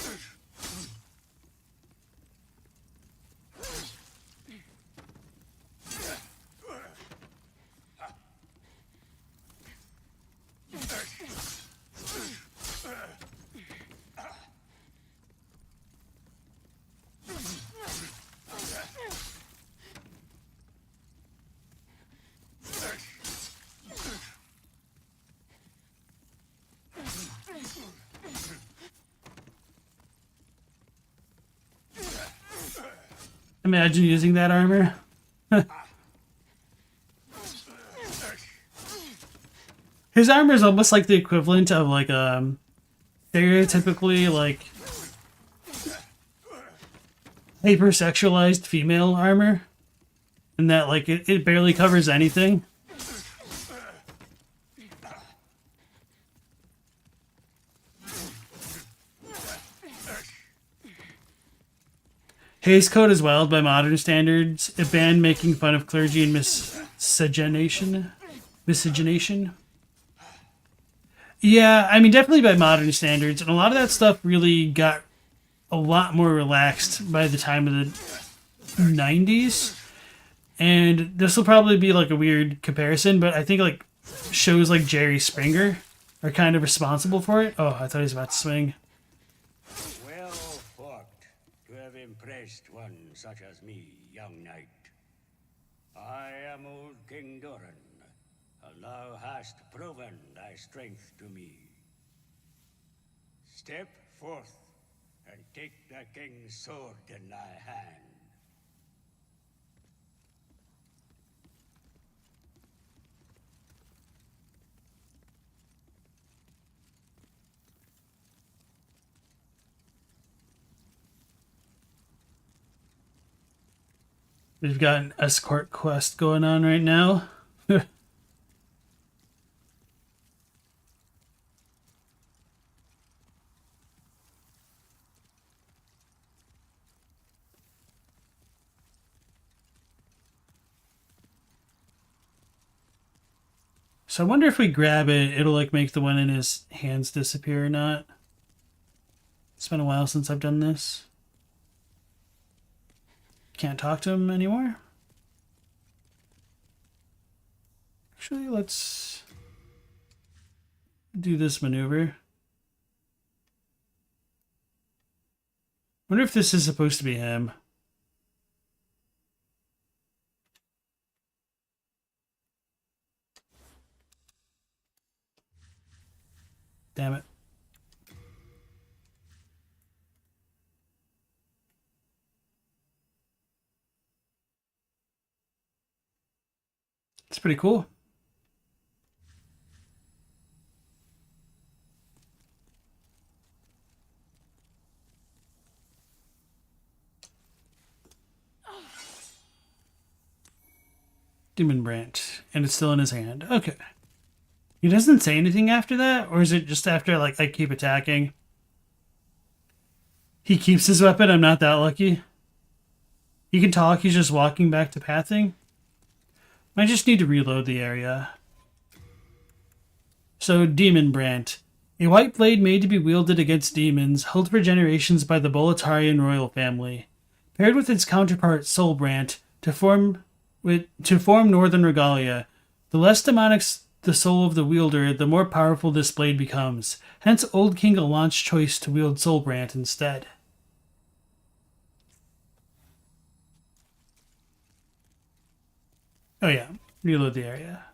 Imagine using that armor. His armor is almost like the equivalent of like stereotypically like hypersexualized female armor, in that like it barely covers anything. Hays Code is wild by modern standards. A ban making fun of clergy and miscegenation. Yeah, I mean, definitely by modern standards. And a lot of that stuff really got a lot more relaxed by the time of the 90s. And this will probably be like a weird comparison, but I think like shows like Jerry Springer are kind of responsible for it. Oh, I thought he was about to swing. Well fought to have impressed one such as me, young knight. I am old King Doran, and thou hast proven thy strength to me. Step forth and take the king's sword in thy hand. We've got an escort quest going on right now. So I wonder if we grab it, it'll like make the one in his hands disappear or not. It's been a while since I've done this. Can't talk to him anymore. Actually, let's do this maneuver. Wonder if this is supposed to be him. Damn it. It's pretty cool. Demon Branch, and it's still in his hand. Okay. He doesn't say anything after that, or is it just after like I keep attacking? He keeps his weapon. I'm not that lucky. He can talk. He's just walking back to pathing. I just need to reload the area. So, Demon Brant. A white blade made to be wielded against demons, held for generations by the Boletarian royal family. Paired with its counterpart Soul Brant to form Northern Regalia. The less demonic the soul of the wielder, the more powerful this blade becomes. Hence, Old King Alant's choice to wield Soul Brant instead. Oh yeah, reload the area.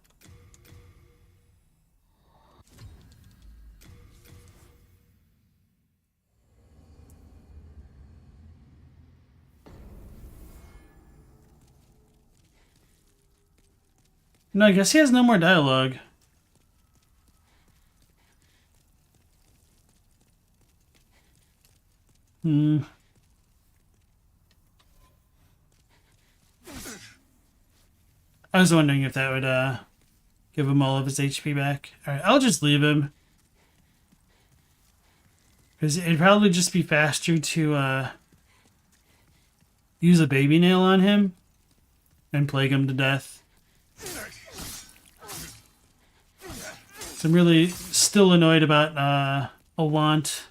No, I guess he has no more dialogue. Hmm. I was wondering if that would give him all of his HP back. Alright, I'll just leave him. Because it'd probably just be faster to use a baby nail on him and plague him to death. So I'm really still annoyed about Alant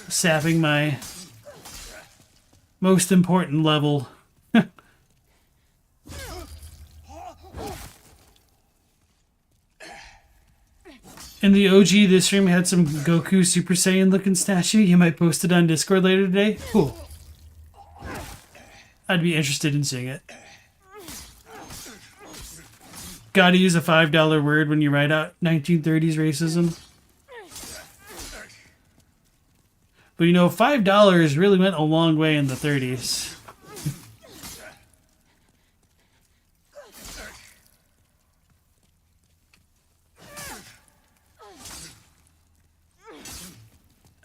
sapping my most important level. In the OG, this stream had some Goku Super Saiyan looking statue. You might post it on Discord later today. Cool. I'd be interested in seeing it. Gotta use a $5 word when you write out 1930s racism. But you know, $5 really went a long way in the 30s.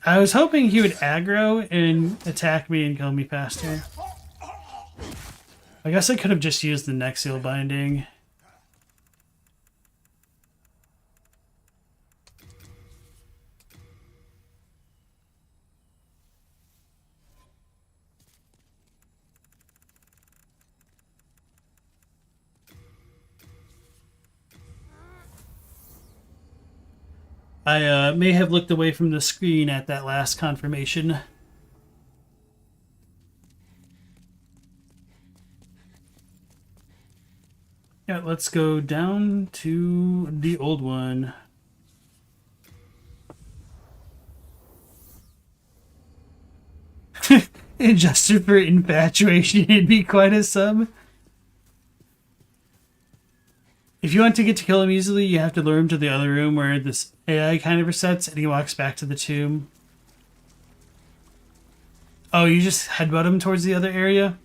I was hoping he would aggro and attack me and kill me faster. I guess I could have just used the Nexial binding. I may have looked away from the screen at that last confirmation. Yeah, let's go down to the old one. Adjusted for infatuation, it'd be quite a sub. If you want to get to kill him easily, you have to lure him to the other room where this AI kind of resets and he walks back to the tomb. Oh, you just headbutt him towards the other area?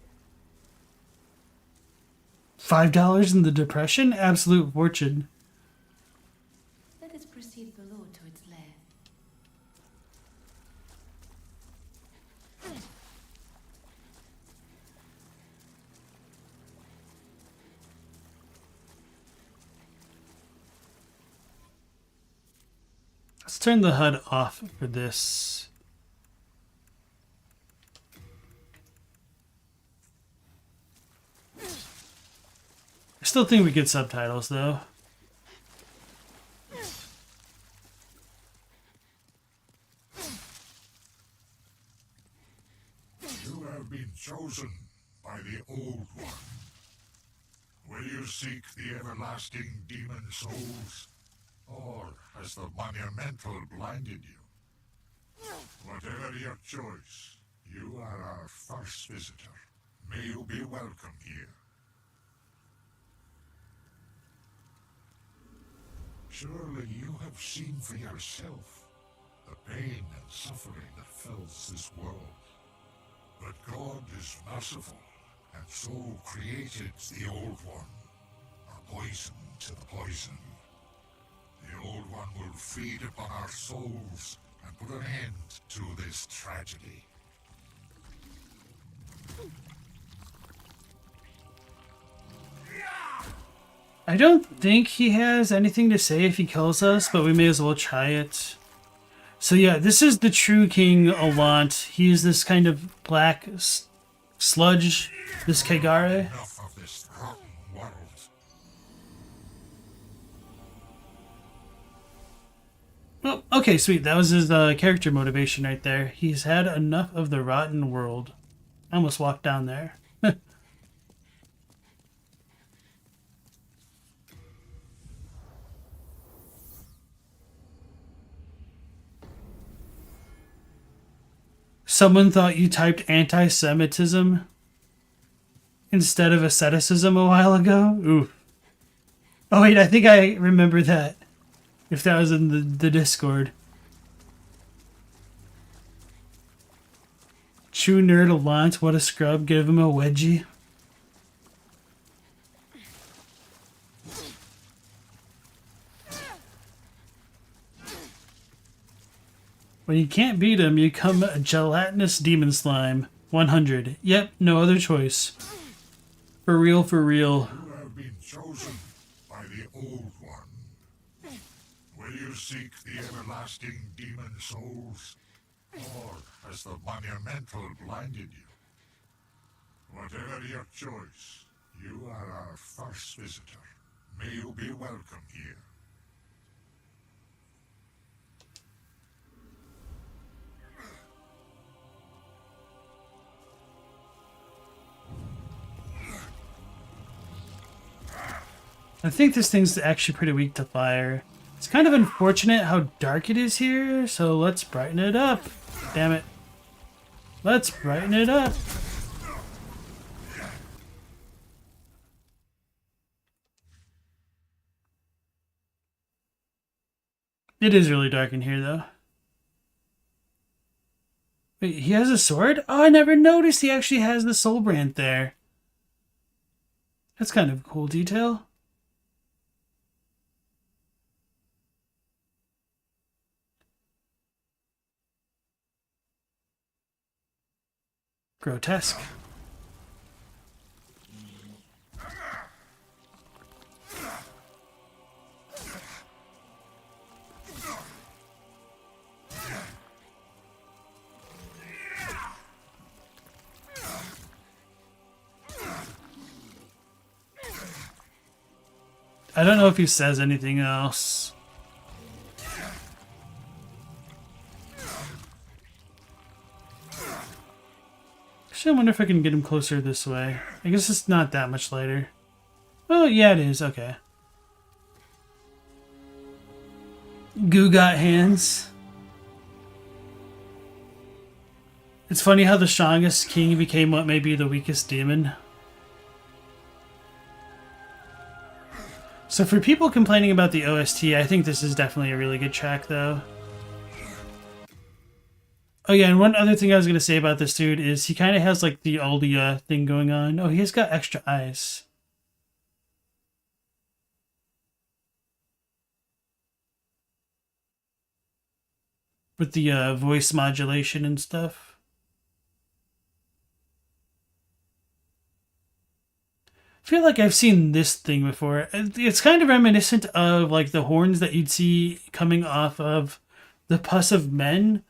$5 in the depression? Absolute fortune. Let us proceed below to its lair. Let's turn the HUD off for this. I still think we get subtitles though. You have been chosen by the Old One. Will you seek the everlasting demon souls? Or has the monumental blinded you? Whatever your choice, you are our first visitor. May you be welcome here. Surely you have seen for yourself the pain and suffering that fills this world. But God is merciful, and so created the Old One, a poison to the poison. The Old One will feed upon our souls and put an end to this tragedy. I don't think he has anything to say if he kills us, but we may as well try it. So yeah, this is the true King Alant. He is this kind of black sludge, this Kagare. Enough of this rotten world. Oh, okay, sweet. That was his character motivation right there. He's had enough of the rotten world. I almost walked down there. Someone thought you typed anti-Semitism instead of asceticism a while ago? Ooh. Oh wait, I think I remember that. If that was in the Discord. True nerd Alant, what a scrub. Give him a wedgie. When you can't beat him, you become a gelatinous demon slime. 100. Yep, no other choice. For real, for real. You have been chosen by the Old One. Will you seek the everlasting demon souls? Or has the monumental blinded you? Whatever your choice, you are our first visitor. May you be welcome here. I think this thing's actually pretty weak to fire. It's kind of unfortunate how dark it is here, so let's brighten it up. Damn it. Let's brighten it up. It is really dark in here, though. Wait, he has a sword? Oh, I never noticed he actually has the soul brand there. That's kind of a cool detail. Grotesque. I don't know if he says anything else. Actually, I wonder if I can get him closer this way. I guess it's not that much lighter. Oh, yeah, it is. Okay. Goo got hands. It's funny how the strongest king became what may be the weakest demon. So for people complaining about the OST, I think this is definitely a really good track, though. Oh yeah, and one other thing I was going to say about this dude is he kind of has like the Aldia thing going on. Oh, he's got extra eyes. With the voice modulation and stuff. I feel like I've seen this thing before. It's kind of reminiscent of like the horns that you'd see coming off of the Pus of Men,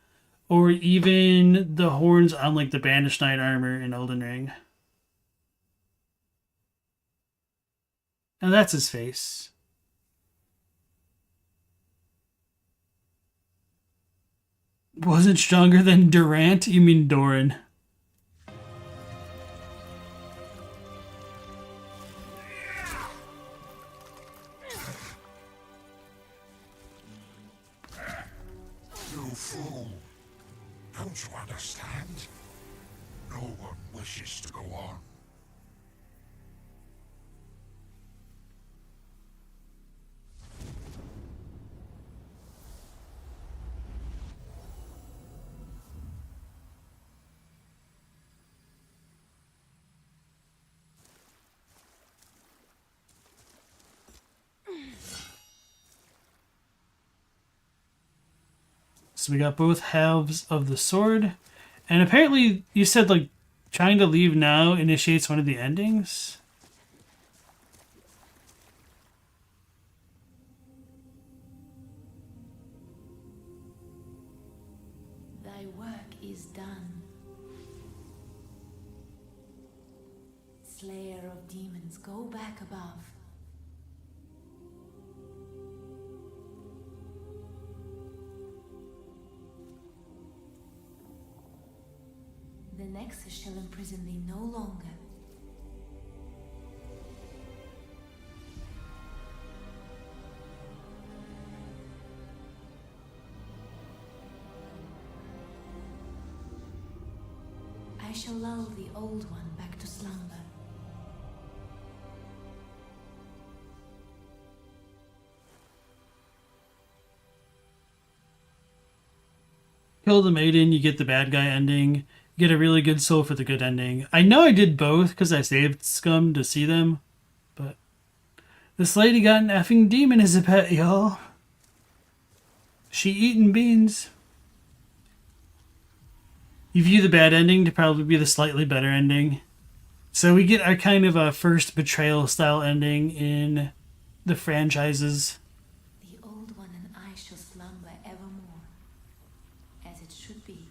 or even the horns on like the Banished Knight armor in Elden Ring. And that's his face. Wasn't stronger than Durant? You mean Doran. You fool! Don't you understand? No one wishes to go on. So we got both halves of the sword. And apparently you said like trying to leave now initiates one of the endings. Thy work is done. Slayer of demons, go back above. The Nexus shall imprison thee no longer. I shall lull the old one back to slumber. Kill the maiden, you get the bad guy ending. Get a really good soul for the good ending. I know I did both because I saved Scum to see them, but this lady got an effing demon as a pet, y'all. She eating beans. you view the bad ending to probably be the slightly better ending. So we get our kind of a first betrayal style ending in the franchises. The old one and I shall slumber evermore, as it should be.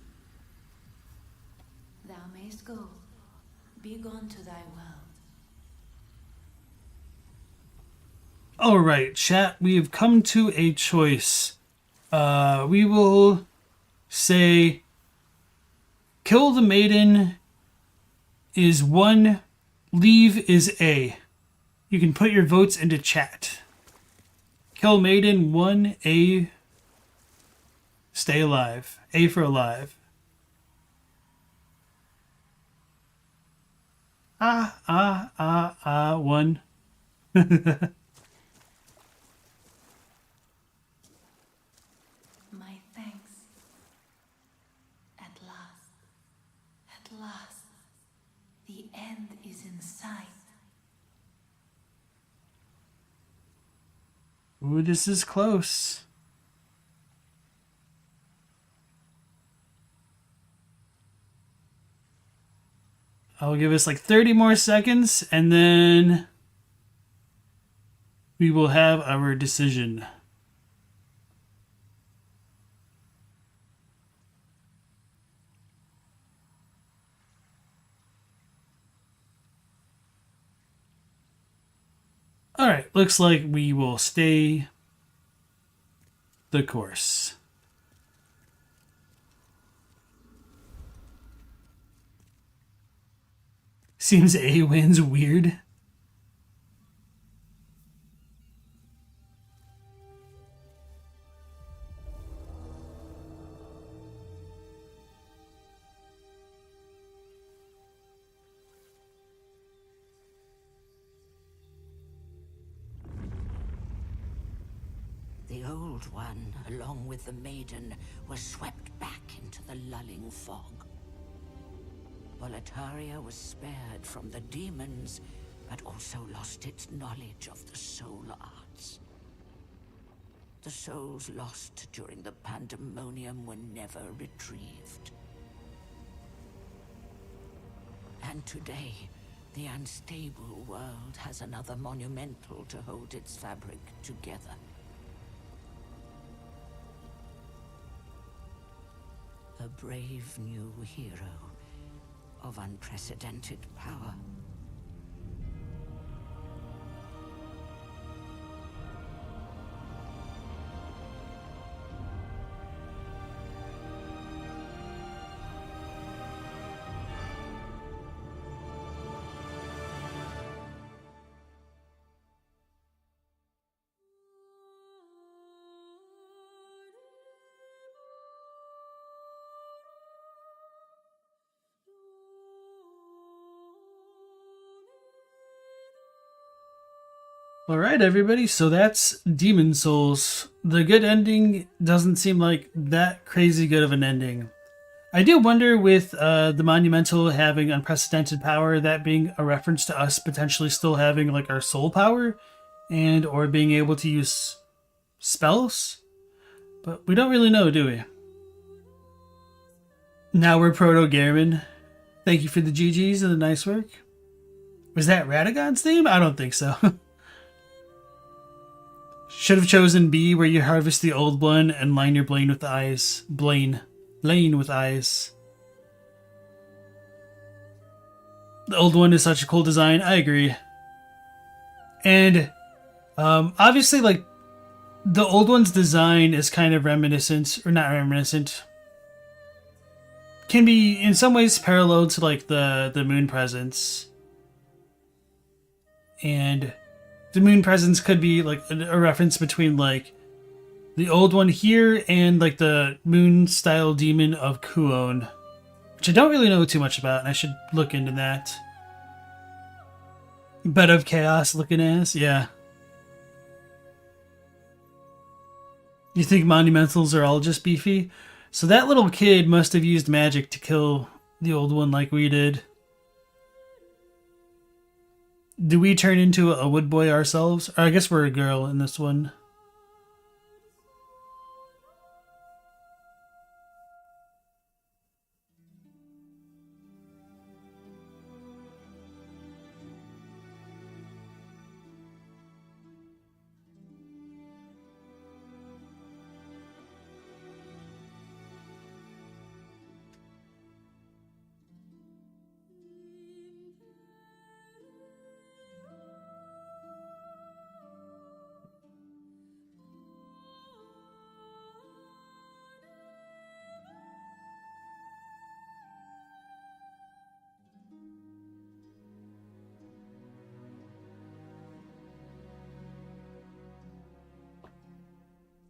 Thou mayst go, be gone to thy world. Alright, chat, we have come to a choice. We will say kill the maiden is 1, leave is A. You can put your votes into chat. Kill maiden 1, A, stay alive. A for alive. 1. My thanks. At last, the end is in sight. Ooh, this is close. I'll give us like 30 more seconds and then we will have our decision. Alright, looks like we will stay the course. Seems A wins weird. The Old One, along with the maiden, was swept back into the lulling fog. Volataria was spared from the demons, but also lost its knowledge of the soul arts. The souls lost during the pandemonium were never retrieved. And today, the unstable world has another monumental to hold its fabric together. A brave new hero of unprecedented power. Alright, everybody, so that's Demon Souls. The good ending doesn't seem like that crazy good of an ending. I do wonder with the Monumental having unprecedented power, that being a reference to us potentially still having like our soul power and or being able to use spells. But we don't really know, do we? Now we're Proto-Garamon. Thank you for the GGs and the nice work. Was that Radagon's theme? I don't think so. Should have chosen B, where you harvest the old one and line your Blaine with eyes. Lane with eyes. The old one is such a cool design. I agree. And obviously, like, the old one's design is kind of reminiscent, or not reminiscent. Can be in some ways parallel to like the Moon Presence. And the Moon Presence could be like a reference between like the old one here and like the Moon style demon of Kuon, which I don't really know too much about, and I should look into that. Bed of Chaos looking ass, yeah. You think Monumentals are all just beefy? So that little kid must have used magic to kill the old one like we did. Do we turn into a wood boy ourselves? Or I guess we're a girl in this one.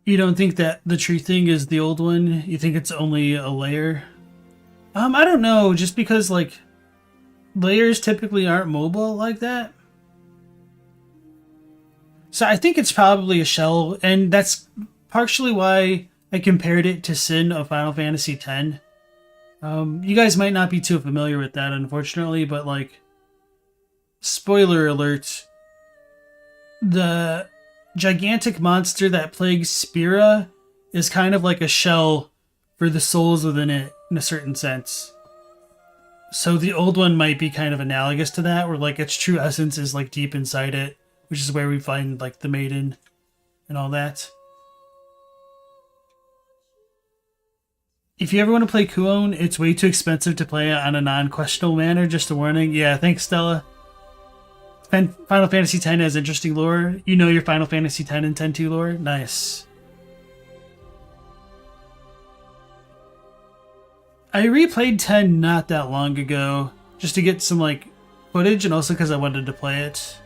You don't think that the tree thing is the old one? You think it's only a layer? I don't know, just because, like, layers typically aren't mobile like that. So I think it's probably a shell, and that's partially why I compared it to Sin of Final Fantasy X. You guys might not be too familiar with that, unfortunately, but, like, spoiler alert, the gigantic monster that plagues Spira is kind of like a shell for the souls within it, in a certain sense. So the old one might be kind of analogous to that, where, like, its true essence is, like, deep inside it, which is where we find, like, the maiden and all that. If you ever want to play Kuon, it's way too expensive to play it on a non-questionable manner, just a warning. Yeah, thanks, Stella. Final Fantasy X has interesting lore. You know your Final Fantasy X and X-2 lore? Nice. I replayed 10 not that long ago, just to get some, like, footage, and also because I wanted to play it.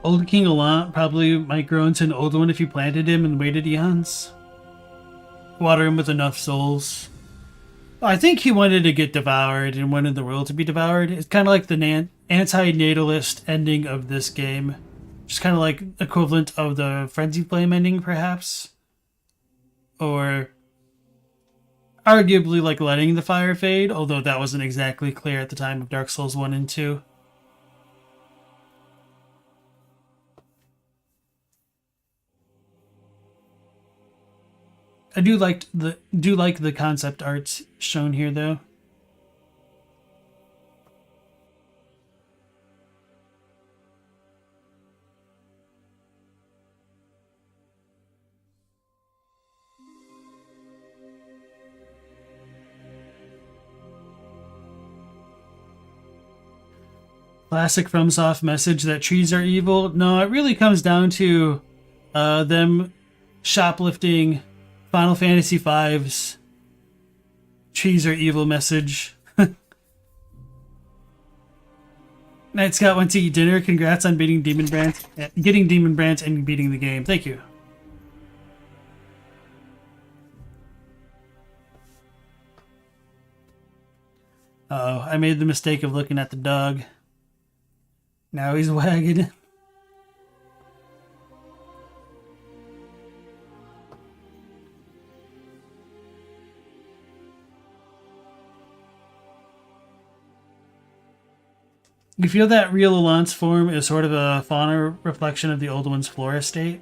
Old King Allant probably might grow into an old one if you planted him and waited eons. Water him with enough souls. I think he wanted to get devoured and wanted the world to be devoured. It's kind of like the anti-natalist ending of this game. Just kind of like equivalent of the Frenzy Flame ending, perhaps. Or arguably like letting the fire fade, although that wasn't exactly clear at the time of Dark Souls 1 and 2. I do like the concept art shown here, though. Classic FromSoft message that trees are evil. No, it really comes down to them shoplifting Final Fantasy V's trees are evil message. Night Scott went to eat dinner. Congrats on beating Demon Brandt, getting Demon Brandt and beating the game. Thank you. Uh-oh, I made the mistake of looking at the dog. Now he's wagging. You feel that real Allant's form is sort of a fauna reflection of the old one's flora state?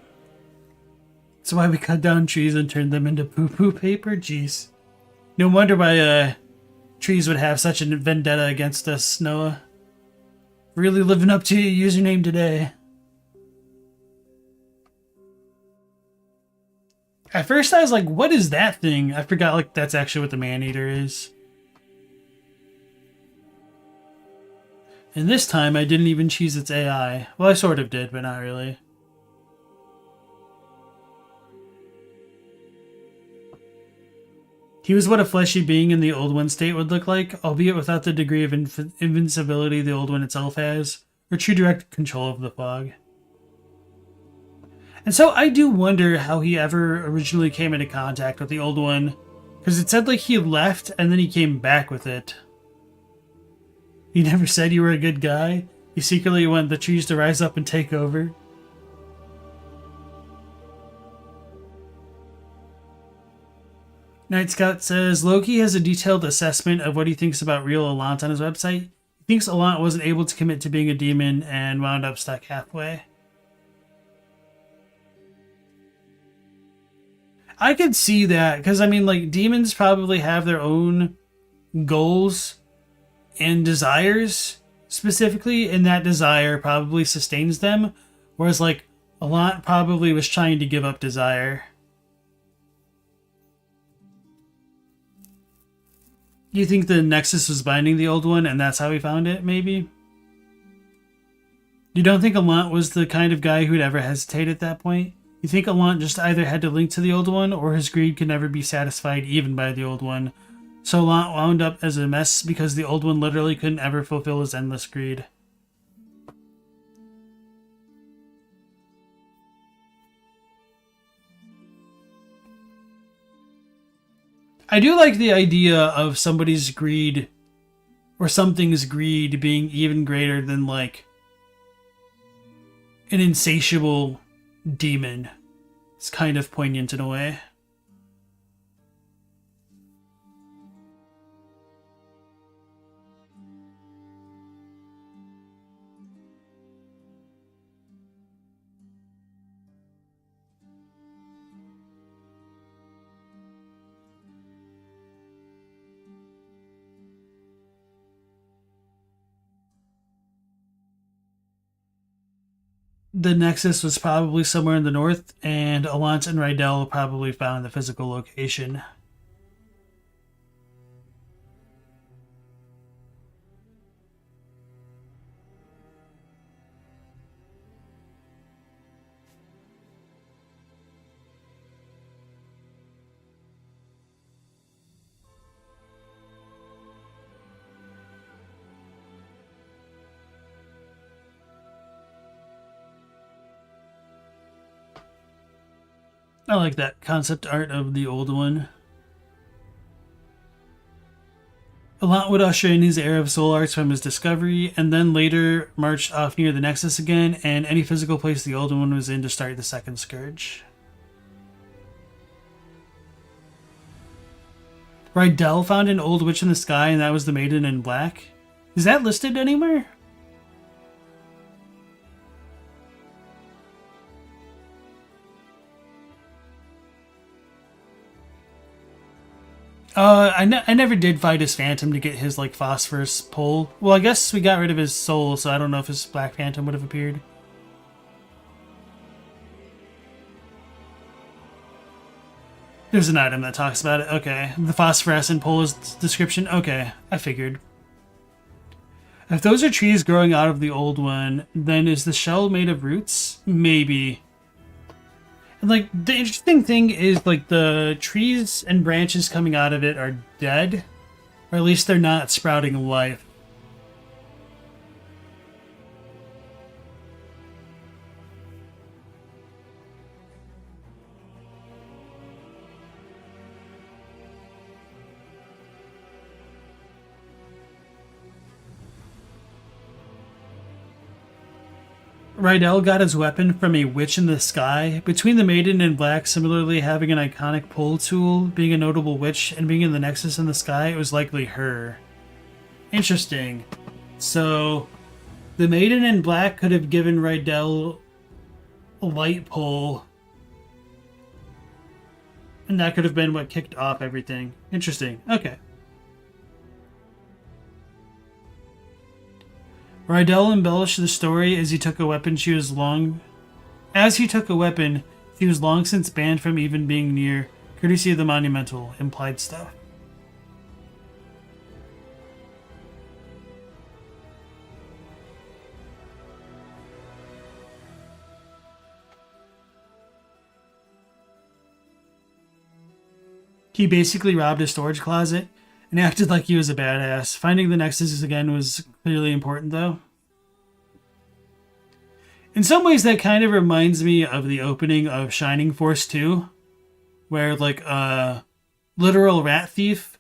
That's why we cut down trees and turned them into poo-poo paper? Jeez. No wonder why trees would have such a vendetta against us, Noah. Really living up to your username today. At first I was like, what is that thing? I forgot, like, that's actually what the man-eater is. And this time, I didn't even choose its AI. Well, I sort of did, but not really. He was what a fleshy being in the old one state would look like, albeit without the degree of invincibility the old one itself has, or true direct control of the fog. And so I do wonder how he ever originally came into contact with the old one, because it said like he left and then he came back with it. You never said you were a good guy? You secretly want the trees to rise up and take over? Night Scout says, Loki has a detailed assessment of what he thinks about real Allant on his website. He thinks Allant wasn't able to commit to being a demon and wound up stuck halfway. I could see that, because I mean, like, demons probably have their own goals and desires specifically, and that desire probably sustains them, whereas like Allant probably was trying to give up desire. You think the Nexus was binding the old one and that's how he found it, maybe? You don't think Alant was the kind of guy who'd ever hesitate at that point? You think Alant just either had to link to the old one, or his greed could never be satisfied even by the old one? So Alant wound up as a mess because the old one literally couldn't ever fulfill his endless greed. I do like the idea of somebody's greed, or something's greed, being even greater than, like, an insatiable demon. It's kind of poignant in a way. The Nexus was probably somewhere in the north, and Alant and Rydell probably found the physical location. I like that concept art of the old one. Alant would usher in his era of soul arts from his discovery, and then later marched off near the Nexus again, and any physical place the old one was in to start the second Scourge. Rydell found an old witch in the sky, and that was the Maiden in Black. Is that listed anywhere? I never did fight his phantom to get his, like, phosphorus pull. Well, I guess we got rid of his soul, so I don't know if his black phantom would have appeared. There's an item that talks about it. Okay. The phosphorescent pull is description. Okay. I figured. If those are trees growing out of the old one, then is the shell made of roots? Maybe. And, like, the interesting thing is, like, the trees and branches coming out of it are dead. Or at least they're not sprouting life. Rydell got his weapon from a witch in the sky. Between the Maiden in Black similarly having an iconic pull tool, being a notable witch, and being in the Nexus in the sky, it was likely her. Interesting. So, the Maiden in Black could have given Rydell a light pull, and that could have been what kicked off everything. Interesting. Okay. Rydell embellished the story as he took a weapon she was long since banned from even being near, courtesy of the Monumental, implied stuff. He basically robbed a storage closet and acted like he was a badass. Finding the Nexus again was clearly important, though. In some ways, that kind of reminds me of the opening of Shining Force 2, where, like, a literal rat thief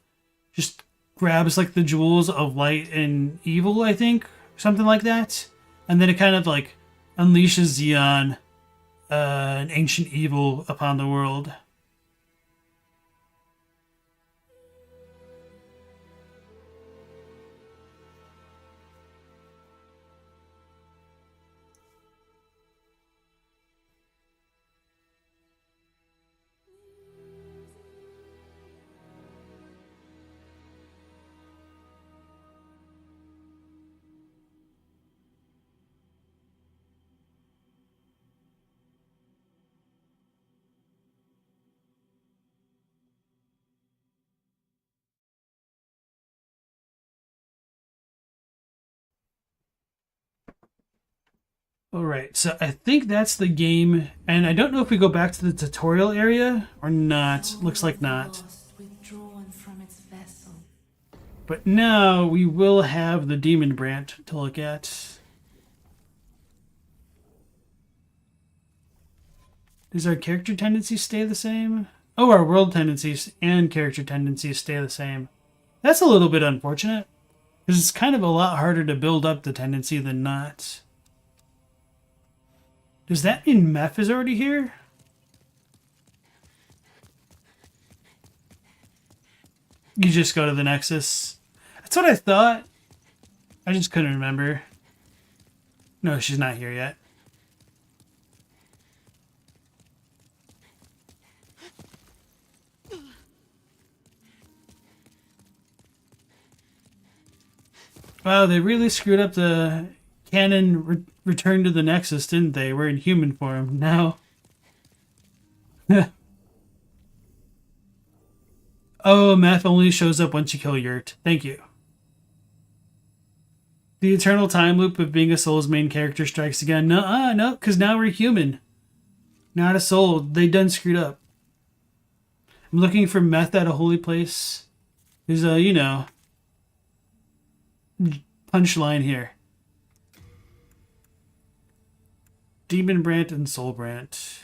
just grabs, like, the jewels of light and evil, I think, something like that. And then it kind of, like, unleashes Xeon, an ancient evil, upon the world. Alright, so I think that's the game, and I don't know if we go back to the tutorial area or not. Looks like not. Withdrawn from its vessel. But now we will have the demon brand to look at. Does our character tendencies stay the same? Oh, our world tendencies and character tendencies stay the same. That's a little bit unfortunate, because it's kind of a lot harder to build up the tendency than not. Does that mean Meph is already here? You just go to the Nexus. That's what I thought. I just couldn't remember. No, she's not here yet. Wow, they really screwed up the canon return to the Nexus, didn't they? We're in human form now. Oh, Meph only shows up once you kill Yurt. Thank you. The eternal time loop of being a soul's main character strikes again. No, because now we're human. Not a soul. They done screwed up. I'm looking for meth at a holy place. There's a, you know, punchline here. Demon Brant and Soul Brant.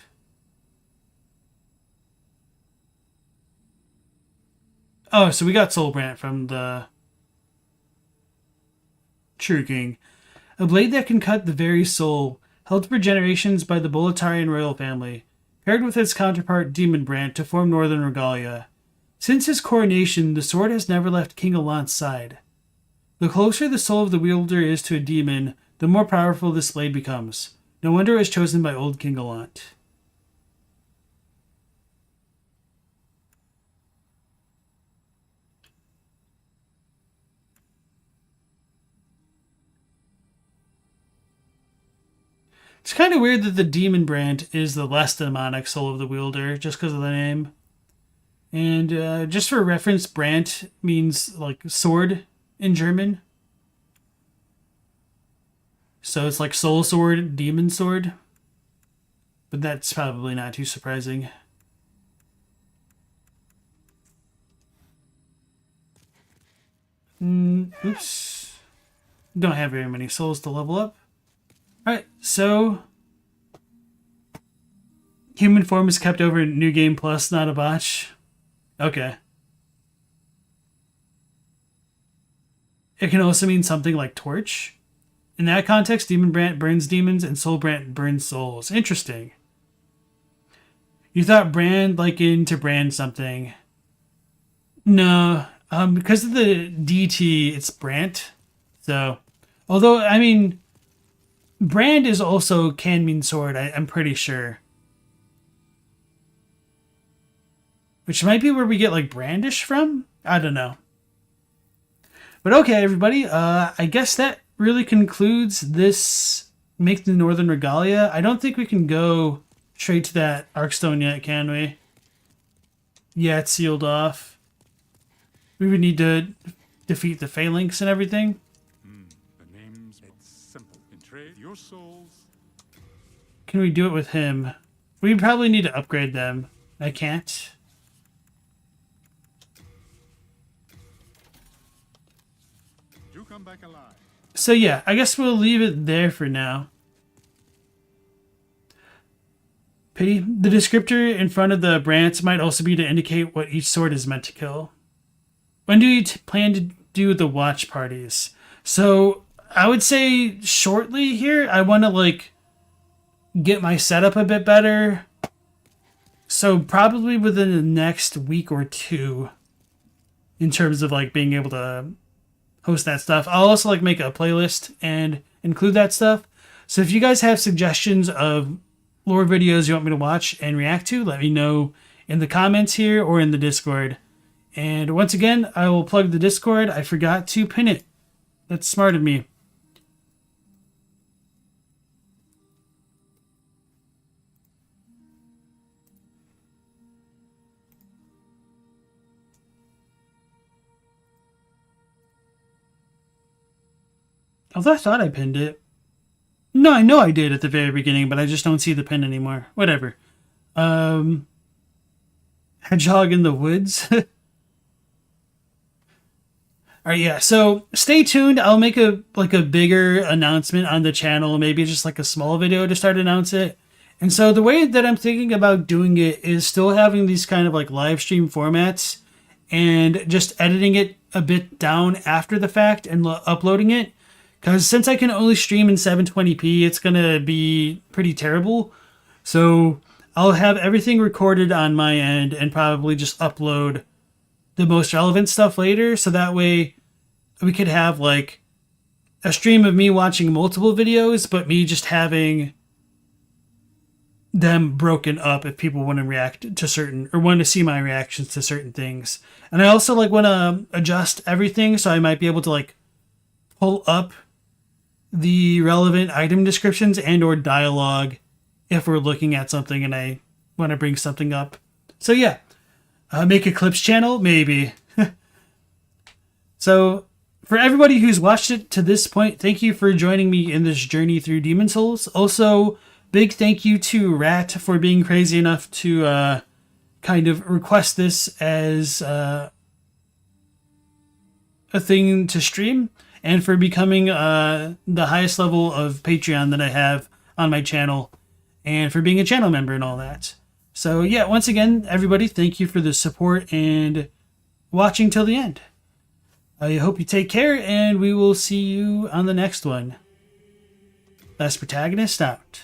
Oh, so we got Soul Brant from the True King. A blade that can cut the very soul, held for generations by the Boletarian royal family, paired with its counterpart Demon Brant to form Northern Regalia. Since his coronation, the sword has never left King Alant's side. The closer the soul of the wielder is to a demon, the more powerful this blade becomes. No wonder it was chosen by old King Alant. It's kind of weird that the Demon Brand is the less demonic soul of the wielder, just because of the name. And just for reference, Brant means like sword in German. So it's like soul sword, demon sword. But that's probably not too surprising. Oops. Don't have very many souls to level up. Alright, so human form is kept over in New Game Plus, not a botch. Okay. It can also mean something like torch. In that context, Demon Brant burns demons and Soul Brant burns souls. Interesting. You thought brand like in to brand something. No, because of the DT, it's Brant. So, although, I mean, brand is also can mean sword, I'm pretty sure. Which might be where we get like brandish from? I don't know. But okay, everybody, I guess that really concludes this Make the Northern Regalia. I don't think we can go straight to that Arkstone yet, can we? Yeah, it's sealed off. We would need to defeat the phalanx and everything. The name's it's simple. In trade your souls. Can we do it with him? We probably need to upgrade them. I can't. Do come back alive. So yeah, I guess we'll leave it there for now. Pity. The descriptor in front of the Brants might also be to indicate what each sword is meant to kill. When do you plan to do the watch parties? So I would say shortly here. I want to like get my setup a bit better. So probably within the next week or two, in terms of like being able to host that stuff. I'll also like make a playlist and include that stuff. So if you guys have suggestions of lore videos you want me to watch and react to, let me know in the comments here or in the Discord. And once again, I will plug the Discord. I forgot to pin it. That's smart of me. Although I thought I pinned it. No, I know I did at the very beginning, but I just don't see the pin anymore. Whatever. Hedgehog in the woods. Alright, yeah, so stay tuned. I'll make a bigger announcement on the channel, maybe just like a small video to start announce it. And so the way that I'm thinking about doing it is still having these kind of like live stream formats and just editing it a bit down after the fact and uploading it. Because since I can only stream in 720p, it's going to be pretty terrible. So I'll have everything recorded on my end and probably just upload the most relevant stuff later. So that way we could have like a stream of me watching multiple videos, but me just having them broken up if people want to react to certain or want to see my reactions to certain things. And I also like want to adjust everything, so I might be able to like pull up the relevant item descriptions and or dialogue if we're looking at something and I want to bring something up. So yeah, make a clips channel, maybe. So for everybody who's watched it to this point, thank you for joining me in this journey through Demon Souls. Also, big thank you to Rat for being crazy enough to kind of request this as a thing to stream, and for becoming the highest level of Patreon that I have on my channel, and for being a channel member and all that. So yeah, once again, everybody, thank you for the support and watching till the end. I hope you take care, and we will see you on the next one. LastProtagonist out.